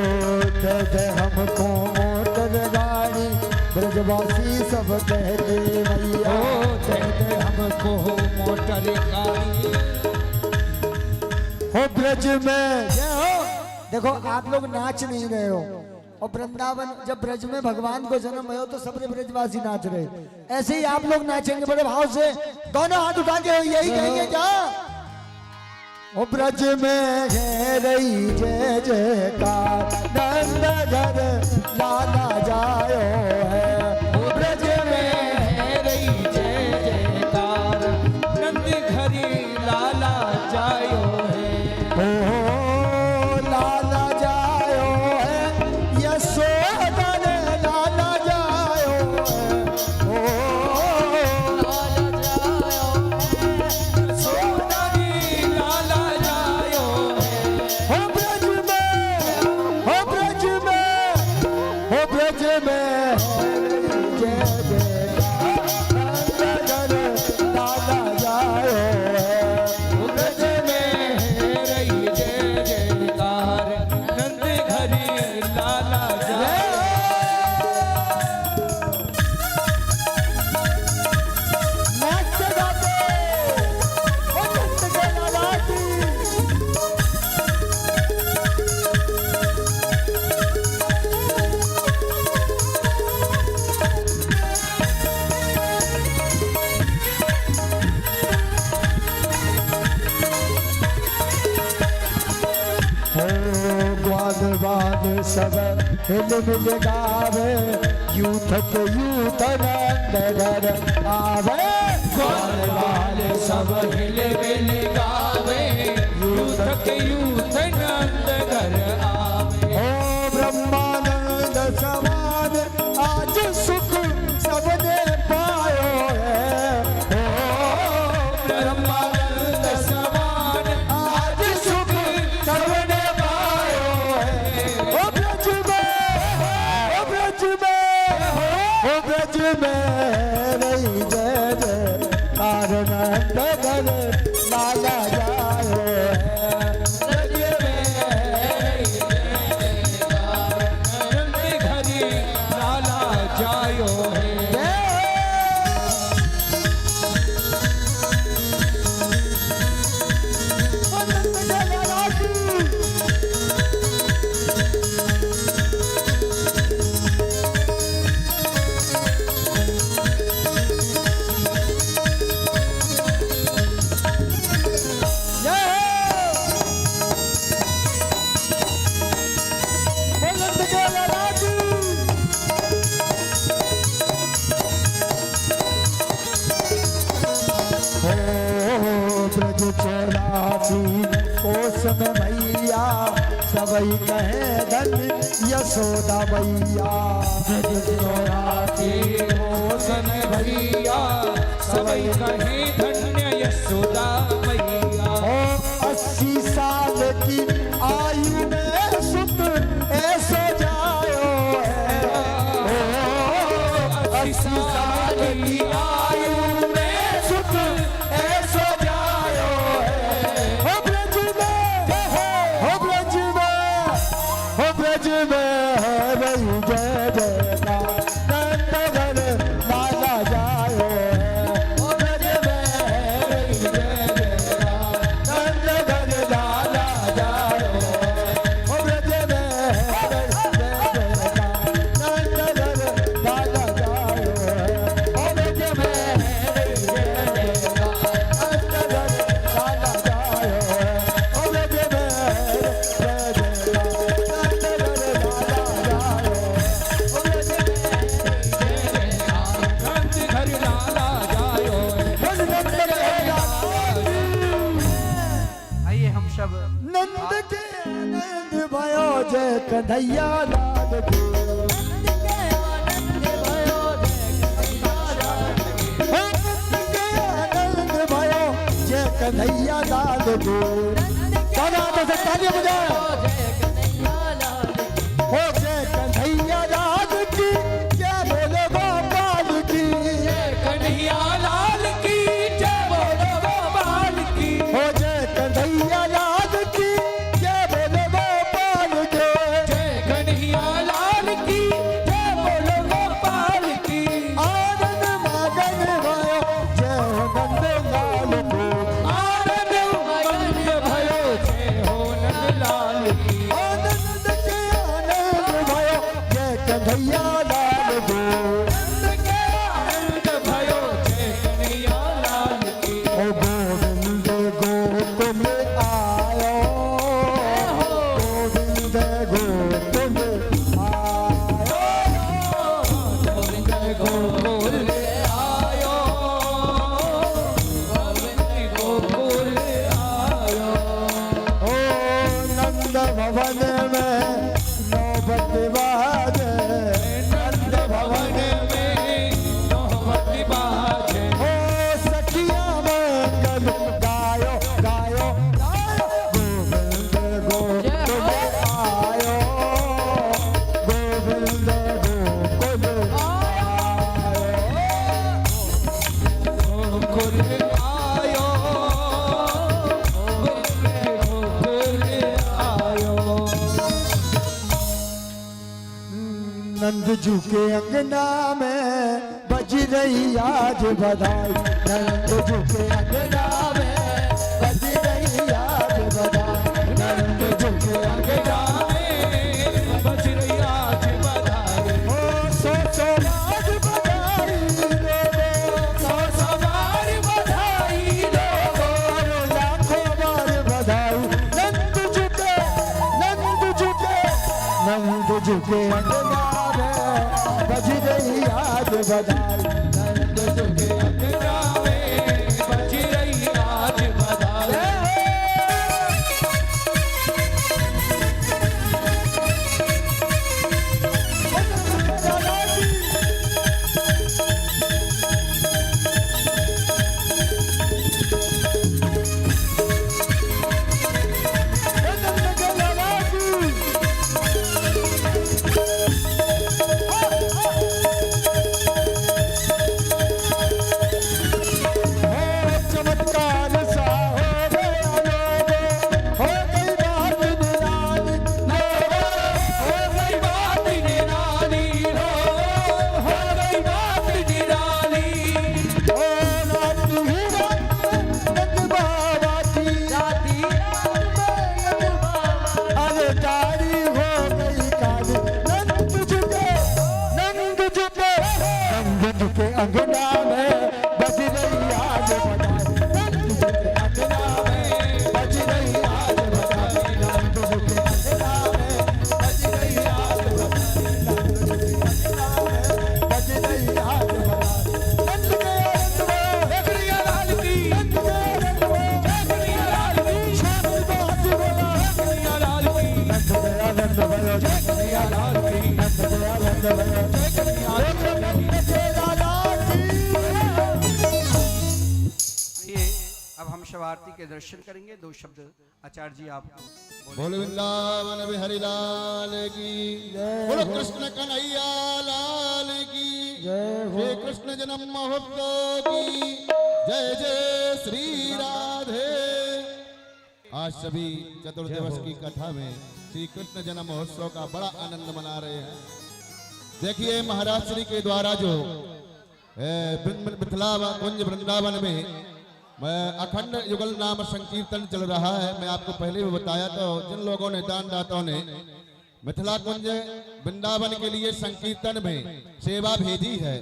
दे हमको मोटर गाड़ी ब्रजवासी सब कहते मैया ओ दे दे हमको मोटर गाड़ी। हो ब्रज में देखो आप लोग नाच नहीं रहे हो और वृंदावन जब ब्रज में भगवान को जन्म है तो सब ब्रजवासी नाच रहे, ऐसे ही आप लोग नाचेंगे बड़े भाव से, दोनों हाथ उठा के यही कहेंगे क्या? ओ ब्रज में है रही जय जयकार नंद घर लाला जायो है। ओ ब्रज में है रही जय जयकार नंद घरी लाला जायो है। ओ लाला जायो है यशोदा ने लाला जायो है। ओ लाला जायो है यशोदा नी लाला जायो है। हो ब्रज में हो ब्रज में हो ब्रज में जय जयकार लाला जायो है। ओ ब्रज में है रही जय जयकार नंद घरी लाला जायो। नाचते गाते ओ नंद के लाला की हो ग्वाल बाल सब हिल मिल गावे यूथ के यूथ नंद घर आवे ग्वाल बाल सब हिल मिल गावे यूथ के यूथ नंद घर आवे। ओ ब्रह्मानंद समान आज सुख सबने पायो है। ओ ब्रह्मानंद समान आज सुख सबने पायो है। ओ ब्रज में ओ ब्रज में ओ ब्रज में रही जय जयकार नंद घर लाला जायो है। ब्रज में है जय जयकार नंद घरी लाला जायो है। ब्रज 84 कोस में मैया सबई कहे धन यशोदा मैया। ब्रज 84 कोसन भैया सबई कहे धन्य यशोदा मैया। ओ 80 साल की आयु में सुत ऐसो जायो है। ओ 80 साल की आयु में सुत ऐसो जायो है। हो ब्रज में हो ब्रज में हो ब्रज में है रही जय जयकार नंद घर लाला जायो है। हो ब्रज में है रही जय जयकार नंद घर लाला जायो है। हो ब्रज में है रही जय जयकार नंद घर लाला जायो है। हो ब्रज में है रही जय जयकार नंद घर लाला जायो है। हो ब्रज में है जय जयकार नंद घर लाला सब नंद के आनंद भयो जय कन्हैया लाल की नंद के आनंद भयो जय कन्हैया लाल की गाना तो से तालियां बजाओ हो जय कन्हैया लाल की जय बोलो गोपाल की कन्हैया लाल की जय बोलो गोपाल की हो जय कन्हैया लाल की जय बोलो गोपाल के जय कन्हैया लाल की जय बोलो गोपाल की आनंद मगन भयो जय हो नंद लाल को आनंद मगन भयो जय हो नंद लाल की आनंद के आनंद भयो जय कन्हैया लाल को नंद के आनंद भयो जय कन्हैया लाल की ओ गोविंद गोकुल आयो गोविंद गोकुल आयो गोविंद गोकुल आयो गोविंद गोकुल आयो ओ नंद भवन में नौबत बाजे नंद भवन में नौबत बाजे ओ सखिया मंगल गायो गायो गायो गोविंद गोकुल आयो गोविंद गोकुल आयो गोकुल आयो गोकुल आयो नंद जू के अंगना में बज रही आज बधाई नंद जू के अंगना में बज रही आज बधाई नंद जू के अंगना बज रही आज बधाई ओ सो आज बधाई सौ सवार बधाई लोगो लाखों बार बधाई नंद जू के अंगना में बज रही आज बधाई नंद जू के अंगना में बज रही आज बधाई चमत्कार सा हो गया लोगो हो गई बात निराली हो गई बात निराली हो गई बात निराली ओ राती ही नंद बाबा की राती अरे तारी हो गई काली नंद झुके अंगना में बज रही आज बधाई नंद झुके अंगना में बज रही आज बधाई नंद झुके अंगना में बज रही आज बधाई नंद झुके अंगना में बज रही आज बधाई नंद के आनंद कन्हैया लाल की नंद के आनंद कन्हैया लाल की शामिल बात बोला कन्हैया लाल की नंद के आनंद भयो जय कन्हैया लाल की नंद के आनंद भयो जय कन्हैया लाला की ये अब हम शिव आरती के दर्शन करेंगे। दो शब्द आचार्य जी आप बोल वृंदावन बिहारी लाल की बोलो कृष्ण कन्हैया लाल की श्री कृष्ण जन्म महोत्सव की जय जय श्री राधे। आज सभी चतुर्दिवस की कथा में श्री कृष्ण जन्म महोत्सव का बड़ा आनंद मना रहे हैं। देखिए महाराज श्री के द्वारा जो मिथिला कुंज वृंदावन में अखंड युगल नाम संकीर्तन चल रहा है। मैं आपको पहले भी बताया तो जिन लोगों ने दान दाताओं ने मिथिला कुंज वृंदावन के लिए संकीर्तन में सेवा भेजी है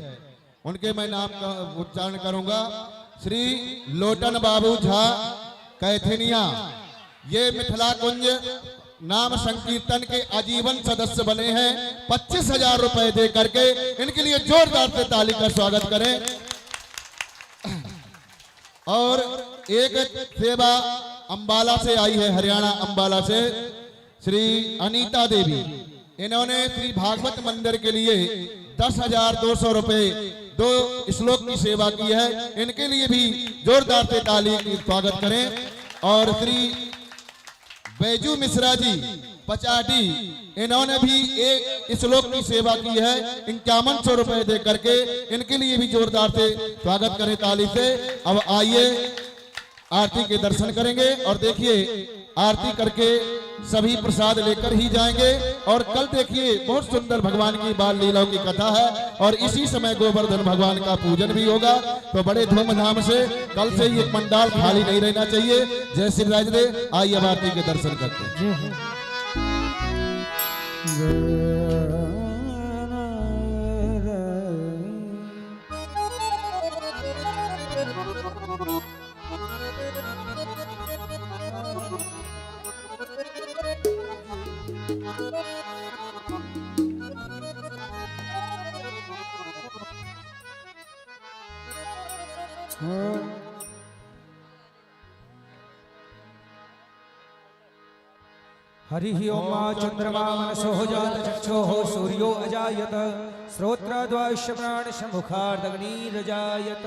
उनके मैं नाम का उच्चारण करूंगा। श्री लोटन बाबू झा कैथनिया, ये मिथिला कुंज नाम संकीर्तन के आजीवन सदस्य बने हैं। 25,000 रुपए दे करके इनके लिए जोरदार से ताली का स्वागत करें। और एक सेवा अंबाला से आई है, हरियाणा अंबाला से श्री अनीता देवी। इन्होंने श्री भागवत मंदिर के लिए 10,200 रुपए 2 श्लोक की सेवा की है। इनके लिए भी जोरदार से ताली की स्वागत करें। और श्री बैजू मिश्रा जी पचाटी, इन्होंने भी 1 श्लोक की सेवा की है 5100 रुपए दे करके। इनके लिए भी जोरदार से स्वागत करें ताली से। अब आइए आरती के दर्शन करेंगे और देखिए आरती करके सभी प्रसाद लेकर ही जाएंगे। और कल देखिए बहुत सुंदर भगवान की बाल लीलाओं की कथा है और इसी समय गोवर्धन भगवान का पूजन भी होगा। तो बड़े धूमधाम से कल से ये पंडाल खाली नहीं रहना चाहिए। जय श्री राजदे। आइए अब आरती के दर्शन करते हैं। हरिः ओम चंद्रमा मनसो जात चक्षुः सूर्यो अजायत श्रोत्रद्वैश्रवणाशमुखार्दग्निरजायत।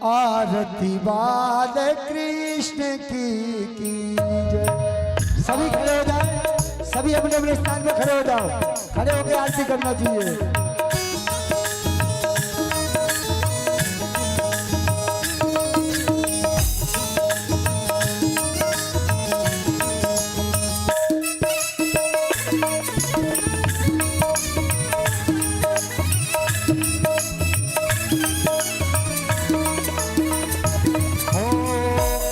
आरती बाल कृष्ण की जय। सभी खड़े हो जाए, सभी अपने अपने स्थान पे खड़े हो जाओ। खड़े होकर आरती करना चाहिए।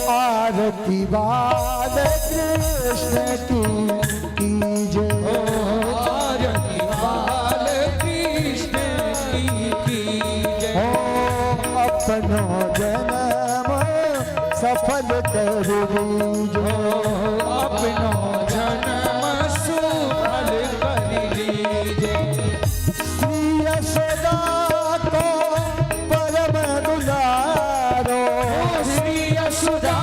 आरती बाल कृष्ण की जय। आरती बाल कृष्ण की जय। अपनो जन्म सफल कर लीजो। अपनो जन्म सुफल कर लीजे। श्री यशोदा को परम दुलारो। श्री यशोदा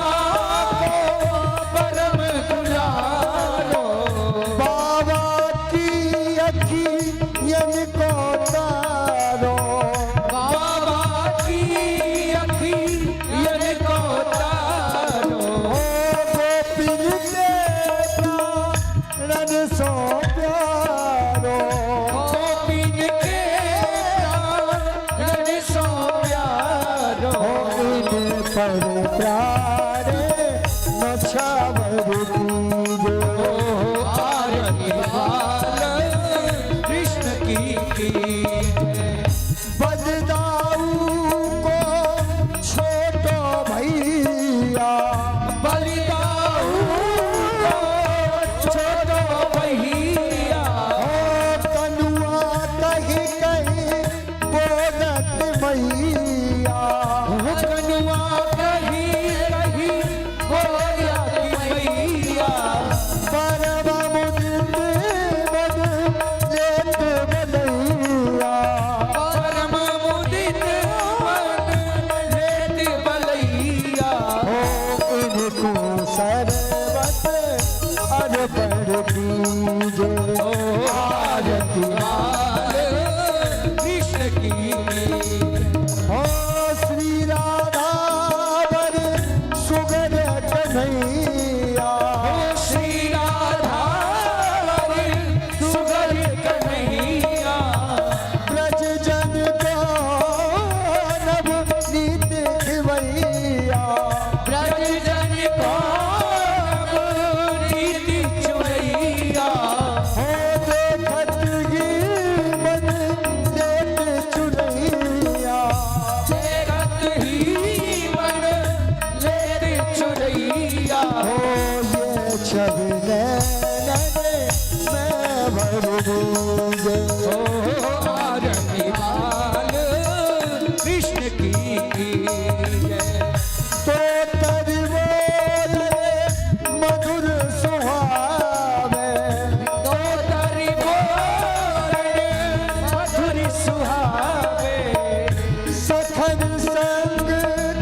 सखन संग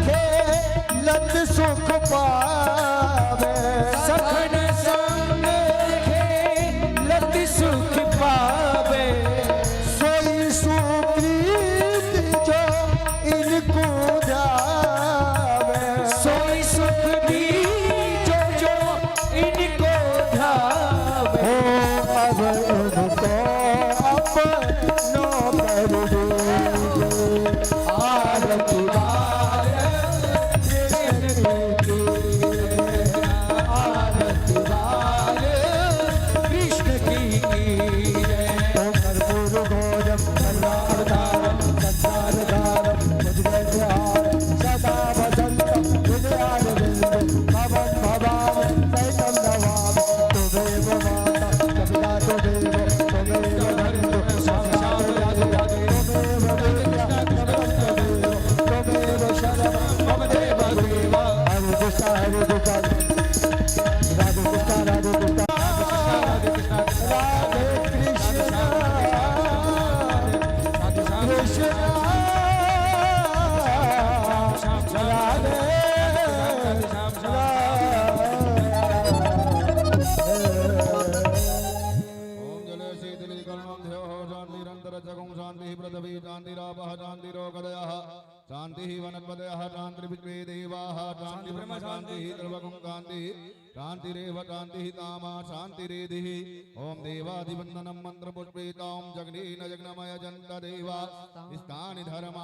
खेलत सुख पावे। तो अपनों कर दीजिए आरती बार कृष्ण की आरती बार कृष्ण की ओम कर्पूर गौरम सर्वावतारम संसारधारम मुद्गेहारम सदा वसंतम हृदयारविंदे भवं भवामि सहितं नमामि तुमेव माता कपिला तुमेव बन्धु साक्षात् राधे तुमेव विद्या तमेव तुमेव शरणं मम देव देवा हरे कृष्ण राधे कृष्ण राधे कृष्ण राधे कृष्ण ओम जले शीतले करुणं ध्यो शान्तिरन्तर जगं शान्तिः पृथ्वी शान्तिरापः शान्तिरोगदयः शान्तिः वनस्पतयः शान्तिर्विश्वे देवाः शान्तिब्रह्म शान्तिः सर्वगं शान्तिः शान्तिरेव शान्तिः तामा शान्तिरेधिः ओम देवादिवन्दनं मन्त्रपुष्पेतां जगनेन जग्नमय जन्त देवा स्थानि धर्मा